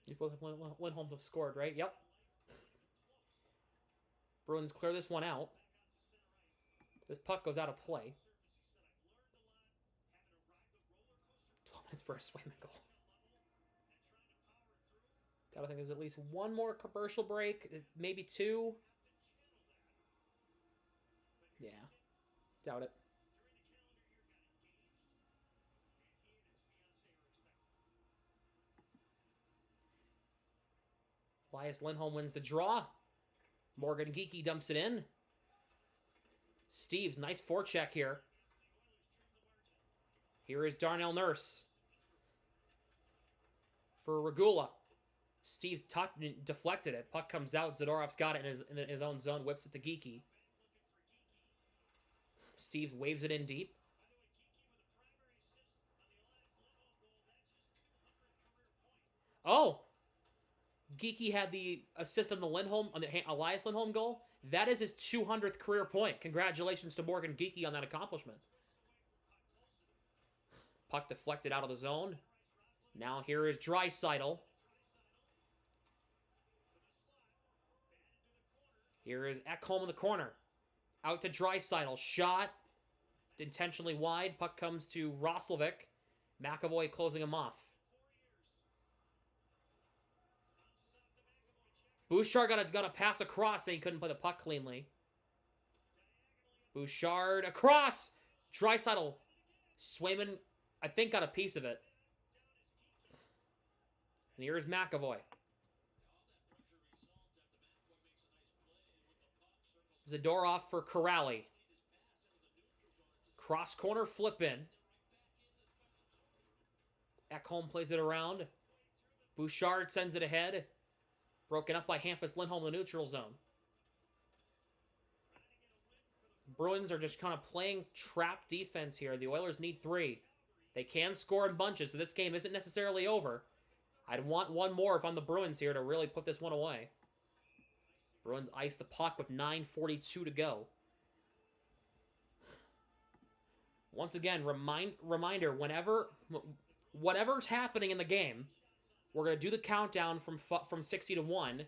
You both have Lindholm have scored, right? Yep. Bruins clear this one out. This puck goes out of play. 12 minutes for a Swayman goal. Gotta think there's at least one more commercial break, maybe two. Yeah, doubt it. Elias Lindholm wins the draw. Morgan Geekie dumps it in. Steve's nice forecheck here. Here is Darnell Nurse. For Regula. Steve deflected it. Puck comes out. Zadorov's got it in his own zone. Whips it to Geekie. Steves waves it in deep. Oh! Geekie had the assist on the Elias Lindholm goal. That is his 200th career point. Congratulations to Morgan Geekie on that accomplishment. Puck deflected out of the zone. Now here is Draisaitl. Here is Ekholm in the corner. Out to Draisaitl. Shot. Intentionally wide. Puck comes to Roslovic. McAvoy closing him off. Bouchard got a pass across and he couldn't play the puck cleanly. Bouchard across. Draisaitl. Swayman, I think, got a piece of it. And here's McAvoy. Zadorov for Corrali. Cross corner flip in. Ekholm plays it around. Bouchard sends it ahead. Broken up by Hampus Lindholm in the neutral zone. Bruins are just kind of playing trap defense here. The Oilers need 3. They can score in bunches, so this game isn't necessarily over. I'd want one more if I'm the Bruins here to really put this one away. Bruins ice the puck with 9:42 to go. Once again, reminder, whatever's happening in the game, we're going to do the countdown from 60 to 1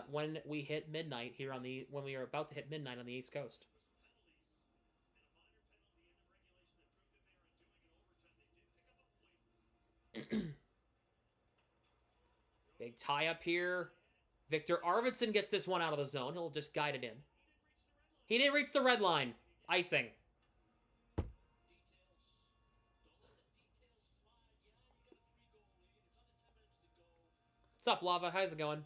when we hit midnight here when we are about to hit midnight on the East Coast. Big tie up here. Victor Arvidsson gets this one out of the zone. He'll just guide it in. He didn't reach the red line. Icing. What's up, Lava? How's it going?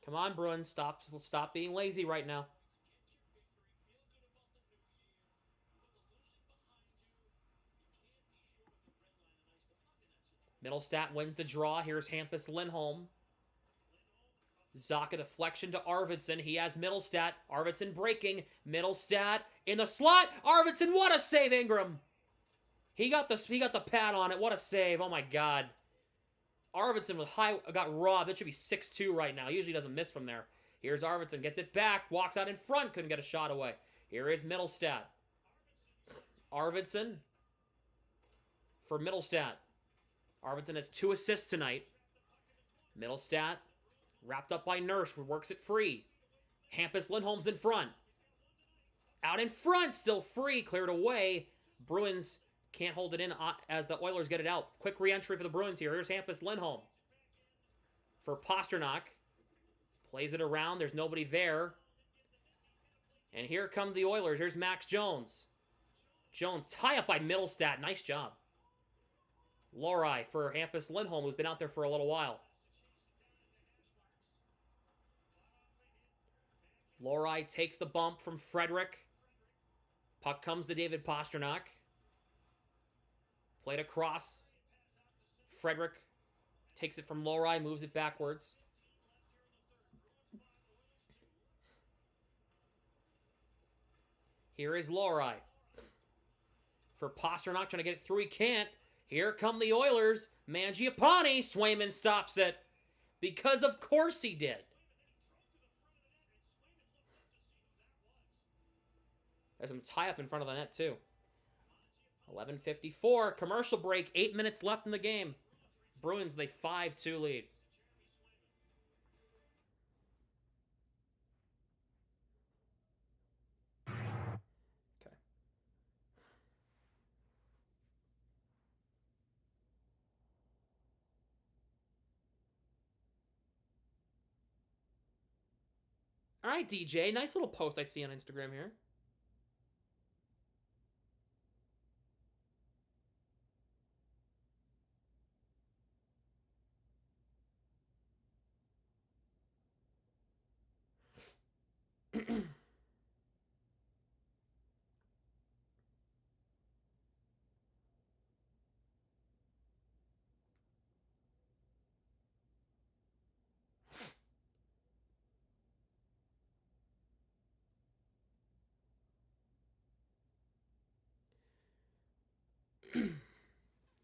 Come on, Bruins. Stop being lazy right now. Middlestat wins the draw. Here's Hampus Lindholm. Zaka deflection to Arvidsson. He has Middlestat. Arvidsson breaking. Middlestat in the slot. Arvidsson, what a save, Ingram. He got the pad on it. What a save. Oh my god. Arvidsson got robbed. It should be 6-2 right now. He usually doesn't miss from there. Here's Arvidsson. Gets it back. Walks out in front. Couldn't get a shot away. Here is Middlestat. Arvidsson for Middlestat. Arvidsson has 2 assists tonight. Middlestat wrapped up by Nurse, works it free. Hampus Lindholm's in front. Out in front, still free, cleared away. Bruins can't hold it in as the Oilers get it out. Quick re-entry for the Bruins here. Here's Hampus Lindholm. For Pasternak. Plays it around. There's nobody there. And here come the Oilers. Here's Max Jones. Jones, tie up by Middlestat. Nice job. Lori for Hampus Lindholm, who's been out there for a little while. Lori takes the bump from Frederick. Puck comes to David Pasternak. Played across. Frederick takes it from Lori, moves it backwards. Here is Lori. For Pasternak, trying to get it through. He can't. Here come the Oilers. Mangiapane. Swayman stops it. Because of course he did. There's some tie-up in front of the net, too. 11:54, commercial break, 8 minutes left in the game. Bruins with a 5-2 lead. Okay. All right, DJ, nice little post I see on Instagram here.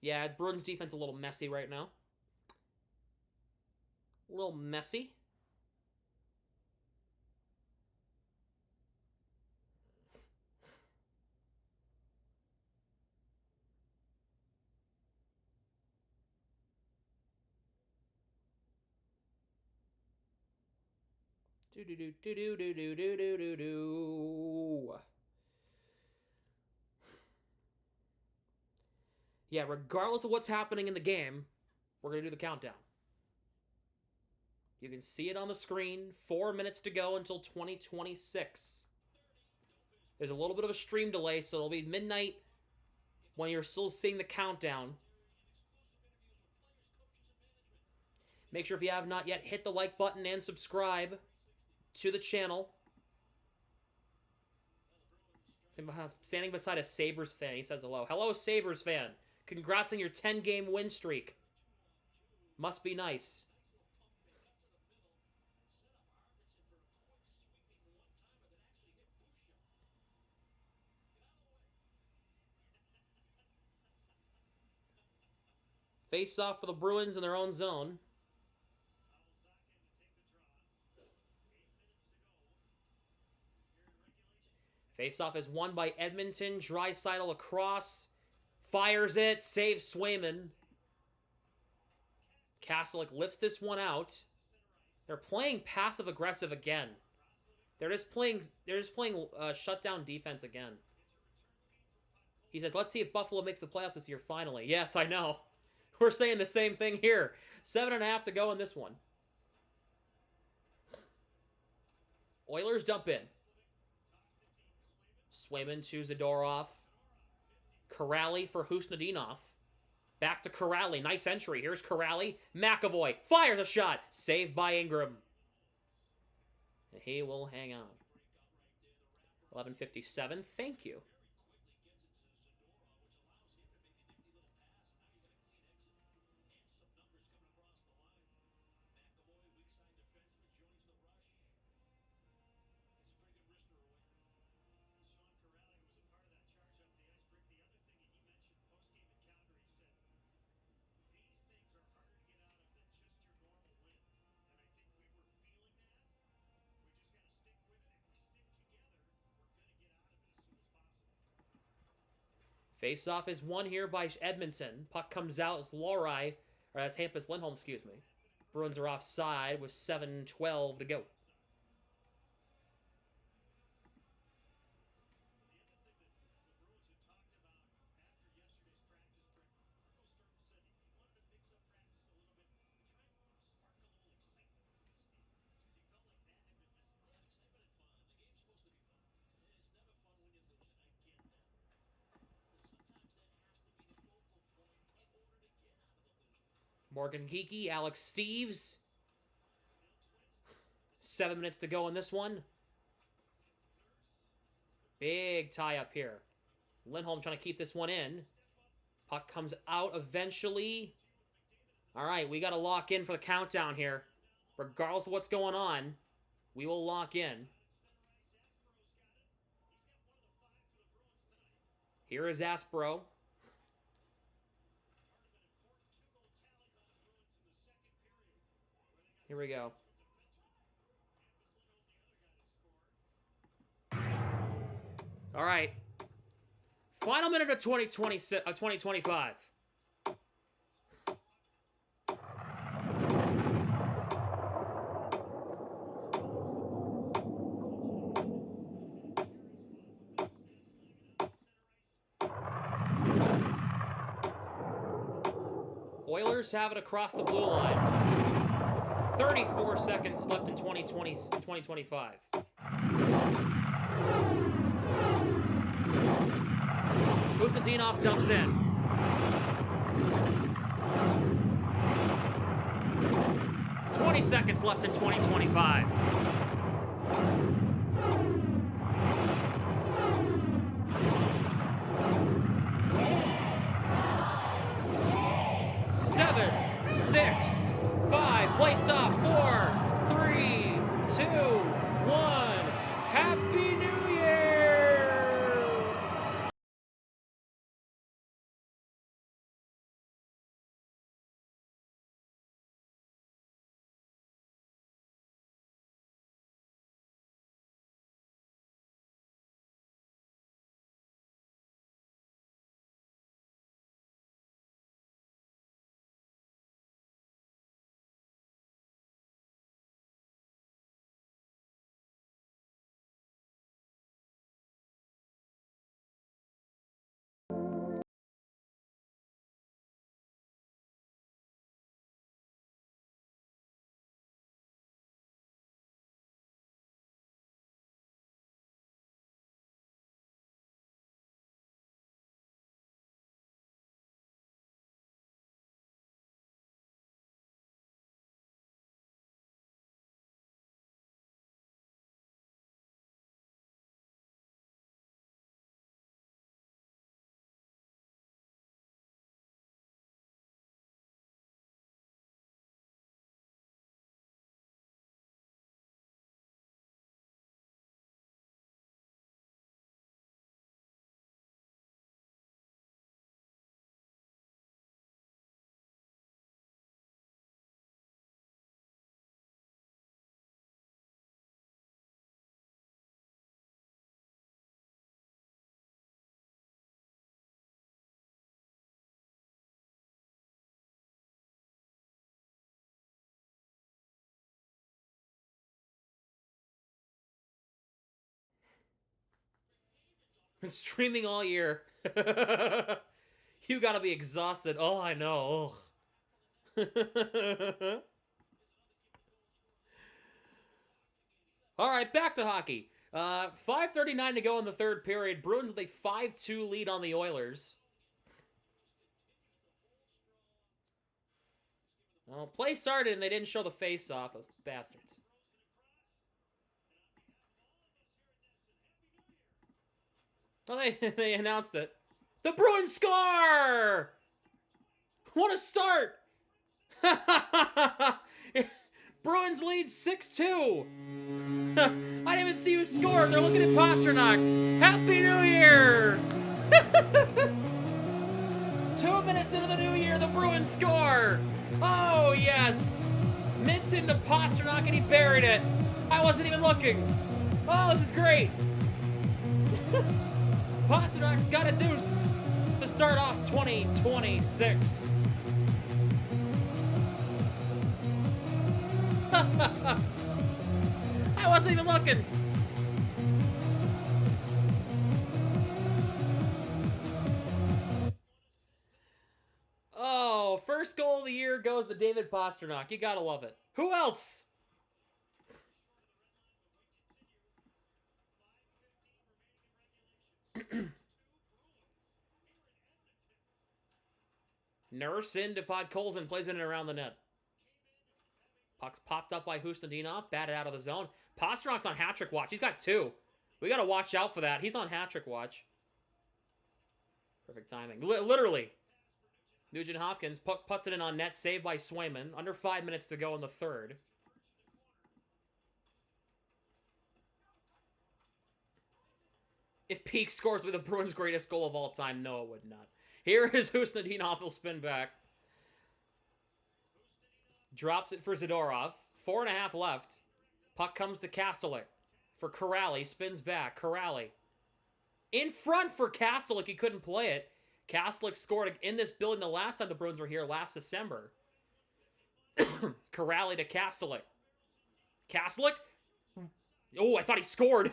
Yeah, Bruins defense a little messy right now. A little messy. Do do do do do do do do do do do. Yeah, regardless of what's happening in the game, we're going to do the countdown. You can see it on the screen. 4 minutes to go until 2026. There's a little bit of a stream delay, so it'll be midnight when you're still seeing the countdown. Make sure if you have not yet, hit the like button and subscribe to the channel. Standing beside a Sabres fan, he says hello. Hello, Sabres fan. Congrats on your 10-game win streak. Must be nice. Face off for the Bruins in their own zone. Face-off is won by Edmonton. Draisaitl across. Fires it. Saves Swayman. Kastelik lifts this one out. They're playing passive-aggressive again. They're just playing shutdown defense again. He said, let's see if Buffalo makes the playoffs this year finally. Yes, I know. We're saying the same thing here. 7.5 to go in this one. Oilers dump in. Swayman to Zadorov. Kuraly for Husnudinov. Back to Kuraly. Nice entry. Here's Kuraly. McAvoy fires a shot. Saved by Ingram. And he will hang on. 11:57. Thank you. Face-off is won here by Edmonton. Puck comes out. It's Lohrei. Or that's Hampus Lindholm, excuse me. Bruins are offside with 7:12 to go. Morgan Geekie, Alex Steves. 7 minutes to go in this one. Big tie up here. Lindholm trying to keep this one in. Puck comes out eventually. All right, we got to lock in for the countdown here. Regardless of what's going on, we will lock in. Here is Aspro. Here we go. All right. Final minute of 2025. Oilers have it across the blue line. 34 seconds left in 2025. Konstantinov jumps in. "20 seconds left in 2025. Seven, 6, 5. Play stop. 4, 3, 2, 1. Happy New Year! Been streaming all year. You gotta be exhausted. Oh, I know. Ugh. All right, back to hockey. 5:39 to go in the third period. Bruins with a 5-2 lead on the Oilers. Well, play started and they didn't show the face-off. Those bastards. Well, they announced it. The Bruins score! What a start! Bruins lead 6-2. I didn't even see who scored. They're looking at Pasternak. Happy New Year! 2 minutes into the new year, the Bruins score. Oh, yes. Minton to Pasternak, and he buried it. I wasn't even looking. Oh, this is great. Pasternak's got a deuce to start off 2026. I wasn't even looking. Oh, first goal of the year goes to David Pasternak. You gotta love it. Who else? Nurse into Podkolzin, plays it in around the net. Puck's popped up by Konstantinov, batted out of the zone. Pasternak's on hat-trick watch. He's got 2. We gotta watch out for that. He's on hat-trick watch. Perfect timing. Literally. Nugent Hopkins puts it in on net, saved by Swayman. Under 5 minutes to go in the third. If Peake scores with the Bruins' greatest goal of all time, no, it would not. Here is Konstantinov. He'll spin back. Drops it for Zadorov. 4.5 left. Puck comes to Kastelik for Corrali. Spins back. Corrali. In front for Kastelik. He couldn't play it. Kastelik scored in this building the last time the Bruins were here, last December. Corrali to Kastelik. Kastelik? Oh, I thought he scored.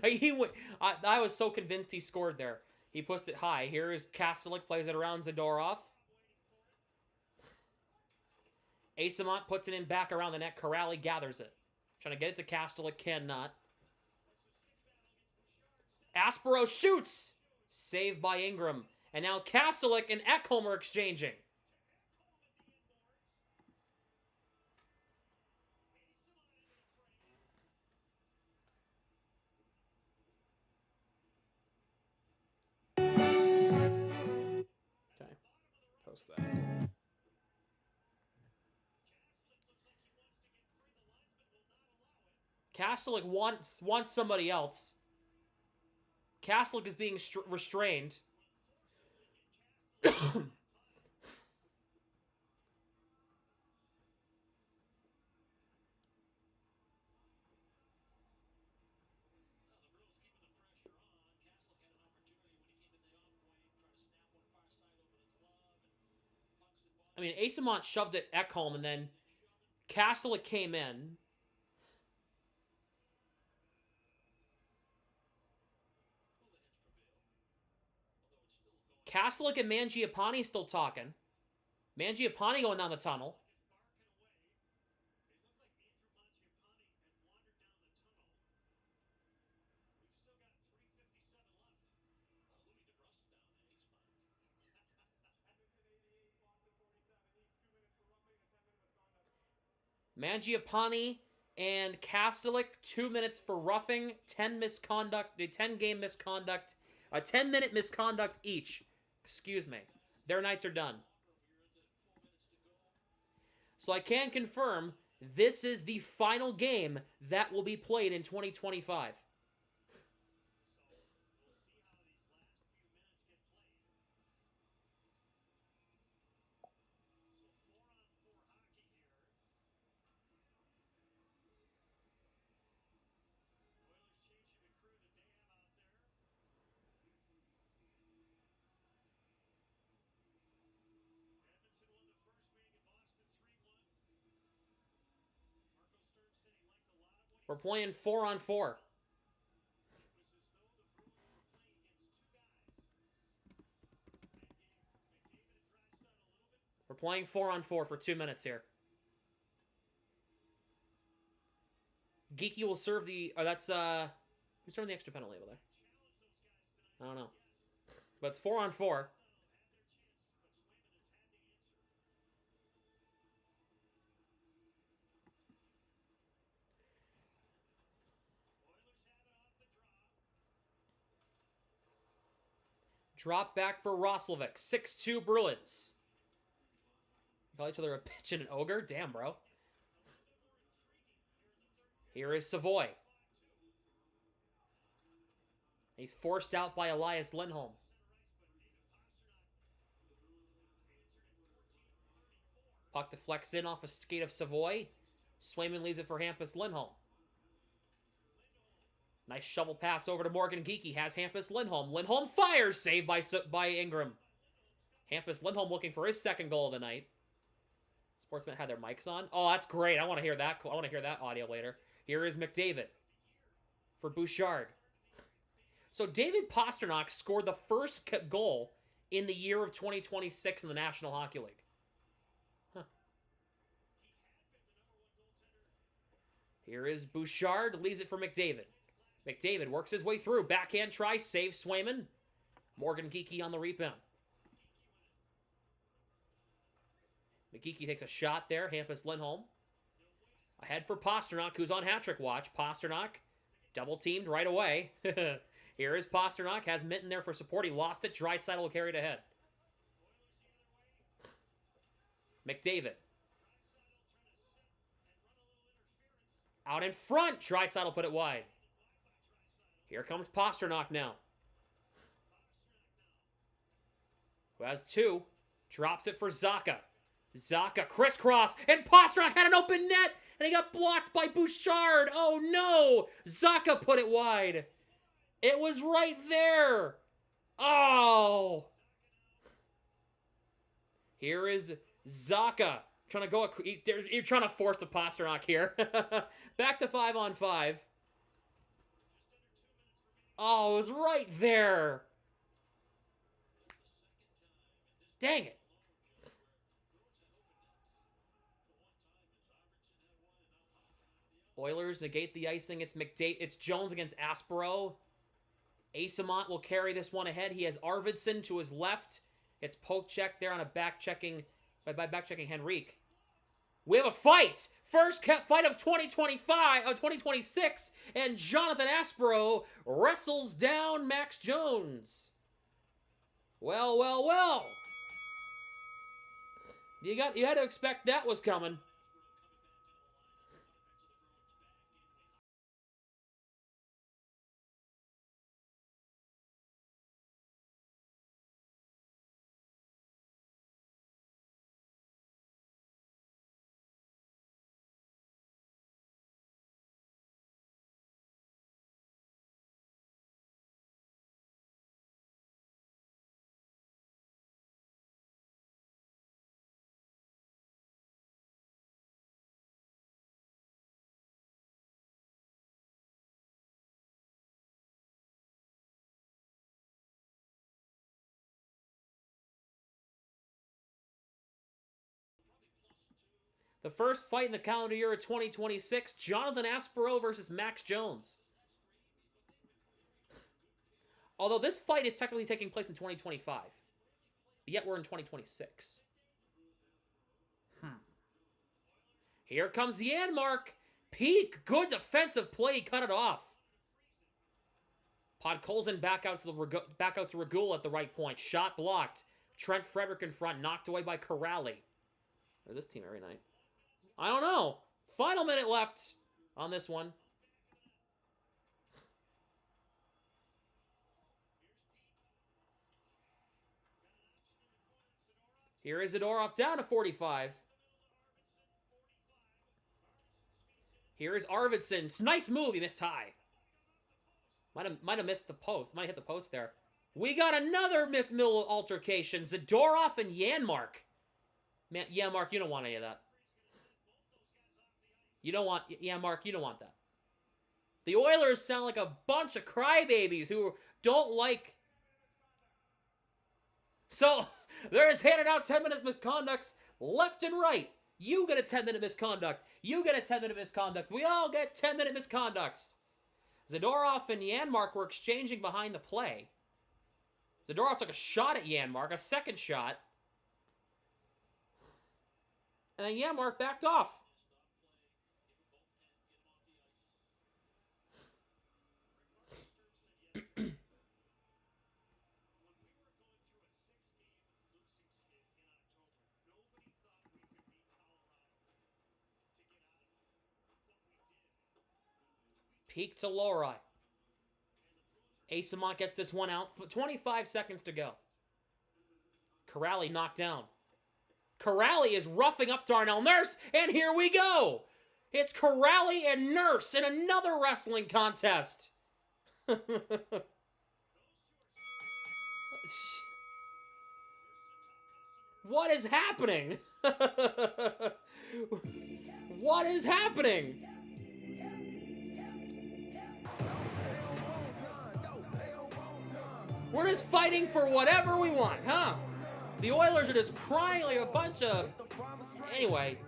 I was so convinced he scored there. He pushed it high. Here is Kastelik, plays it around Zadorov. Asamont puts it in back around the net. Corrali gathers it. Trying to get it to Kastelik, cannot. Aspero shoots! Saved by Ingram. And now Kastelik and Ekholm are exchanging. Okay, post that. Kastelik wants somebody else. Kastelik is being restrained. I mean, Asamont shoved it Ekholm, and then Kastelik came in. Kastelik and Mangiapane still talking. Mangiapane going down the tunnel. Mangiapane and Kastelik, 2 minutes for roughing, 10 misconduct, 10-game misconduct, a 10-minute misconduct each. Excuse me. Their nights are done. So I can confirm this is the final game that will be played in 2025. We're playing 4-on-4. We're playing 4-on-4 for 2 minutes here. Geeky will serve the... Oh, that's, who's serving the extra penalty over there? I don't know. But it's 4-on-4. Drop back for Roslovic. 6-2 Bruins. Call each other a bitch and an ogre? Damn, bro. Here is Savoy. He's forced out by Elias Lindholm. Puck deflects in off a skate of Savoy. Swayman leaves it for Hampus Lindholm. Nice shovel pass over to Morgan Geeky. Has Hampus Lindholm. Lindholm fires. Saved by Ingram. Hampus Lindholm looking for his second goal of the night. Sportsnet had their mics on. Oh, that's great. I want to hear that. I want to hear that audio later. Here is McDavid for Bouchard. So David Pastrnak scored the first goal in the year of 2026 in the National Hockey League. Huh. Here is Bouchard. Leaves it for McDavid. McDavid works his way through. Backhand try. Saves Swayman. Morgan Geeky on the rebound. McGeeky takes a shot there. Hampus Lindholm. Ahead for Pastrnak, who's on hat-trick watch. Pastrnak double-teamed right away. Here is Pastrnak. Has Minton there for support. He lost it. Draisaitl will carry it ahead. McDavid. Out in front. Draisaitl put it wide. Here comes Pastrnak now. Who has two. Drops it for Zacha. Zacha crisscross. And Pastrnak had an open net. And he got blocked by Bouchard. Oh no. Zacha put it wide. It was right there. Oh. Here is Zaka. Trying to go. You're trying to force the Pasternak here. Back to 5-on-5. Oh, it was right there. Dang it. Oilers negate the icing. It's Jones against Aspero. Asamont will carry this one ahead. He has Arvidsson to his left. It's poke check there on a back checking by back checking Henrique. We have a fight. First fight of 2026, and Jonathan Aspero wrestles down Max Jones. Well, well, well. You had to expect that was coming. The first fight in the calendar year of 2026, Jonathan Aspero versus Max Jones. Although this fight is technically taking place in 2025. Yet we're in 2026. Here comes Janmark. Peak. Good defensive play. He cut it off. Podkolzin back out to Regul at the right point. Shot blocked. Trent Frederick in front. Knocked away by Corrali. There's this team every night. I don't know. Final minute left on this one. Here is Zadorov down to 45. Here is Arvidsson. Nice move. He missed high. Might have missed the post. Might have hit the post there. We got another McMill altercation. Zadorov and Janmark. Man, Janmark, you don't want any of that. You don't want... Janmark, you don't want that. The Oilers sound like a bunch of crybabies who don't like... So, they're just handing out 10-minute misconducts left and right. You get a 10-minute misconduct. You get a 10-minute misconduct. We all get 10-minute misconducts. Zadorov and Janmark were exchanging behind the play. Zadorov took a shot at Janmark, a second shot. And then Janmark backed off. Peak to Lori. Asamont gets this one out. 25 seconds to go. Corrali knocked down. Corrali is roughing up Darnell Nurse, and here we go! It's Corrali and Nurse in another wrestling contest. What is happening? What is happening? We're just fighting for whatever we want, huh? The Oilers are just crying like a bunch of... Anyway.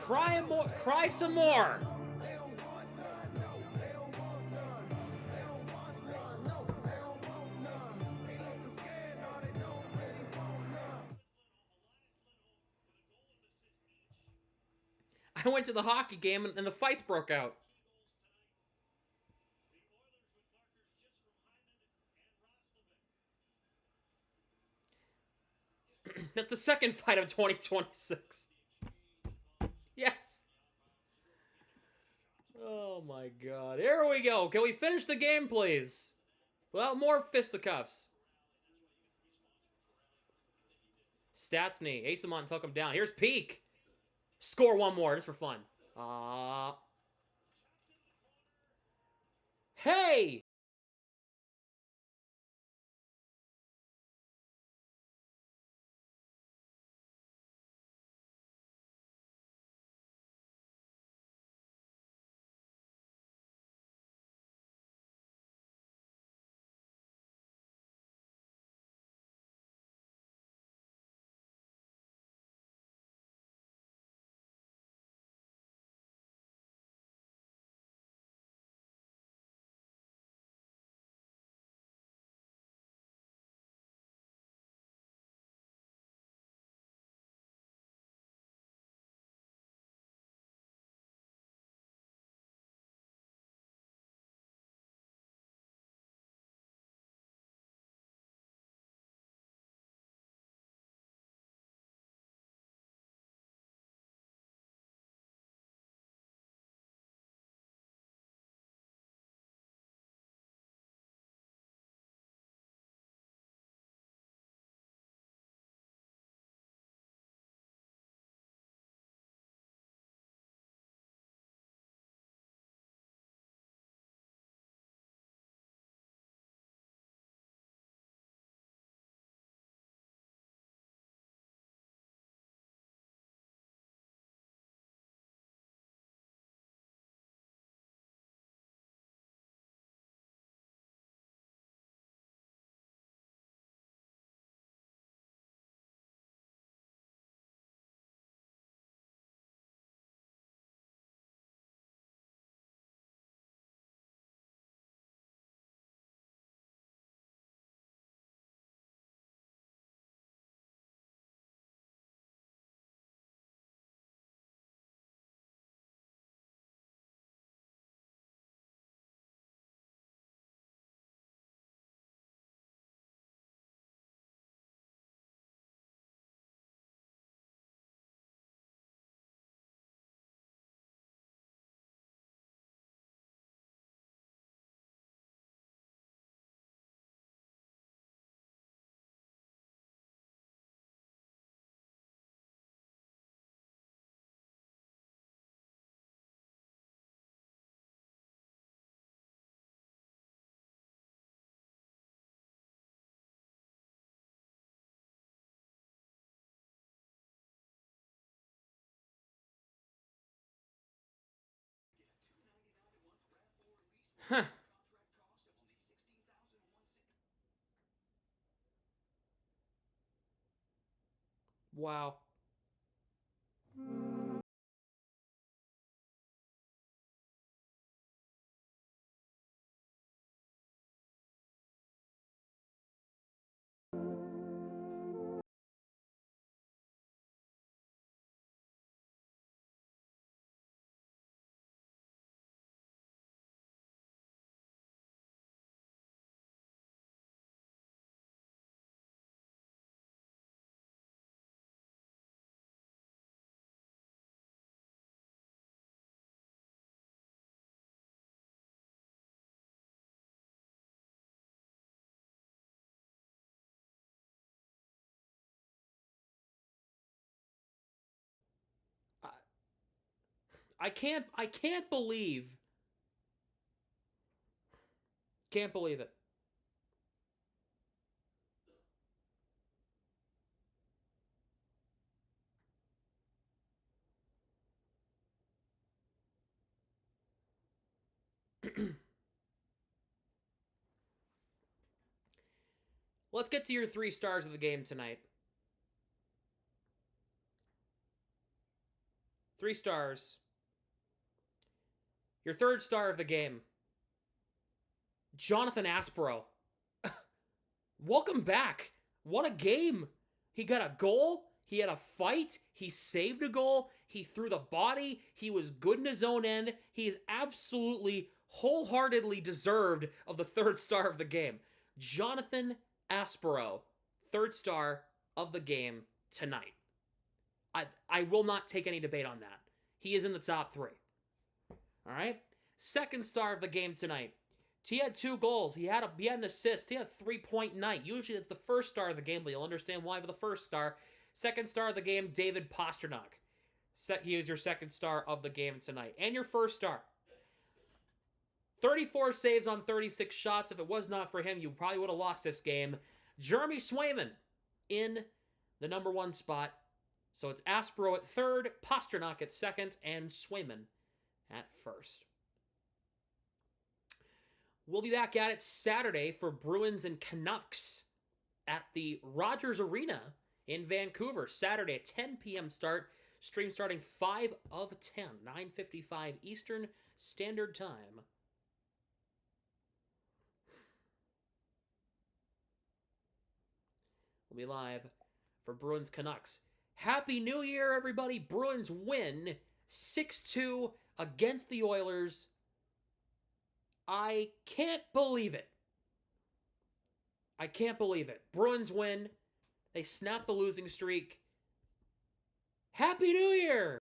Cry some more. I went to the hockey game and the fights broke out. That's the second fight of 2026. Yes. Oh my god. Here we go. Can we finish the game, please? Well, more fisticuffs. Statsny. Asamont took him down. Here's Peak. Score one more, just for fun. Hey! Huh. Wow. I, I can't believe. Can't believe it. Let's get to your 3 stars of the game tonight. 3 stars. Your 3rd star of the game, Jonathan Aspero. Welcome back. What a game. He got a goal. He had a fight. He saved a goal. He threw the body. He was good in his own end. He is absolutely, wholeheartedly deserved of the 3rd star of the game. Jonathan Aspero, 3rd star of the game tonight. I will not take any debate on that. He is in the top 3. All right? 2nd star of the game tonight. He had 2 goals. He had an assist. He had a 3-point night. Usually that's the 1st star of the game, but you'll understand why for the 1st star. Second star of the game, David Pastrnak. He is your second star of the game tonight. And your first star. 34 saves on 36 shots. If it was not for him, you probably would have lost this game. Jeremy Swayman in the number 1 spot. So it's Aspro at third, Pastrnak at second, and Swayman at first. We'll be back at it Saturday for Bruins and Canucks at the Rogers Arena in Vancouver. Saturday at 10 p.m. start. Stream starting 5 of 10, 9:55 Eastern Standard Time. We'll be live for Bruins Canucks. Happy New Year, everybody. Bruins win 6-2 against the Oilers. I can't believe it. I can't believe it. Bruins win. They snap the losing streak. Happy New Year!